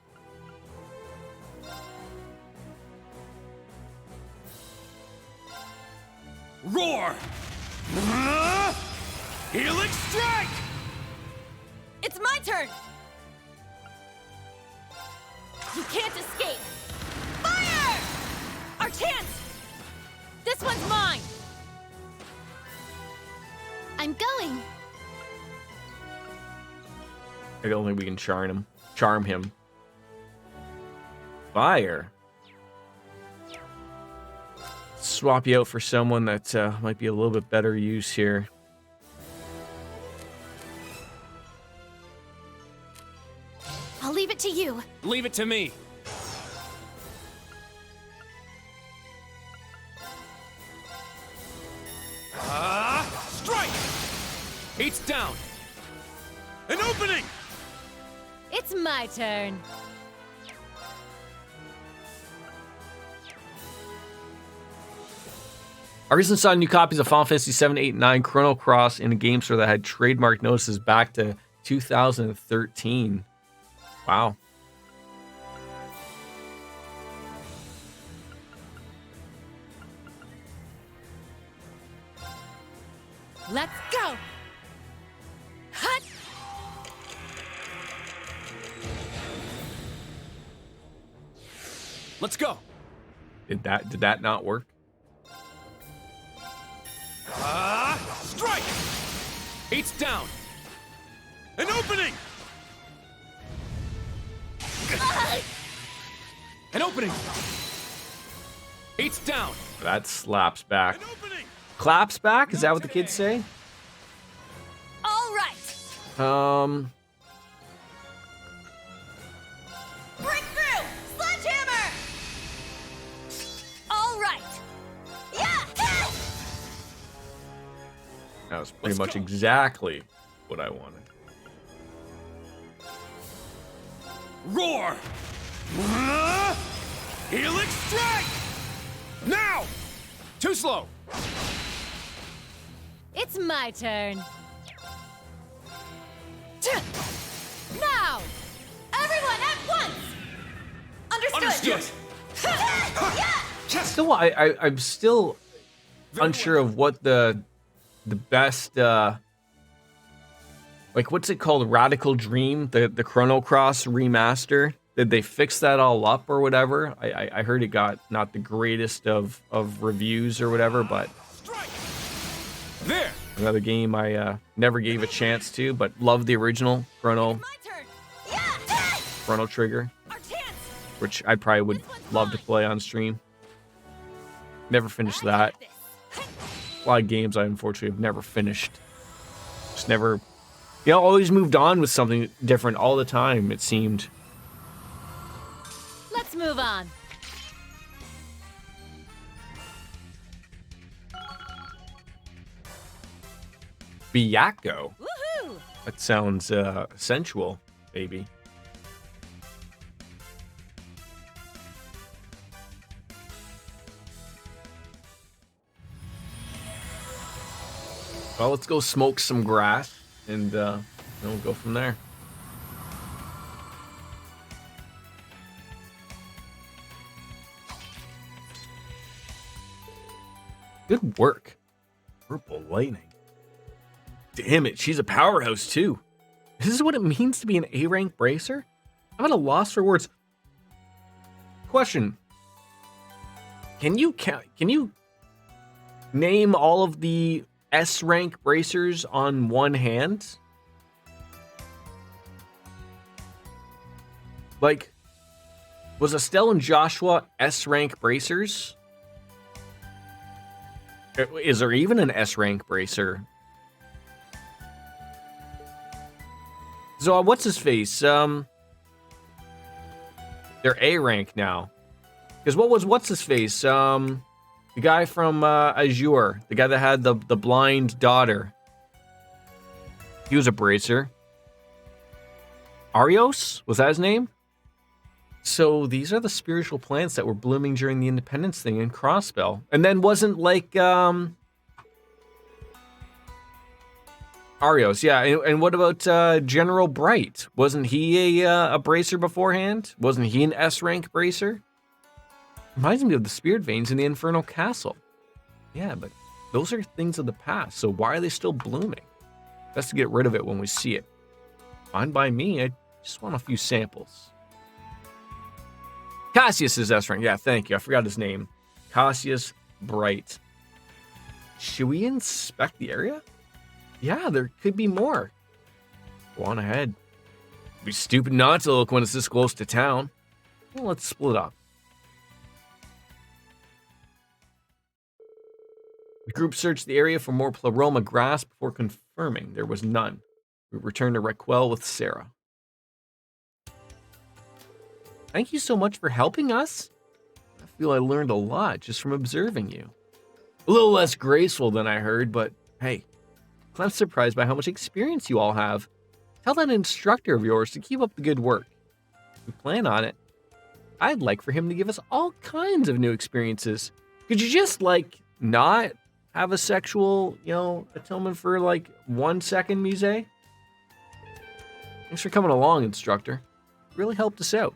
Roar! Helix strike! It's my turn. You can't escape. Fire! Our chance. This one's mine. I'm going. I don't think we can charm him. Fire. Swap you out for someone that might be a little bit better use here. I'll leave it to you. Leave it to me. Strike! Eight's down. An opening! It's my turn. I recently saw new copies of Final Fantasy 7, 8, 9 Chrono Cross in a game store that had trademark notices back to 2013. Wow. Let's go. Hut. Let's go. Did that not work? Strike! Eight's down. An opening! An opening. Eight's down. That slaps back. An opening! Claps back? Is that what the kids say? All right. Breakthrough! Sledgehammer! All right. Yeah! That was pretty Let's much go. exactly what I wanted. Roar! Helix strike! Now! Too slow. It's my turn. Now! Everyone at once! Understood! Still, I'm still unsure of what the best like what's it called? Radical Dream, the Chrono Cross remaster. Did they fix that all up or whatever? I heard it got not the greatest of reviews or whatever, but Strike! There! another game I never gave a chance to, but love the original My turn! Yeah! Chrono Trigger, Our chance! which I probably would love to play on stream. Never finished that. A lot of games I unfortunately have never finished. Just never, always moved on with something different all the time, it seemed. Let's move on. Byakuo. Woohoo! That sounds sensual, baby. Well, let's go smoke some grass and then we'll go from there. Good work. Purple Lightning. Damn it, she's a powerhouse too. This is what it means to be an A-rank bracer? I'm at a loss for words. Question. Can you name all of the S-rank bracers on one hand? Like, was Estelle and Joshua S-rank bracers? Is there even an S-rank bracer? So what's his face? They're A rank now. Because what's his face? The guy from Azure, the guy that had the blind daughter. He was a bracer. Arios? Was that his name? So these are the spiritual plants that were blooming during the independence thing in Crossbell. And then wasn't like Arios, yeah. And what about General Bright? Wasn't he a bracer beforehand? Wasn't he an S-rank bracer? Reminds me of the spirit veins in the Infernal Castle. Yeah, but those are things of the past, so why are they still blooming? Best to get rid of it when we see it. Fine by me, I just want a few samples. Cassius is S-rank. Yeah, thank you. I forgot his name. Cassius Bright. Should we inspect the area? Yeah, there could be more. Go on ahead. It'd be stupid not to look when it's this close to town. Well, let's split up. The group searched the area for more pleroma grass before confirming there was none. We returned to Requel with Sarah. Thank you so much for helping us. I feel I learned a lot just from observing you. A little less graceful than I heard, but hey, I'm surprised by how much experience you all have. Tell that instructor of yours to keep up the good work. We plan on it. I'd like for him to give us all kinds of new experiences. Could you just, not have a sexual, atonement for, 1 second, Musée? Thanks for coming along, instructor. Really helped us out.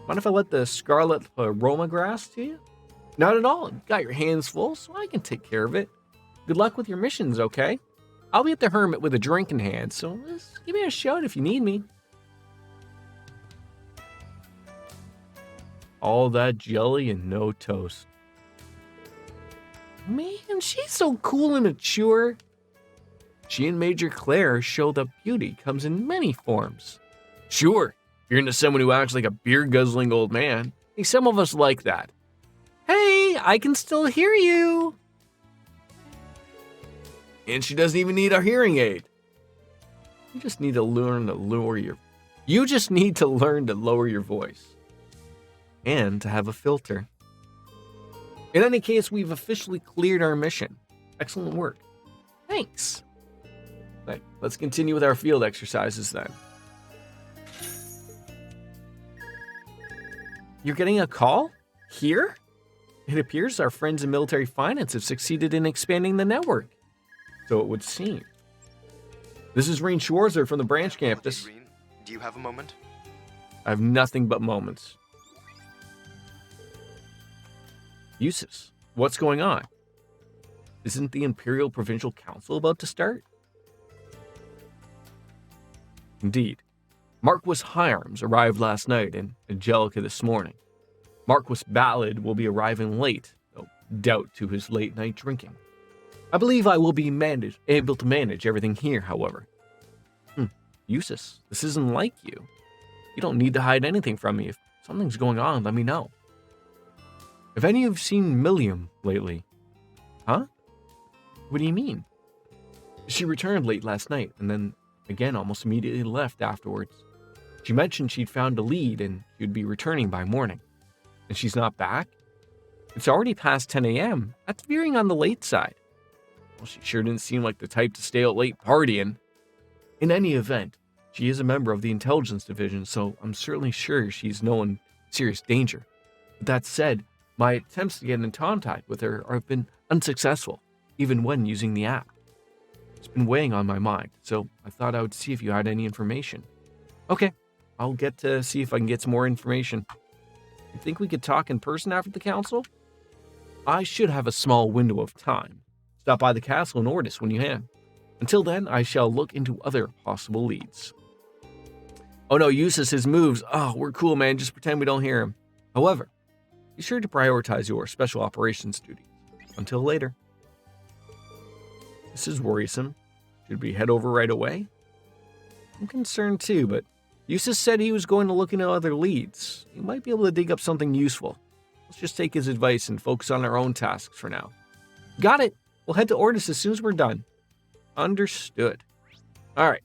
Mind if I let the scarlet aroma grass to you? Not at all. You got your hands full, so I can take care of it. Good luck with your missions, okay? I'll be at the Hermit with a drink in hand, so just give me a shout if you need me. All that jelly and no toast. Man, she's so cool and mature. She and Major Claire show that beauty comes in many forms. Sure, you're into someone who acts like a beer-guzzling old man. Hey, some of us like that. Hey, I can still hear you. And she doesn't even need a hearing aid. You just need to learn to lower your voice. And to have a filter. In any case, we've officially cleared our mission. Excellent work. Thanks. Right, let's continue with our field exercises then. You're getting a call? Here? It appears our friends in military finance have succeeded in expanding the network. So it would seem. This is Reen Schwarzer from the branch campus. Reen, do you have a moment? I have nothing but moments. Eustace, what's going on? Isn't the Imperial Provincial Council about to start? Indeed. Marquis Hyams arrived last night and Angelica this morning. Marquis Ballad will be arriving late, though doubt to his late night drinking. I believe I will be able to manage everything here, however. Eustace, this isn't like you. You don't need to hide anything from me. If something's going on, let me know. Have any of you seen Milliam lately? Huh? What do you mean? She returned late last night, and then again almost immediately left afterwards. She mentioned she'd found a lead and she'd be returning by morning. And she's not back? It's already past 10 a.m. That's veering on the late side. Well, she sure didn't seem like the type to stay out late partying. In any event, she is a member of the intelligence division, so I'm certainly sure she's no in serious danger. With that said, my attempts to get in contact with her have been unsuccessful, even when using the app. It's been weighing on my mind, so I thought I would see if you had any information. Okay, I'll get to see if I can get some more information. You think we could talk in person after the council? I should have a small window of time. Stop by the castle in Ordis when you can. Until then, I shall look into other possible leads. Oh no, Eustace's moves. Oh, we're cool, man. Just pretend we don't hear him. However, be sure to prioritize your special operations duties. Until later. This is worrisome. Should we head over right away? I'm concerned too, but Eustace said he was going to look into other leads. He might be able to dig up something useful. Let's just take his advice and focus on our own tasks for now. Got it. We'll head to Ordis as soon as we're done. Understood. All right.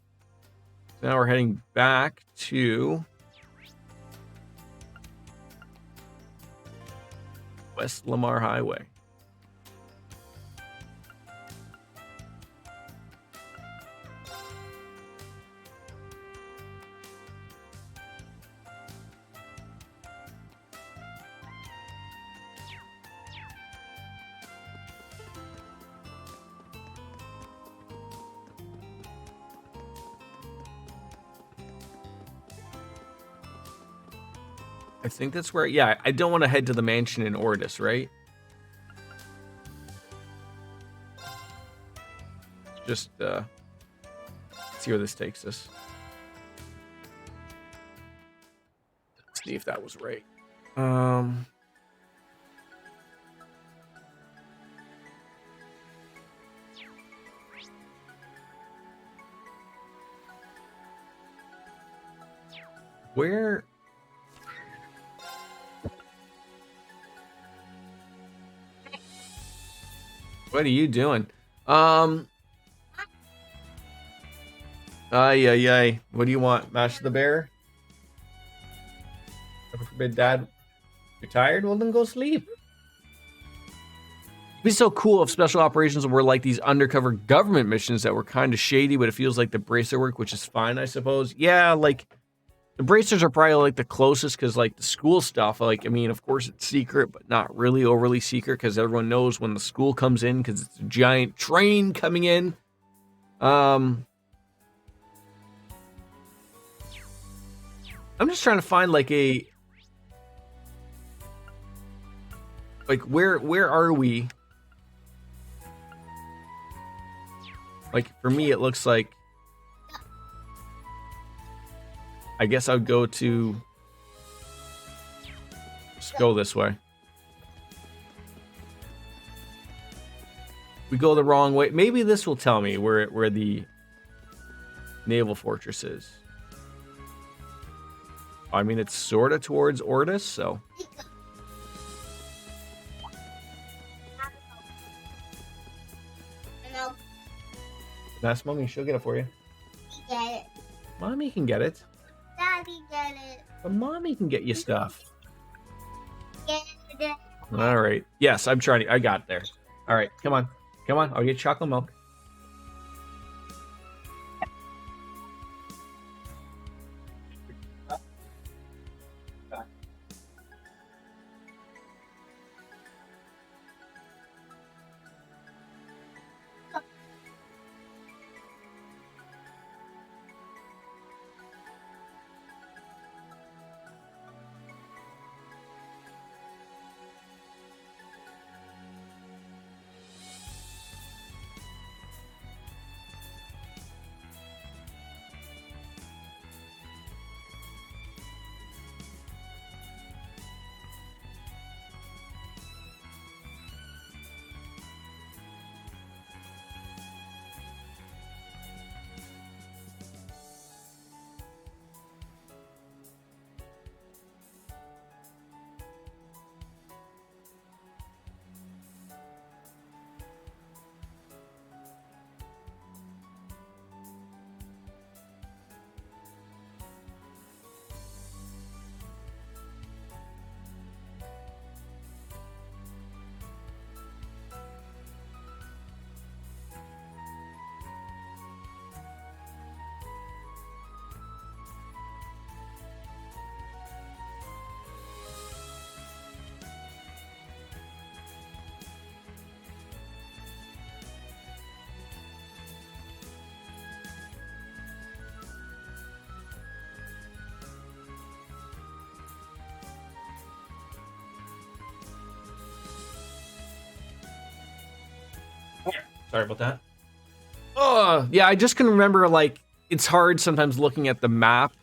So now we're heading back to West Lamar Highway. I think that's where, yeah, I don't want to head to the mansion in Ordis, right? Just, see where this takes us. Let's see if that was right. Where... What are you doing? Ay. What do you want? Mash the bear? Never forbid, Dad. You're tired? Well, then go sleep. It'd be so cool if special operations were like these undercover government missions that were kind of shady, but it feels like the bracer work, which is fine, I suppose. Yeah, like... The bracers are probably like the closest because like the school stuff, like, I mean, of course it's secret, but not really overly secret because everyone knows when the school comes in because it's a giant train coming in. I'm just trying to find like a, like where are we? Like for me, it looks like, I guess I would go to Let's go this way. We go the wrong way. Maybe this will tell me where the naval fortress is. I mean, it's sort of towards Ortis, so. And I'll Ask Mommy, she'll get it for you. get it. Mommy can get it. Daddy get it. But Mommy can get you stuff. Get it. All right. Yes, I'm trying to. I got there. All right, come on. Come on, I'll get chocolate milk. Sorry about that. Oh, yeah, I just can remember, like, it's hard sometimes looking at the map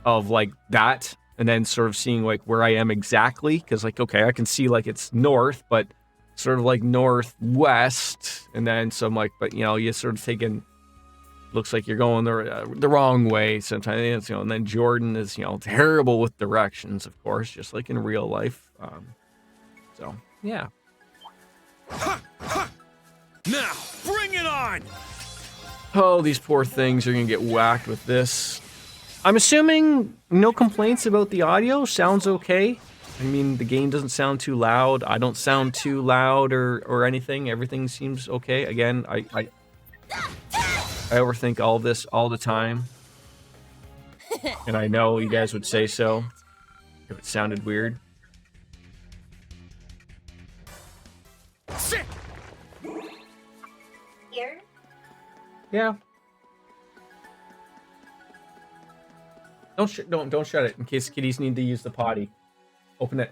of, like, that and then sort of seeing, like, where I am exactly. Because, like, okay, I can see, like, it's north, but sort of, like, northwest. And then some, like, but, you know, you're sort of taking, looks like you're going the wrong way sometimes, you know. And then Jordan is, you know, terrible with directions, of course, just like in real life. So, yeah. Now, bring it on! Oh, these poor things are gonna get whacked with this. I'm assuming no complaints about the audio. Sounds okay. I mean, the game doesn't sound too loud. I don't sound too loud or anything. Everything seems okay. Again, I overthink all this all the time. And I know you guys would say so if it sounded weird. Sit! Here. Yeah. Don't shut it in case kitties need to use the potty. Open it.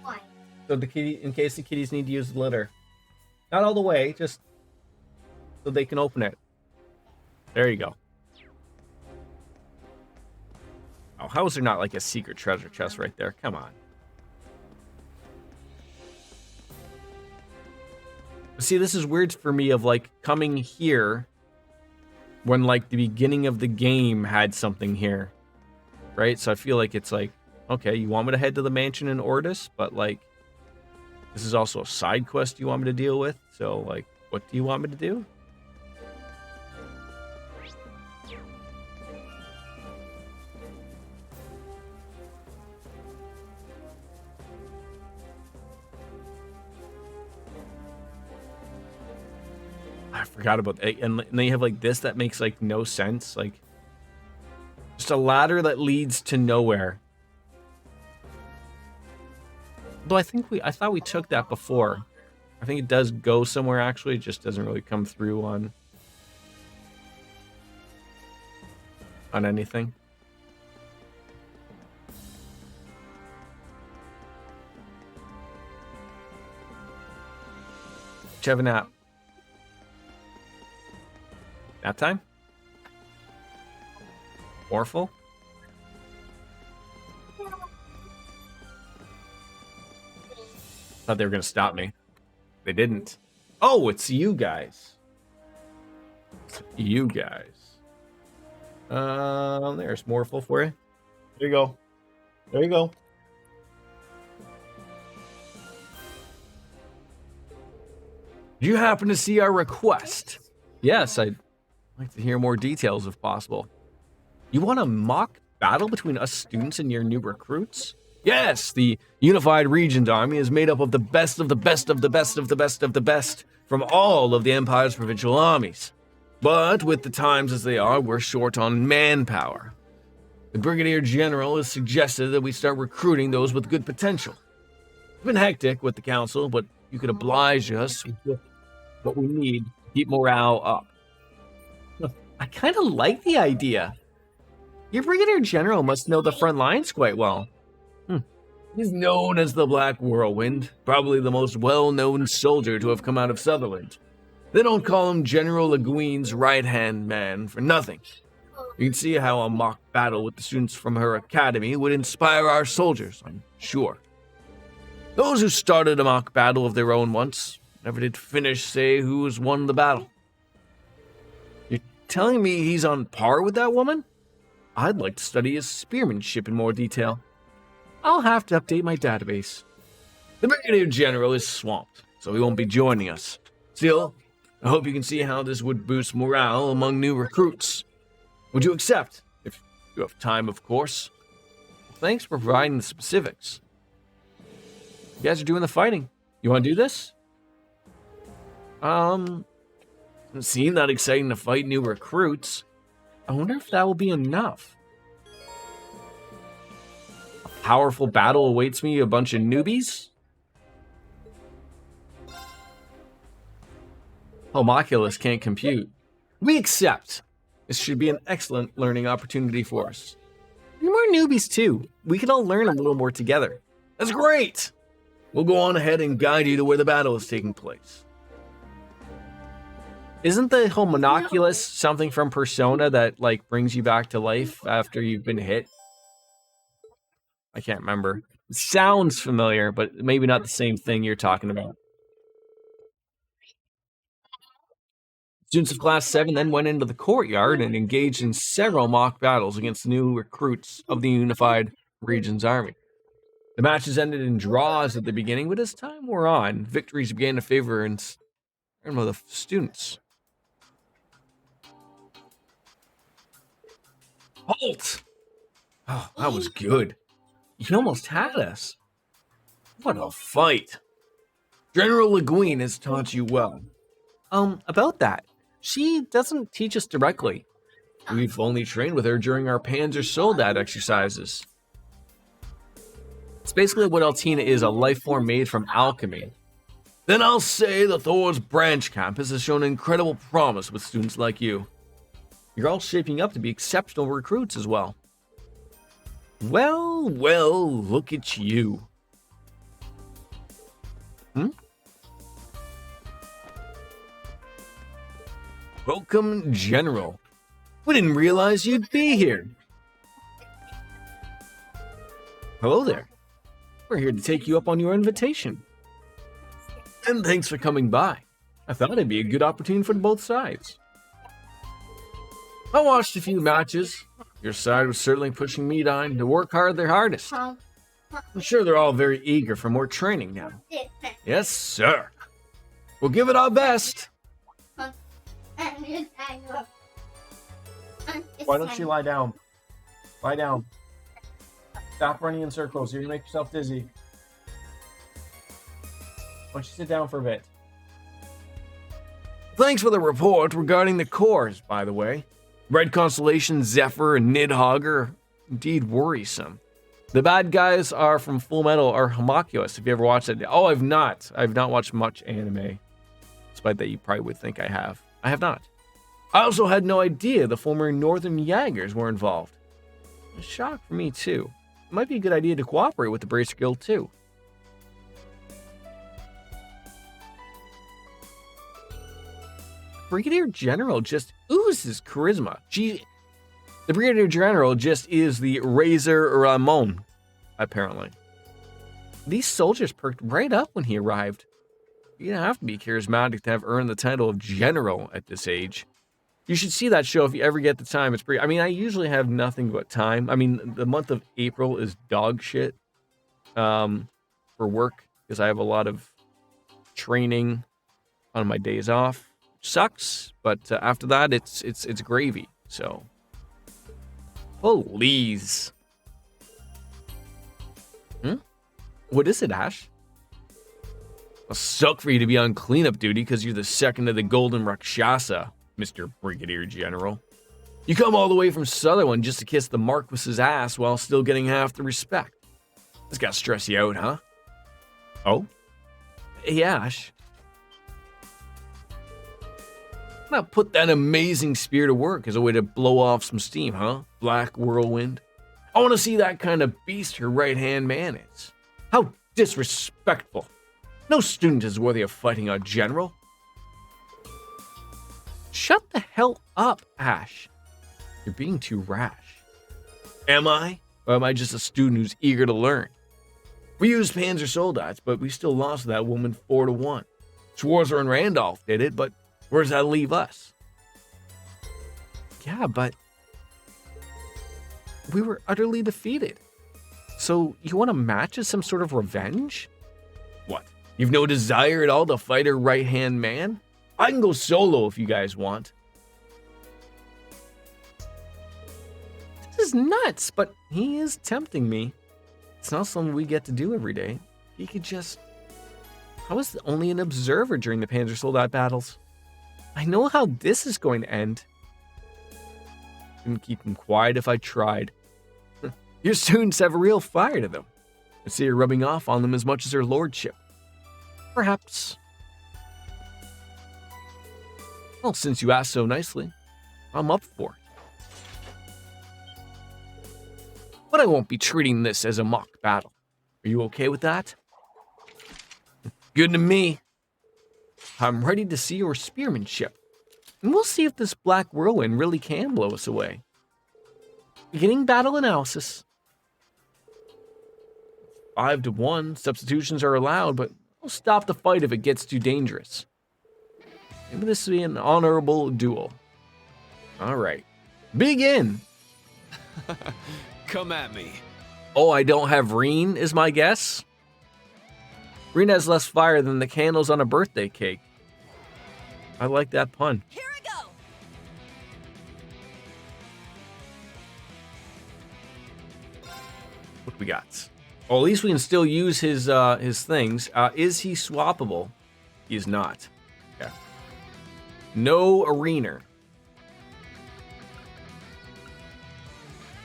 Why? So in case the kitties need to use the litter. Not all the way, just so they can open it. There you go. Oh, how is there not like a secret treasure chest right there? Come on. See, this is weird for me of like coming here when like the beginning of the game had something here, right? So I feel like it's like, okay, you want me to head to the mansion in Ortis, but like this is also a side quest you want me to deal with. So like, what do you want me to do? I forgot about that. And then you have like this that makes like no sense. Like just a ladder that leads to nowhere. Though I thought we took that before. I think it does go somewhere actually. It just doesn't really come through on anything. Did you have a nap? Nap time? Orphle? Thought they were going to stop me. They didn't. Oh, it's you guys. You guys. There's Morphle for you. There you go. There you go. Do you happen to see our request? Yes, I'd like to hear more details if possible. You want a mock battle between us students and your new recruits? Yes, the Unified Regions Army is made up of the best of the best of the best of the best of the best from all of the Empire's provincial armies. But with the times as they are, we're short on manpower. The Brigadier General has suggested that we start recruiting those with good potential. It's been hectic with the council, but you could oblige us with what we need to keep morale up. I kind of like the idea. Your Brigadier General must know the front lines quite well. He's known as the Black Whirlwind, probably the most well-known soldier to have come out of Sutherland. They don't call him General Le Guin's right-hand man for nothing. You can see how a mock battle with the students from her academy would inspire our soldiers, I'm sure. Those who started a mock battle of their own once never did finish say who has won the battle. You're telling me he's on par with that woman? I'd like to study his spearmanship in more detail. I'll have to update my database. The Brigadier General is swamped, so he won't be joining us. Still, I hope you can see how this would boost morale among new recruits. Would you accept? If you have time, of course. Well, thanks for providing the specifics. You guys are doing the fighting. You want to do this? Doesn't seem that exciting to fight new recruits. I wonder if that will be enough. A powerful battle awaits me, a bunch of newbies? Homunculus can't compute. We accept. This should be an excellent learning opportunity for us. And more newbies too. We can all learn a little more together. That's great! We'll go on ahead and guide you to where the battle is taking place. Isn't the homunculus something from Persona that, like, brings you back to life after you've been hit? I can't remember. It sounds familiar, but maybe not the same thing you're talking about. Students of Class 7 then went into the courtyard and engaged in several mock battles against new recruits of the Unified Regions Army. The matches ended in draws at the beginning, but as time wore on, victories began to favor the students. Halt! Oh, that was good. You almost had us. What a fight. General Le Guin has taught you well. About that. She doesn't teach us directly. We've only trained with her during our Panzer Soldat exercises. It's basically what Altina is, a life form made from alchemy. Then I'll say the Thor's branch campus has shown incredible promise with students like you. You're all shaping up to be exceptional recruits as well. Well, look at you. Welcome, General. We didn't realize you'd be here. Hello there. We're here to take you up on your invitation. And thanks for coming by. I thought it'd be a good opportunity for both sides. I watched a few matches. Your side was certainly pushing me on to work hard their hardest. I'm sure they're all very eager for more training now. Yes, sir. We'll give it our best. Why don't you lie down? Lie down. Stop running in circles. You're going to make yourself dizzy. Why don't you sit down for a bit? Thanks for the report regarding the cores, by the way. Red Constellation, Zephyr, and Nidhogg are indeed worrisome. The bad guys are from Full Metal or Homunculus, if you ever watched it. Oh, I've not. I've not watched much anime. Despite that, you probably would think I have. I have not. I also had no idea the former Northern Jaegers were involved. A shock for me, too. It might be a good idea to cooperate with the Bracer Guild, too. Brigadier General just oozes charisma. The Brigadier General just is the Razor Ramon, apparently. These soldiers perked right up when he arrived. You don't have to be charismatic to have earned the title of general at this age. You should see that show if you ever get the time. It's pretty. I mean, I usually have nothing but time. I mean, the month of April is dog shit for work because I have a lot of training on my days off. Which sucks, but after that, it's gravy. So, please. What is it, Ash? It'll suck for you to be on cleanup duty because you're the second of the Golden Rakshasa, Mr. Brigadier General. You come all the way from Sutherland just to kiss the Marquis's ass while still getting half the respect. This gotta stress you out, huh? Oh? Hey, Ash. Why not put that amazing spear to work as a way to blow off some steam, huh? Black Whirlwind. I want to see that kind of beast her right-hand man is. How disrespectful. No student is worthy of fighting a general. Shut the hell up, Ash. You're being too rash. Am I? Or am I just a student who's eager to learn? We used Panzer Soldats, but we still lost that woman 4-1. Schwarzer and Randolph did it, but where does that leave us? Yeah, but we were utterly defeated. So you want to match as some sort of revenge? What? You've no desire at all to fight her right-hand man? I can go solo if you guys want. This is nuts, but he is tempting me. It's not something we get to do every day. He could just... I was only an observer during the Panzer Soldat battles. I know how this is going to end. Couldn't keep him quiet if I tried. Your students have a real fire to them. I see you're rubbing off on them as much as their lordship. Perhaps. Well, since you asked so nicely, I'm up for it. But I won't be treating this as a mock battle. Are you okay with that? Good to me. I'm ready to see your spearmanship. And we'll see if this black whirlwind really can blow us away. Beginning battle analysis. 5-1. Substitutions are allowed, but we'll stop the fight if it gets too dangerous. Maybe this will be an honorable duel. All right. Begin. Come at me. Oh, I don't have Reen, is my guess? Reen has less fire than the candles on a birthday cake. I like that pun. Here I go! What we got? Well, at least we can still use his things. Is he swappable? He is not. Okay. No arena.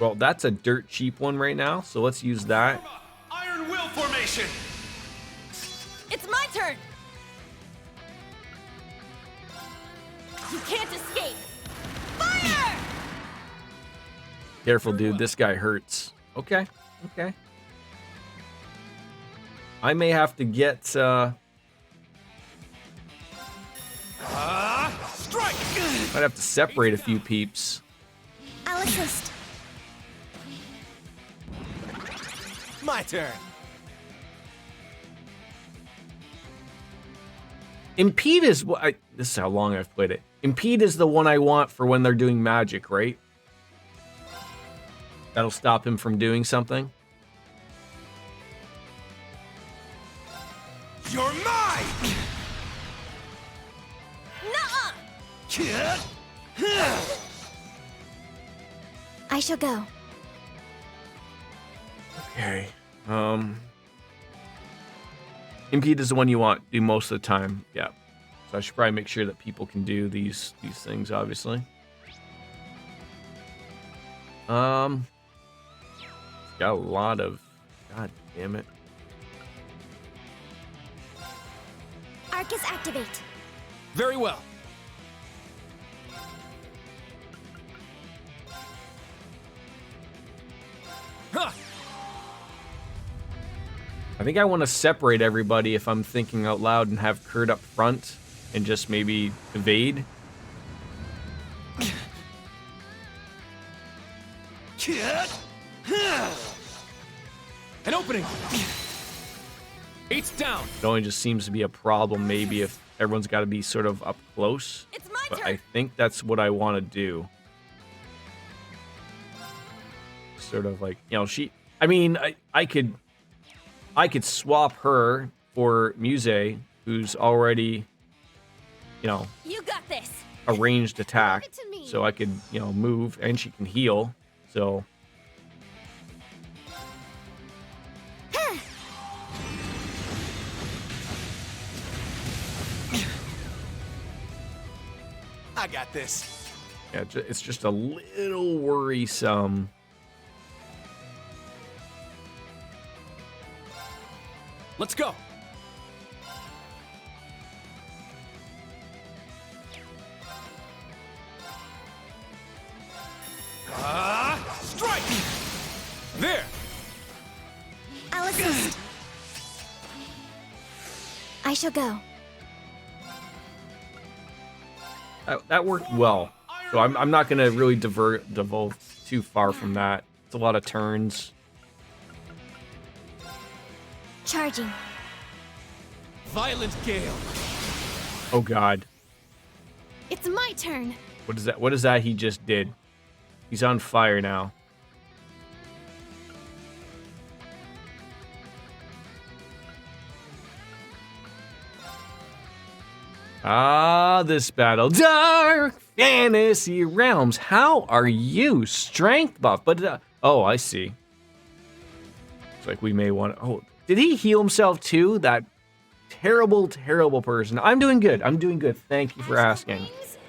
Well, that's a dirt cheap one right now, so let's use that. Iron Will formation. It's my turn! You can't escape! Fire! Careful, dude. This guy hurts. Okay. Okay. I may have to get, Strike! might have to separate a few peeps. I'll assist. My turn. Impede is what this is how long I've played it. Impede is the one I want for when they're doing magic, right? That'll stop him from doing something. You're mine! Nuh-uh! I shall go. Okay. Impede is the one you want do most of the time. Yeah. So I should probably make sure that people can do these things, obviously. Got a lot of... God damn it. Arcus activate. Very well. Huh. I think I want to separate everybody if I'm thinking out loud and have Kurt up front and just maybe evade. An opening. It's down. It only just seems to be a problem maybe if everyone's got to be sort of up close. It's my But turn. I think that's what I want to do. Sort of like, you know, I mean, I could swap her for Muse, who's already, you know, You got this. a ranged attack. Leave it to me. So I could, you know, move and she can heal. So I got this. yeah, it's just a little worrisome. Let's go. Strike! There! I'll assist. I shall go. That worked well. So I'm not gonna really devolve too far from that. It's a lot of turns. Charging. Violent gale. Oh God, It's my turn. what is that? What is that he just did? He's on fire now. Ah, this battle. Dark Fantasy Realms. How are you? Strength buff. But, oh, I see. It's like we may want to... Oh, did he heal himself too? That terrible, terrible person. I'm doing good. I'm doing good. Thank you for asking.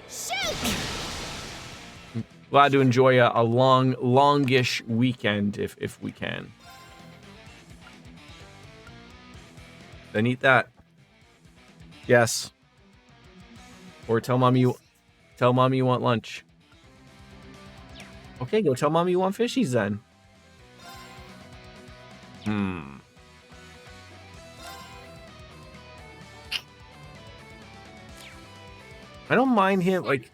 Shoot! Glad to enjoy a longish weekend if we can. Then eat that. Yes. Or tell mommy you want lunch. Okay, go tell mommy you want fishies then. I don't mind him like.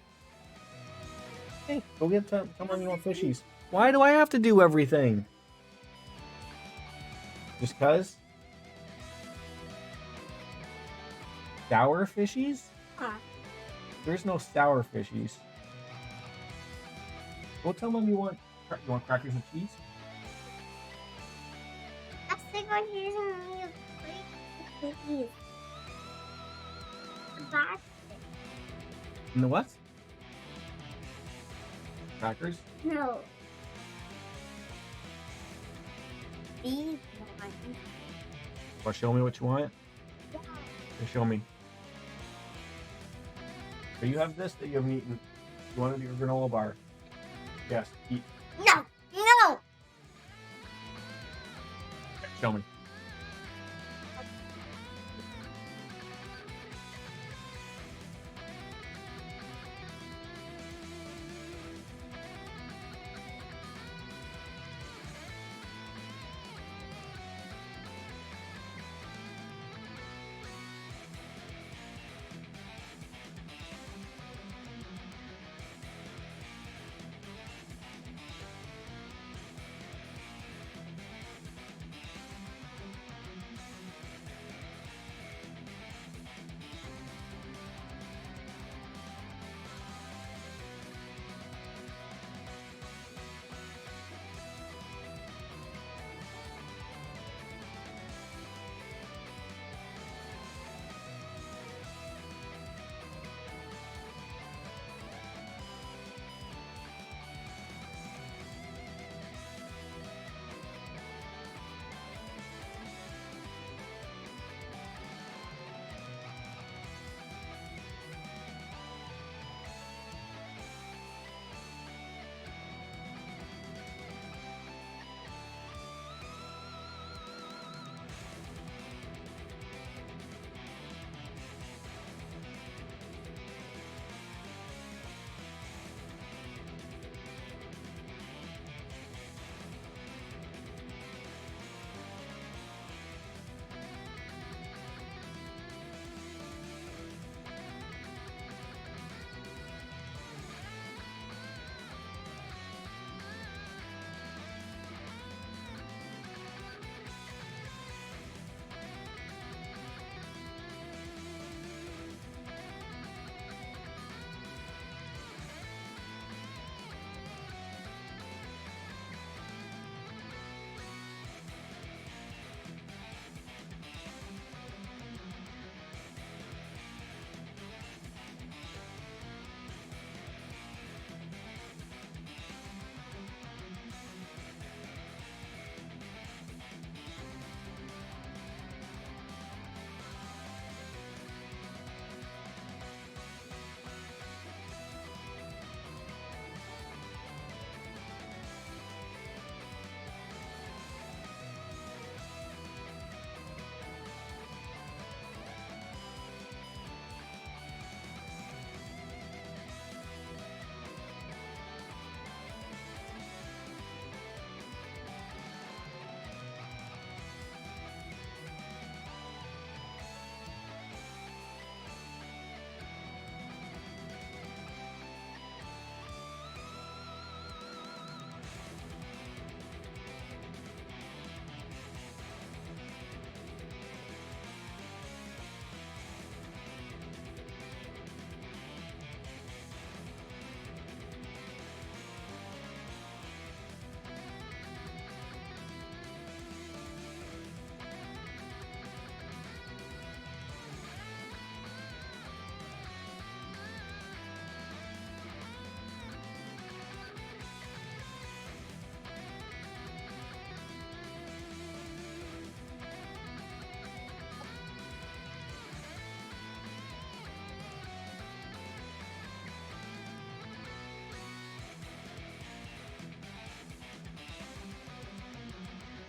Hey, go get tell mommy you want fishies. Why do I have to do everything? Just cause? Sour fishies? Huh. There's no sour fishies. Go tell mom you want crackers and cheese. I think I'm using the cookies. Box. And the what? Crackers? No. These ones. Well, show me what you want. Yeah. Okay, show me. So you have this that you haven't eaten. You want to do your granola bar? Yes. Eat. No. No. Okay, show me.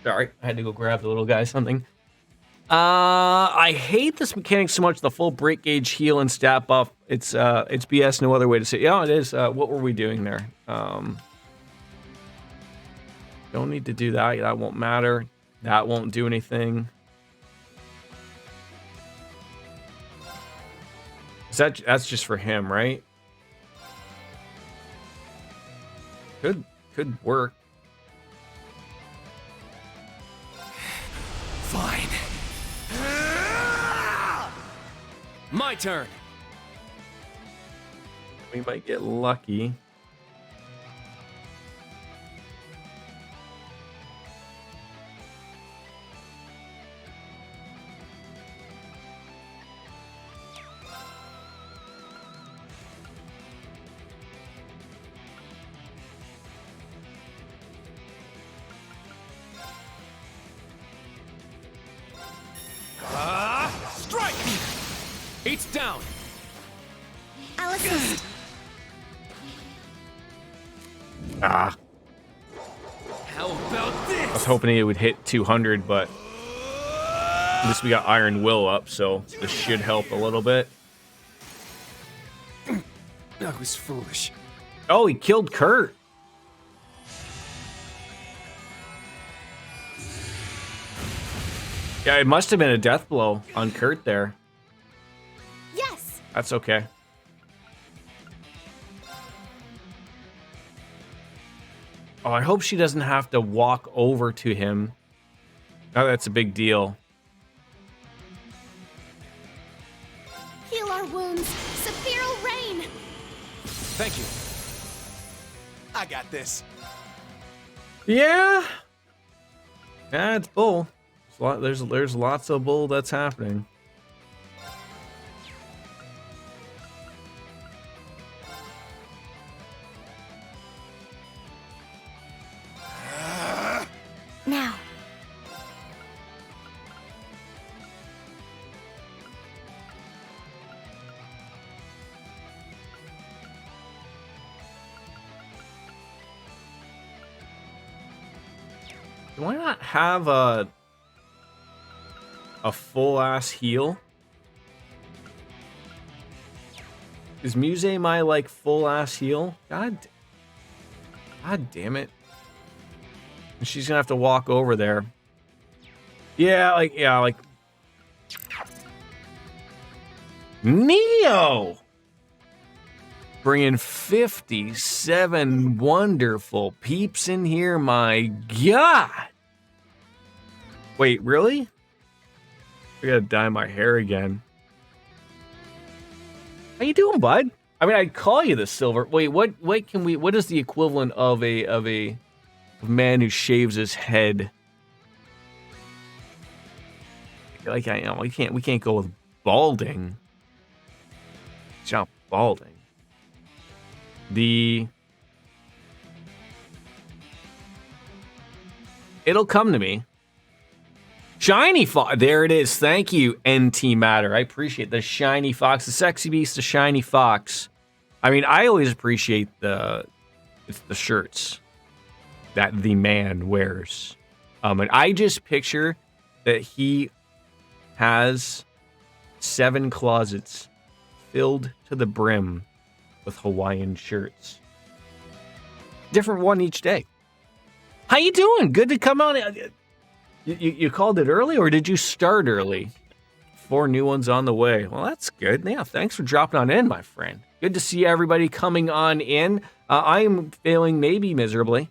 Sorry, I had to go grab the little guy something. I hate this mechanic so much. The full break gauge heal and stat buff. It's BS. No other way to say it. Yeah, it is. What were we doing there? Don't need to do that. That won't matter. That won't do anything. That's just for him, right? Could work. Fine. My turn. We might get lucky. Strike! It's down. Allison. Ah, How about I was this? hoping it would hit 200, but at least we got Iron Will up, so this should help a little bit. I was foolish. Oh, he killed Kurt. Yeah, it must have been a death blow on Kurt there. Yes. That's okay. Oh, I hope she doesn't have to walk over to him. Oh, that's a big deal. Heal our wounds. Sephiral Rain. Thank you. I got this. Yeah. Yeah, it's bull. There's lots of bull that's happening. Now. Do I not have a full ass heal? Is Muse my like full ass heal? God damn it. And she's gonna have to walk over there. Yeah, like Neo! Bringing 57 wonderful peeps in here, my God! Wait, really? I gotta dye my hair again. How you doing, bud? I mean, I'd call you the silver. Wait, what is the equivalent of a man who shaves his head? Like, I know we can't go with balding. It's not balding. It'll come to me. Shiny Fox. There it is. Thank you, NT Matter. I appreciate the Shiny Fox, the sexy beast, the Shiny Fox. I mean, I always appreciate the shirts that the man wears. And I just picture that he has 7 closets filled to the brim with Hawaiian shirts. Different one each day. How you doing? Good to come on. You called it early, or did you start early? 4 new ones on the way. Well, that's good. Yeah, thanks for dropping on in, my friend. Good to see everybody coming on in. I am failing maybe miserably.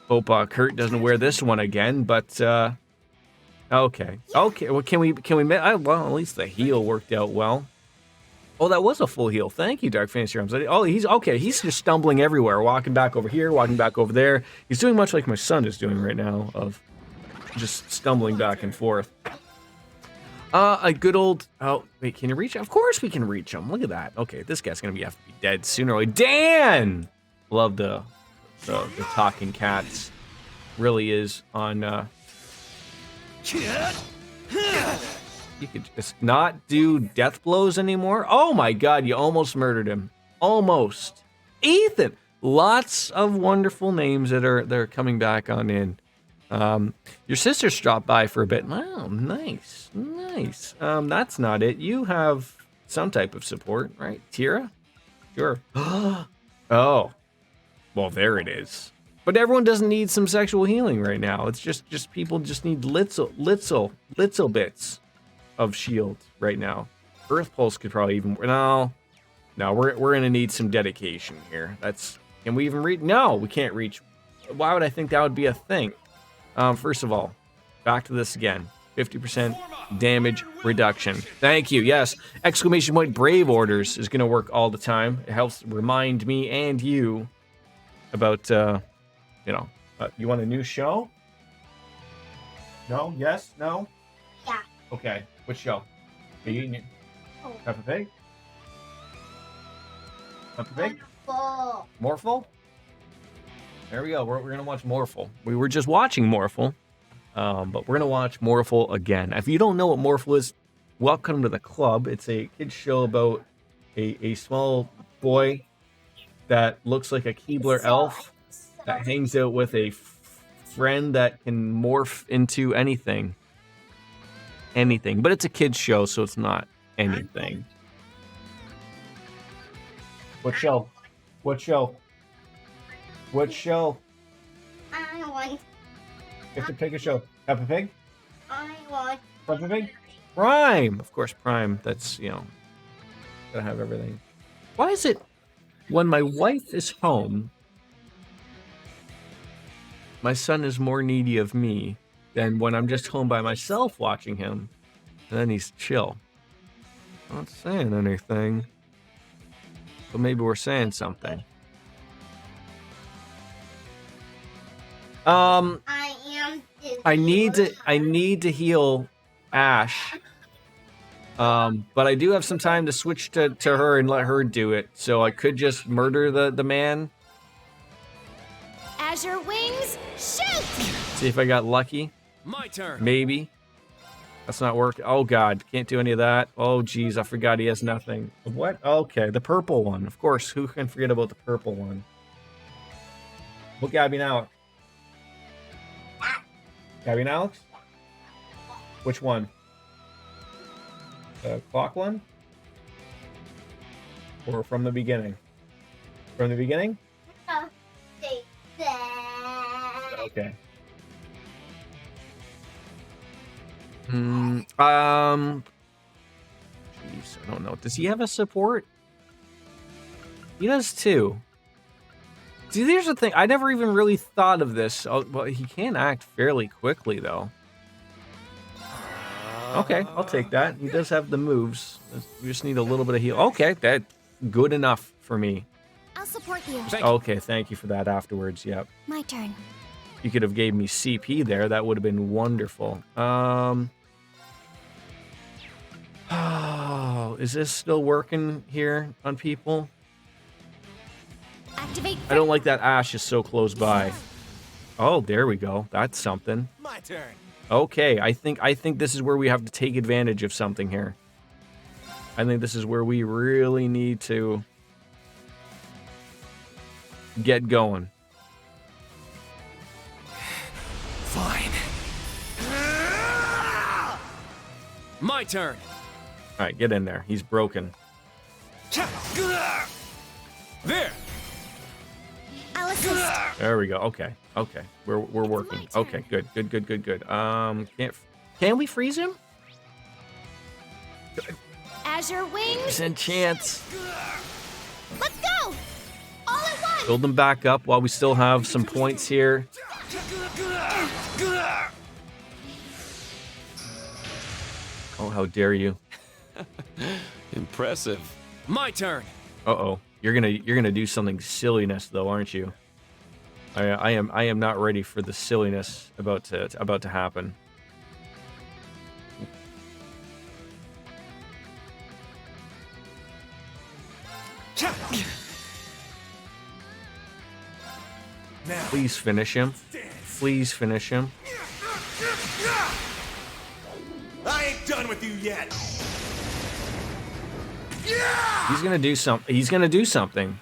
Hope Kurt doesn't wear this one again, but okay. Okay, well, can we well, at least the heal worked out well. Oh, that was a full heal. Thank you, Dark Fantasy Realms. Oh, he's okay. He's just stumbling everywhere, walking back over here, walking back over there. He's doing much like my son is doing right now, of just stumbling back and forth. A good old... Oh, wait, can you reach him? Of course we can reach him. Look at that. Okay, this guy's going to have to be dead sooner or later. Dan! Love the talking cats. Really is on... You could just not do death blows anymore? Oh my God, you almost murdered him. Almost. Ethan! Lots of wonderful names that are coming back on in. Your sister stopped by for a bit. Wow, nice, nice. That's not it. You have some type of support, right? Tira? Sure. Oh, well, there it is. But everyone doesn't need some sexual healing right now. It's just people just need little bits of shield right now. Earth Pulse could probably even no, we're gonna need some dedication here. Can we even reach? No, we can't reach. Why would I think that would be a thing? First of all, back to this again. 50% damage reduction. Thank you. Yes, exclamation point Brave Orders is gonna work all the time. It helps remind me and you about you want a new show? No? Yes? No? Yeah. Okay. Which show? Are you eating it? Oh. Peppa Pig? Peppa Pig? Wonderful. Morphle? There we go. We're going to watch Morphle. We were just watching Morphle, but we're going to watch Morphle again. If you don't know what Morphle is, welcome to the club. It's a kid's show about a small boy that looks like a Keebler elf that hangs out with a friend that can morph into anything. Anything. But it's a kid's show, so it's not anything. What show? What show? What show? I want. You have to pick a show. Peppa Pig? I want. Peppa Pig? Prime! Of course, Prime. That's, gotta have everything. Why is it when my wife is home, my son is more needy of me than when I'm just home by myself watching him, and then he's chill. Not saying anything, but maybe we're saying something. I am. I need to heal Ash. But I do have some time to switch to her and let her do it. So I could just murder the man. Azure wings, shoot! See if I got lucky. My turn. Maybe. That's not working. Oh god, can't do any of that. Oh geez, I forgot he has nothing. What? Okay, the purple one. Of course, who can forget about the purple one? What Gabby and Alex? Gabby and Alex? Which one? The clock one? Or from the beginning? From the beginning? Okay. Jeez, I don't know. Does he have a support? He does too. See, here's the thing. I never even really thought of this. Oh, well, he can act fairly quickly, though. Okay, I'll take that. He does have the moves. We just need a little bit of heal. Okay, that's good enough for me. I'll support you. Okay, thank you for that afterwards. Yep. My turn. You could have gave me CP there. That would have been wonderful. Oh, is this still working here on people? Activate. I don't like that Ash is so close by. Oh, there we go. That's something. My turn. Okay, I think this is where we have to take advantage of something here. I think this is where we really need to get going. Fine. My turn. All right, get in there. He's broken. There. I'll assist. There we go. Okay. Okay. We're working. Okay, good. Can we freeze him? Azure wings. There's a chance. Let's go. All at once. Build him back up while we still have some points here. Oh, how dare you. Impressive. My turn. Uh-oh. You're gonna do something silliness though, aren't you? I am not ready for the silliness about to happen. Now. Please finish him. Please finish him. I ain't done with you yet. He's gonna do something. He's gonna do something,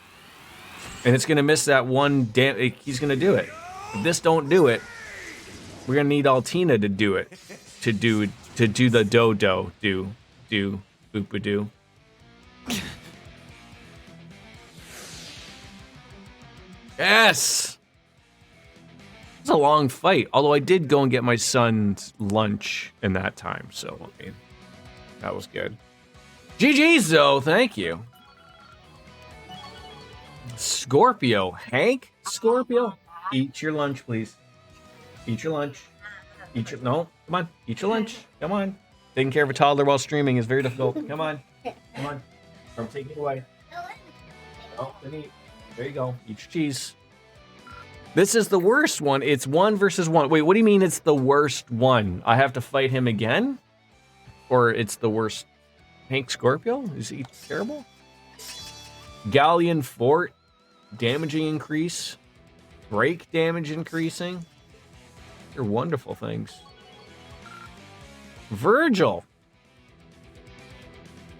and it's gonna miss that one. He's gonna do it. If this don't do it, We're gonna need Altina to do it. To do the do-do. Do. Boop-a-doo. Yes! It was a long fight, although I did go and get my son's lunch in that time, so, I mean, that was good. GG's, though, thank you. Scorpio. Hank? Scorpio? Eat your lunch, please. Eat your lunch. No, come on. Eat your lunch. Come on. Taking care of a toddler while streaming is very difficult. Come on. Come on. Don't take it away. Oh, then eat. There you go. Eat your cheese. This is the worst one. It's 1 versus 1. Wait, what do you mean it's the worst one? I have to fight him again? Or it's the worst? Hank Scorpio? Is he terrible? Galleon Fort. Damaging increase. Break damage increasing. They're wonderful things. Virgil.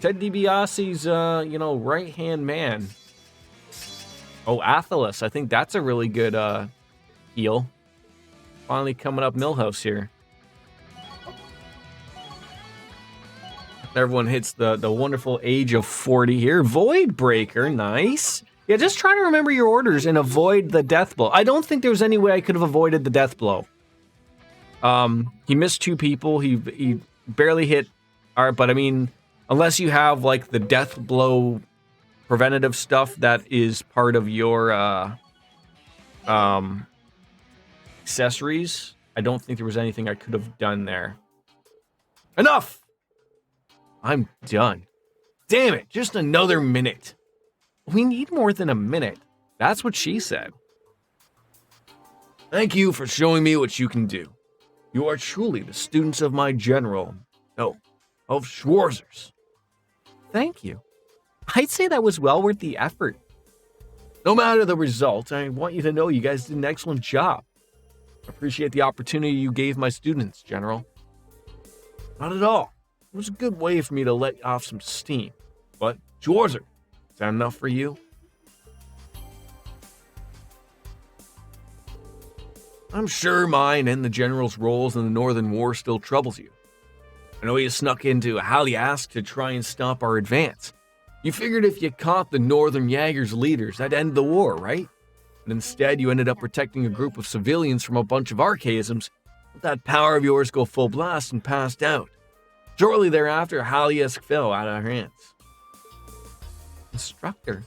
Ted DiBiase's, right-hand man. Oh, Athelas. I think that's a really good heal. Finally coming up Millhouse here. Everyone hits the wonderful age of 40 here. Void Breaker, nice. Yeah, just try to remember your orders and avoid the death blow. I don't think there was any way I could have avoided the death blow. He missed 2 people. He barely hit. But I mean, unless you have like the death blow preventative stuff that is part of your accessories, I don't think there was anything I could have done there. Enough! I'm done. Damn it, just another minute. We need more than a minute. That's what she said. Thank you for showing me what you can do. You are truly the students of my general. No, of Schwarzers. Thank you. I'd say that was well worth the effort. No matter the result, I want you to know you guys did an excellent job. I appreciate the opportunity you gave my students, General. Not at all. It was a good way for me to let off some steam. But, Schwarzer, is that enough for you? I'm sure mine and the General's roles in the Northern War still troubles you. I know you snuck into Haliask to try and stop our advance. You figured if you caught the Northern Jaegers leaders, that'd end the war, right? And instead, you ended up protecting a group of civilians from a bunch of archaisms. Let that power of yours go full blast and passed out. Shortly thereafter, Haliask fell out of our hands. Instructor,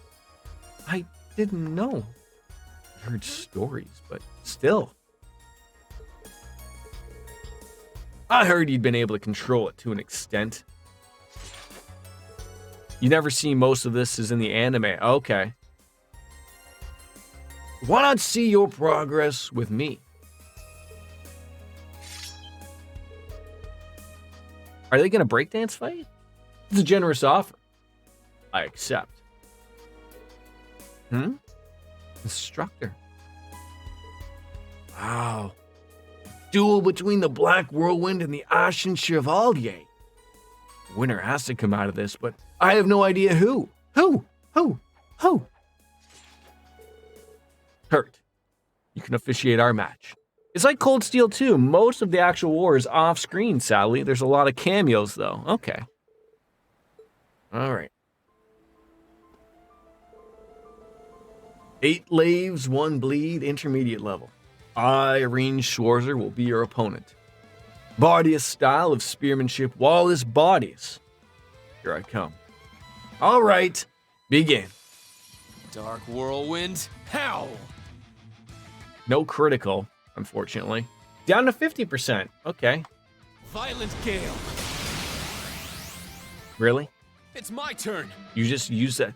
I didn't know. I heard stories, but still. I heard you'd been able to control it to an extent. You never see most of this is in the anime. Okay. Why not see your progress with me? Are they going to breakdance fight? It's a generous offer. I accept. Instructor. Wow. Duel between the Black Whirlwind and the Ashen Chevalier. Winner has to come out of this, but I have no idea who. Who? Kurt, you can officiate our match. It's like Cold Steel 2. Most of the actual war is off screen, sadly. There's a lot of cameos, though. Okay. All right. 8 laves, 1 bleed, intermediate level. I, Irene Schwarzer, will be your opponent. Bardius style of spearmanship, Wallace bodies. Here I come. All right, begin. Dark Whirlwind, how? No critical, unfortunately. Down to 50%. Okay. Violent Gale. Really? It's my turn. You just use that?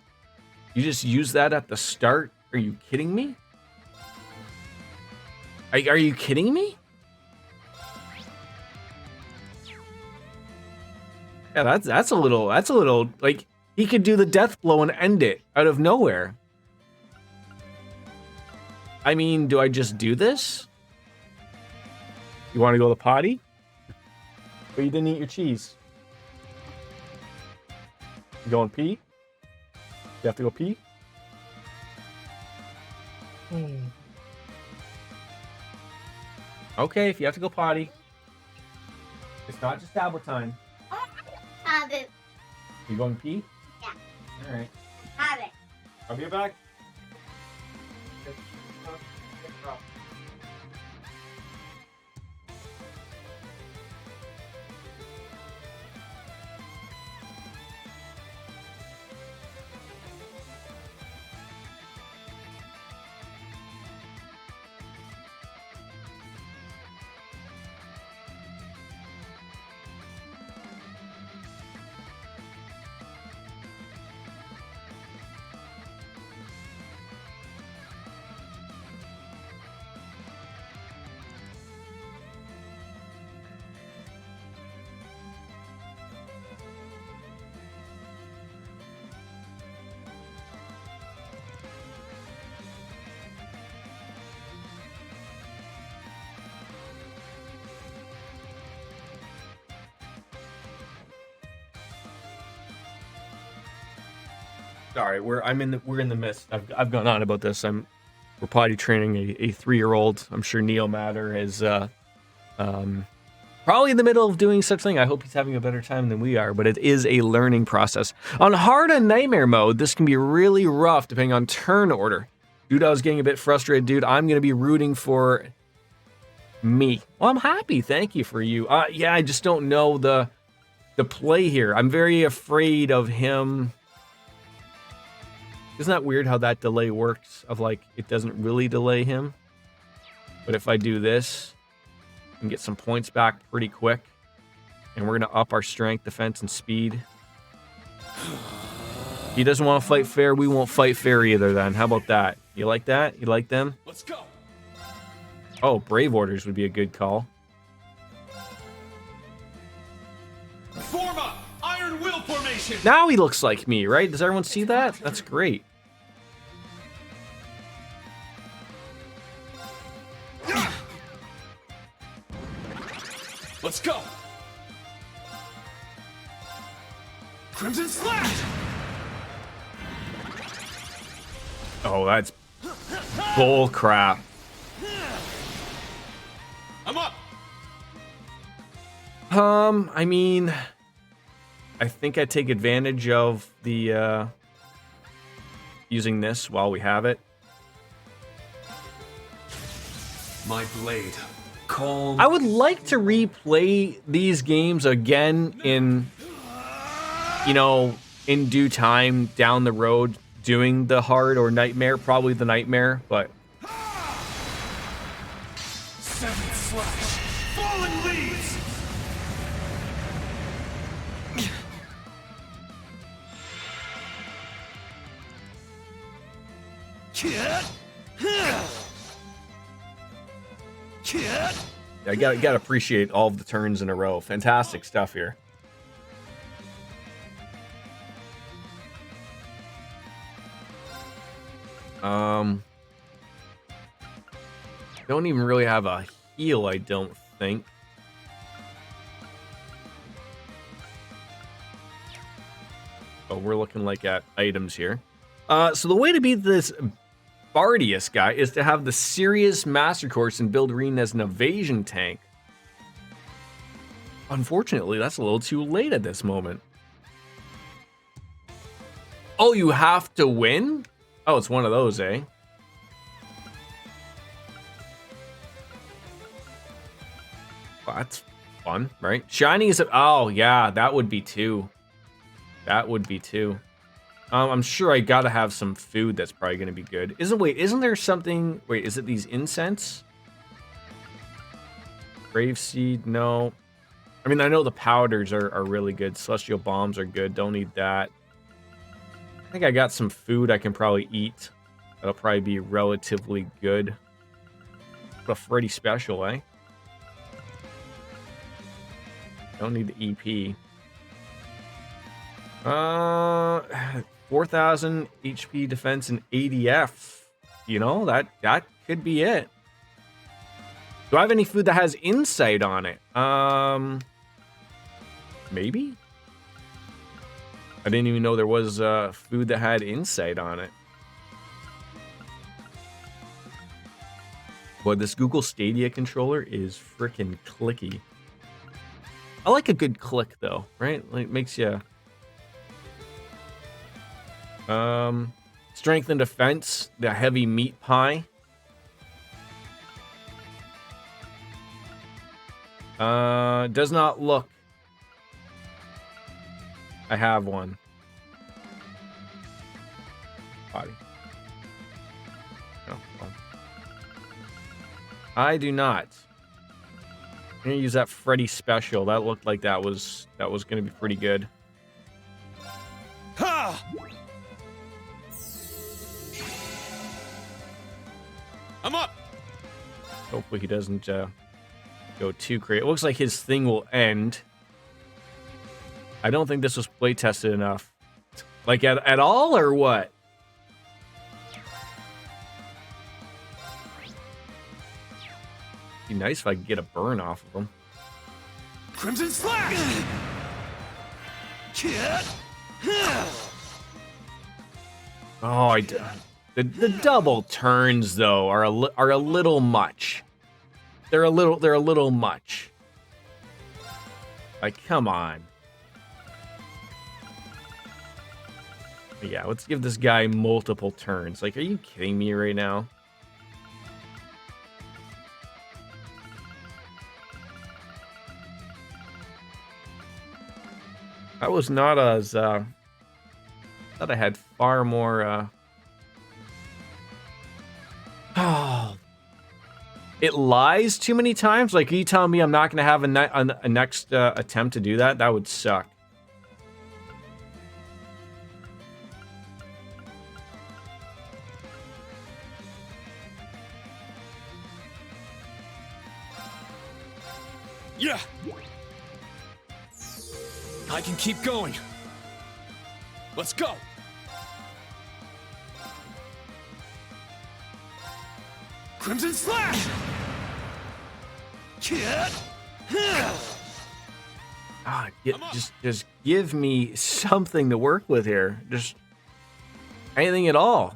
You just use that at the start? Are you kidding me? Are you kidding me? Yeah, that's a little like he could do the death blow and end it out of nowhere. I mean, do I just do this? You want to go to the potty? But you didn't eat your cheese. You going pee? You have to go pee? Okay, if you have to go potty. It's not just tablet time. Have it. You going to pee? Yeah. All right. Have it. I'll be back. Sorry, we're in the midst. I've gone on about this. We're potty training a 3-year-old. I'm sure Neo Matter is probably in the middle of doing such thing. I hope he's having a better time than we are, but it is a learning process. On hard and nightmare mode, this can be really rough depending on turn order. Dude, I was getting a bit frustrated, dude. I'm gonna be rooting for me. Well, I'm happy. Thank you for you. Yeah, I just don't know the play here. I'm very afraid of him. Isn't that weird how that delay works? Of like, it doesn't really delay him. But if I do this, I can get some points back pretty quick. And we're going to up our strength, defense, and speed. He doesn't want to fight fair. We won't fight fair either then. How about that? You like that? You like them? Let's go. Oh, Brave Orders would be a good call. Form up. Iron Will formation. Now he looks like me, right? Does everyone see that? That's great. Let's go. Crimson Slash. Oh, that's bull crap. I'm up. I mean, I think I take advantage of the using this while we have it. My blade. Calm. I would like to replay these games again in due time down the road, doing the hard or nightmare, probably the nightmare, but Seventh Slash. Fallen Leaves. I gotta appreciate all of the turns in a row. Fantastic stuff here. Don't even really have a heal, I don't think. But we're looking like at items here. So the way to beat this Bardius guy is to have the serious master course and build Reen as an evasion tank. Unfortunately, that's a little too late at this moment. Oh, you have to win? Oh, it's one of those, eh? Well, that's fun, right? Shiny is... Oh, yeah, that would be 2. That would be 2. I'm sure I gotta have some food that's probably gonna be good. Isn't there something... Wait, is it these incense? Grave Seed, no. I mean, I know the powders are really good. Celestial Bombs are good, don't need that. I think I got some food I can probably eat. That'll probably be relatively good. But a Freddy special, eh? Don't need the EP. 4,000 HP defense and ADF. You know, that could be it. Do I have any food that has insight on it? Maybe? I didn't even know there was food that had insight on it. Boy, this Google Stadia controller is freaking clicky. I like a good click though, right? Like makes you strength and defense, the heavy meat pie. Does not look. I have one. Body. Oh, well. I do not. I'm gonna use that Freddy special. That looked like that was gonna be pretty good. Ha! I'm up. Hopefully he doesn't go too crazy. It looks like his thing will end. I don't think this was play tested enough. Like at all or what? Be nice if I could get a burn off of him. Crimson Slash! Oh, the double turns though are a little much. They're a little much. Like, come on. But yeah, let's give this guy multiple turns. Like, are you kidding me right now? That was not as thought I had far more oh, it lies too many times. Like, are you telling me I'm not gonna have a next attempt to do that? That would suck. Yeah. I can keep going. Let's go. Crimson Slash! Just give me something to work with here. Just anything at all.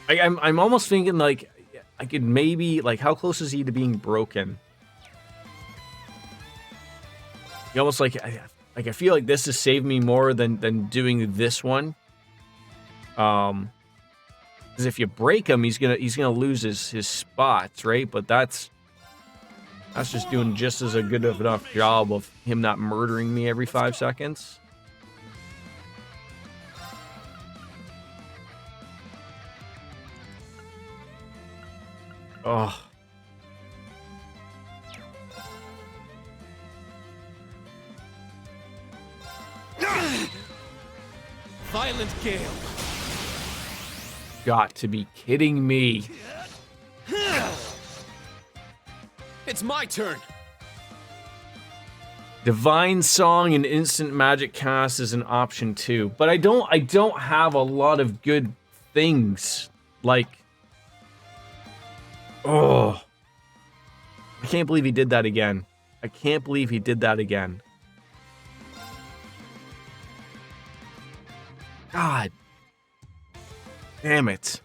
I'm almost thinking like I could maybe like how close is he to being broken? You almost like I feel like this has saved me more than doing this one. Because if you break him, he's gonna lose his spots, right? But that's just doing just as a good of enough job of him not murdering me every 5 seconds. Oh. Violent gale. Got to be kidding me. It's my turn. Divine Song and Instant Magic Cast is an option too, but I don't have a lot of good things. Like, oh, I can't believe he did that again. I can't believe he did that again. God damn it.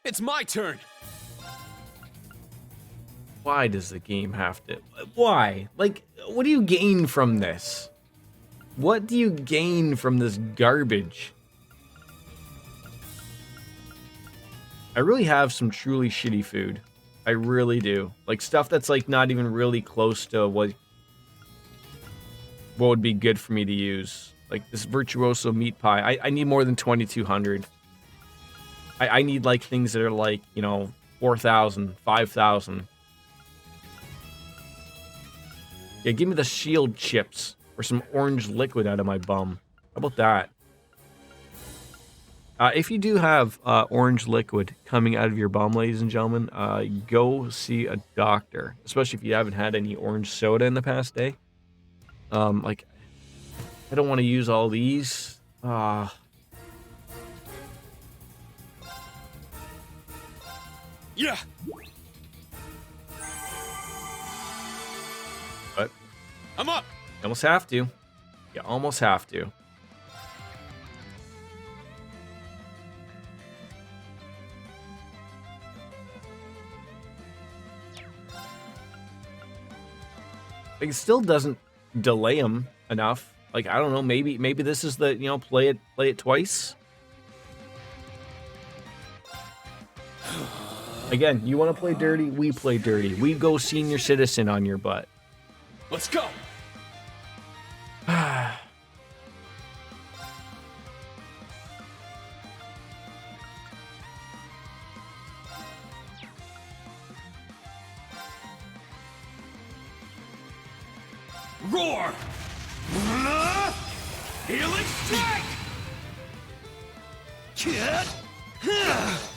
It's my turn. Why does the game have to? Why? Like, what do you gain from this? What do you gain from this garbage? I really have some truly shitty food. I really do. Like, stuff that's, like, not even really close to what would be good for me to use. Like, this Virtuoso meat pie. I need more than 2,200. I need, like, things that are, like, you know, 4,000, 5,000. Yeah, give me the shield chips or some orange liquid out of my bum. How about that? If you do have orange liquid coming out of your bum, ladies and gentlemen, go see a doctor. Especially if you haven't had any orange soda in the past day. Like, I don't want to use all these. Ah. Yeah. But I'm up. you almost have to. You almost have to. Like, it still doesn't delay him enough. Like, I don't know, maybe this is the, you know, play it twice. Again, you want to play dirty, we play dirty. We go senior citizen on your butt. Let's go. Roar! Healing strike!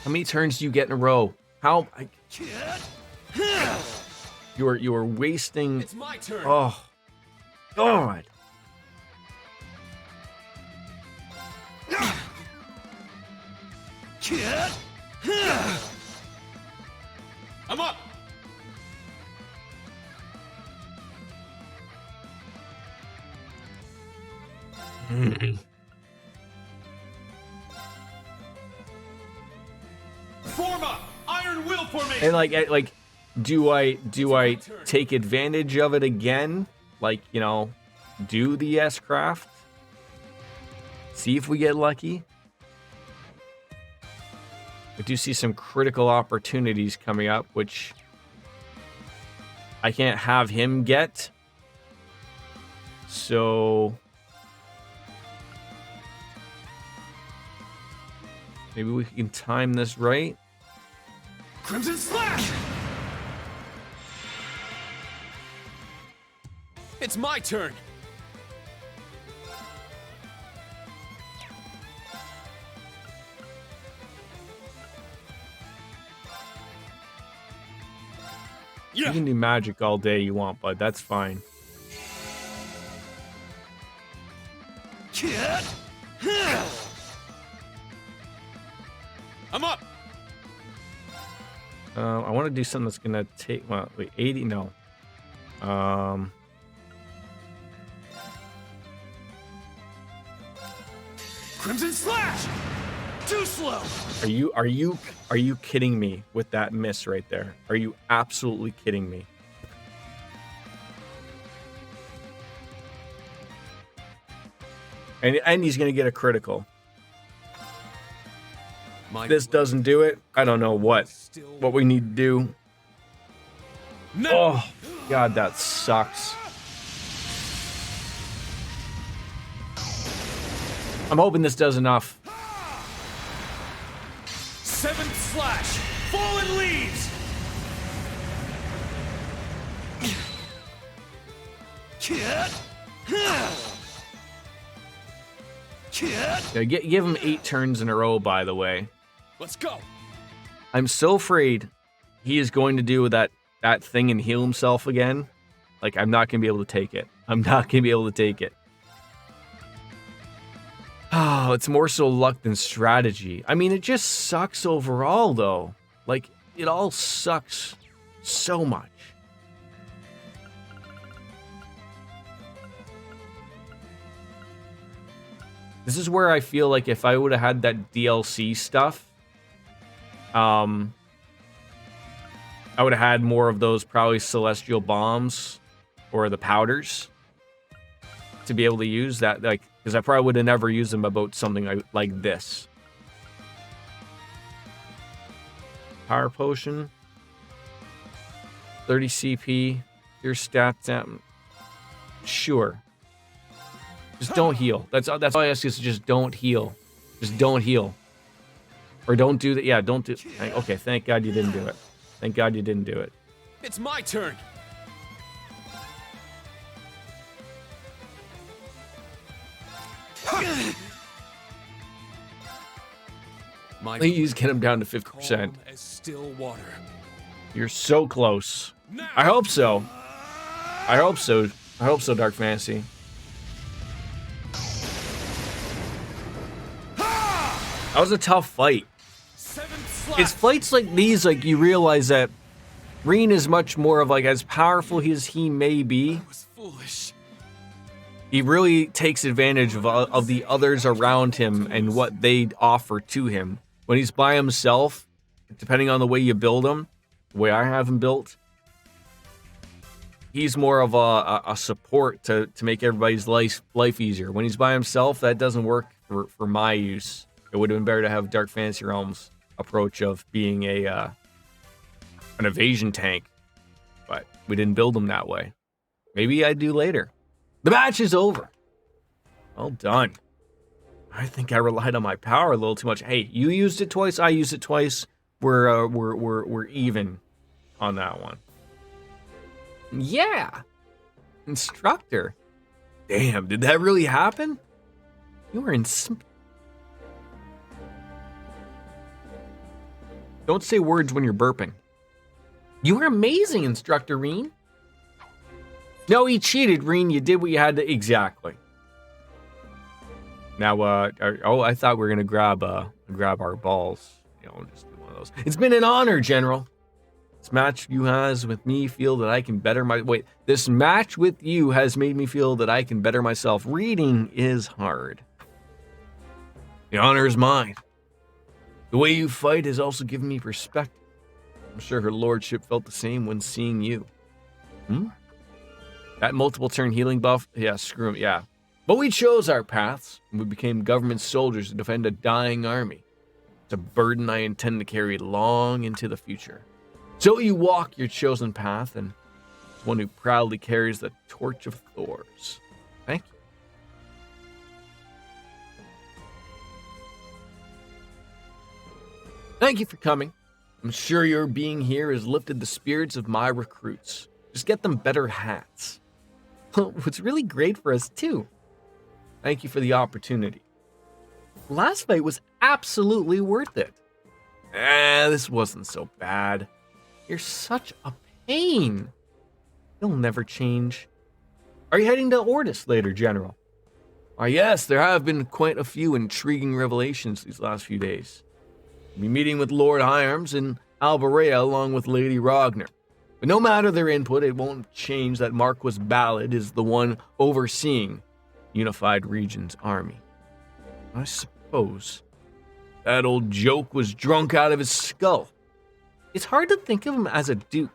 How many turns do you get in a row? How? You are wasting. It's my turn. Oh, God. I'm up. Form up. Iron will formation. And like, do I take advantage of it again? Like, you know, do the S-Craft? See if we get lucky. I do see some critical opportunities coming up, which I can't have him get. So maybe we can time this right. Crimson Slash! It's my turn. You Yeah. can do magic all day you want, bud. That's fine. I'm up. I want to do something that's gonna take. Well, wait, 80. No. Crimson Slash! Too slow! Are you kidding me with that miss right there? Are you absolutely kidding me? And he's gonna get a critical. This doesn't do it. I don't know what we need to do. No. Oh, God, that sucks. I'm hoping this does enough. Seventh slash. Fallen leaves. Yeah, give him 8 turns in a row, by the way. Let's go. I'm so afraid he is going to do that thing and heal himself again. Like, I'm not going to be able to take it. I'm not going to be able to take it. Oh, it's more so luck than strategy. I mean, it just sucks overall, though. Like, it all sucks so much. This is where I feel like if I would have had that DLC stuff, I would have had more of those probably celestial bombs or the powders to be able to use that, like, because I probably would have never used them about something like this. Power potion, 30 CP, your stats down. Sure. Just don't heal. That's all I ask is just don't heal. Just don't heal. Or don't do that. Yeah, don't do. Okay, thank God you didn't do it. Thank God you didn't do it. It's my turn. Please get him down to 50%. Calm as still water. You're so close. I hope so. I hope so. I hope so, Dark Fantasy. That was a tough fight. Seventh slash. It's fights like these, like, you realize that Reen is much more of, like, as powerful as he may be, I was foolish. he really takes advantage of the others around him and what they offer to him. When he's by himself, depending on the way you build him, the way I have him built, he's more of a support to make everybody's life easier. When he's by himself, that doesn't work for my use. It would have been better to have Dark Fantasy Realms' approach of being an evasion tank, but we didn't build him that way. Maybe I do later. The match is over. Well done. I think I relied on my power a little too much. Hey, you used it twice. I used it twice. We're even on that one. Yeah. Instructor. Damn, did that really happen? You were in... Don't say words when you're burping. You were amazing, Instructor Reen. No, he cheated, Reen. You did what you had to... Exactly. Now, I thought we were going to grab our balls. You know, just do one of those. It's been an honor, General. This match you has with me feel that I can better my... Wait, this match with you has made me feel that I can better myself. Reading is hard. The honor is mine. The way you fight has also given me perspective. I'm sure her lordship felt the same when seeing you. That multiple turn healing buff? Yeah, screw him, yeah. But we chose our paths, and we became government soldiers to defend a dying army. It's a burden I intend to carry long into the future. So you walk your chosen path, and as one who proudly carries the torch of Thor's. Thank you. Thank you for coming. I'm sure your being here has lifted the spirits of my recruits. Just get them better hats. What's really great for us, too. Thank you for the opportunity. Last fight was absolutely worth it. This wasn't so bad. You're such a pain. You'll never change. Are you heading to Ordis later, General? Yes, there have been quite a few intriguing revelations these last few days. I'll be meeting with Lord Hyarms and Alberea along with Lady Ragnar. But no matter their input, it won't change that Marquis Ballad is the one overseeing Unified Region's army. I suppose that old joke was drunk out of his skull. It's hard to think of him as a duke.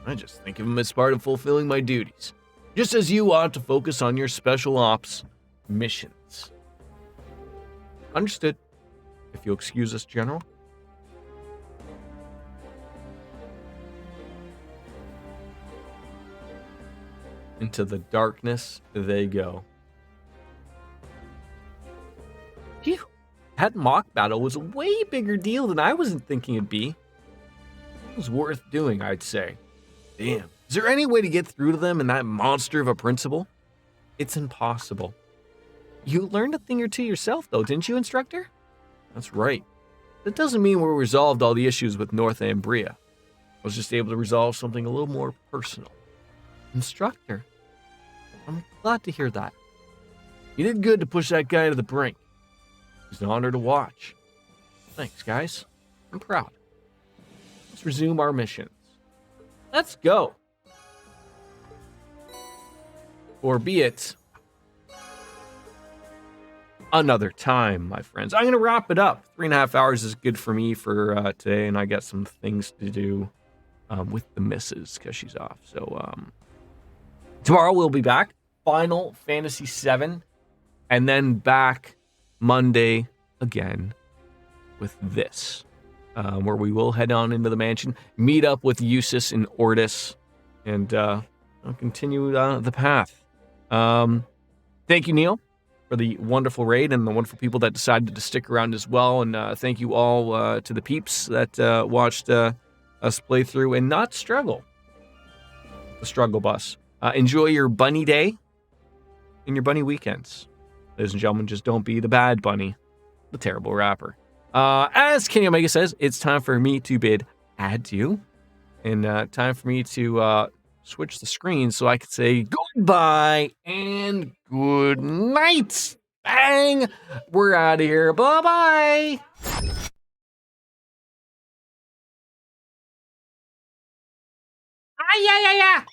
I just think of him as part of fulfilling my duties, just as you ought to focus on your special ops missions. Understood. If you'll excuse us, General. Into the darkness they go. Phew. That mock battle was a way bigger deal than I wasn't thinking it'd be. It was worth doing, I'd say. Damn. Is there any way to get through to them and that monster of a principal? It's impossible. You learned a thing or two yourself, though, didn't you, Instructor? That's right. That doesn't mean we resolved all the issues with North Ambria. I was just able to resolve something a little more personal. Instructor, I'm glad to hear that. You did good to push that guy to the brink. It's an honor to watch. Thanks, guys. I'm proud. Let's resume our missions. Let's go. Or be it another time, my friends. I'm going to wrap it up. 3.5 hours is good for me for today, and I got some things to do with the missus because she's off. So tomorrow we'll be back. Final Fantasy VII, and then back Monday again with this, where we will head on into the mansion, meet up with Eustace in Ordis, and I'll continue the path. Thank you, Neil, for the wonderful raid and the wonderful people that decided to stick around as well. And thank you all to the peeps that watched us play through and not struggle. The struggle bus. Enjoy your bunny day and your bunny weekends. Ladies and gentlemen, just don't be the bad bunny, the terrible rapper. As Kenny Omega says, it's time for me to bid adieu. And time for me to switch the screen so I can say goodbye and good night. Bang! We're out of here. Bye-bye. Ah, yeah, yeah, yeah.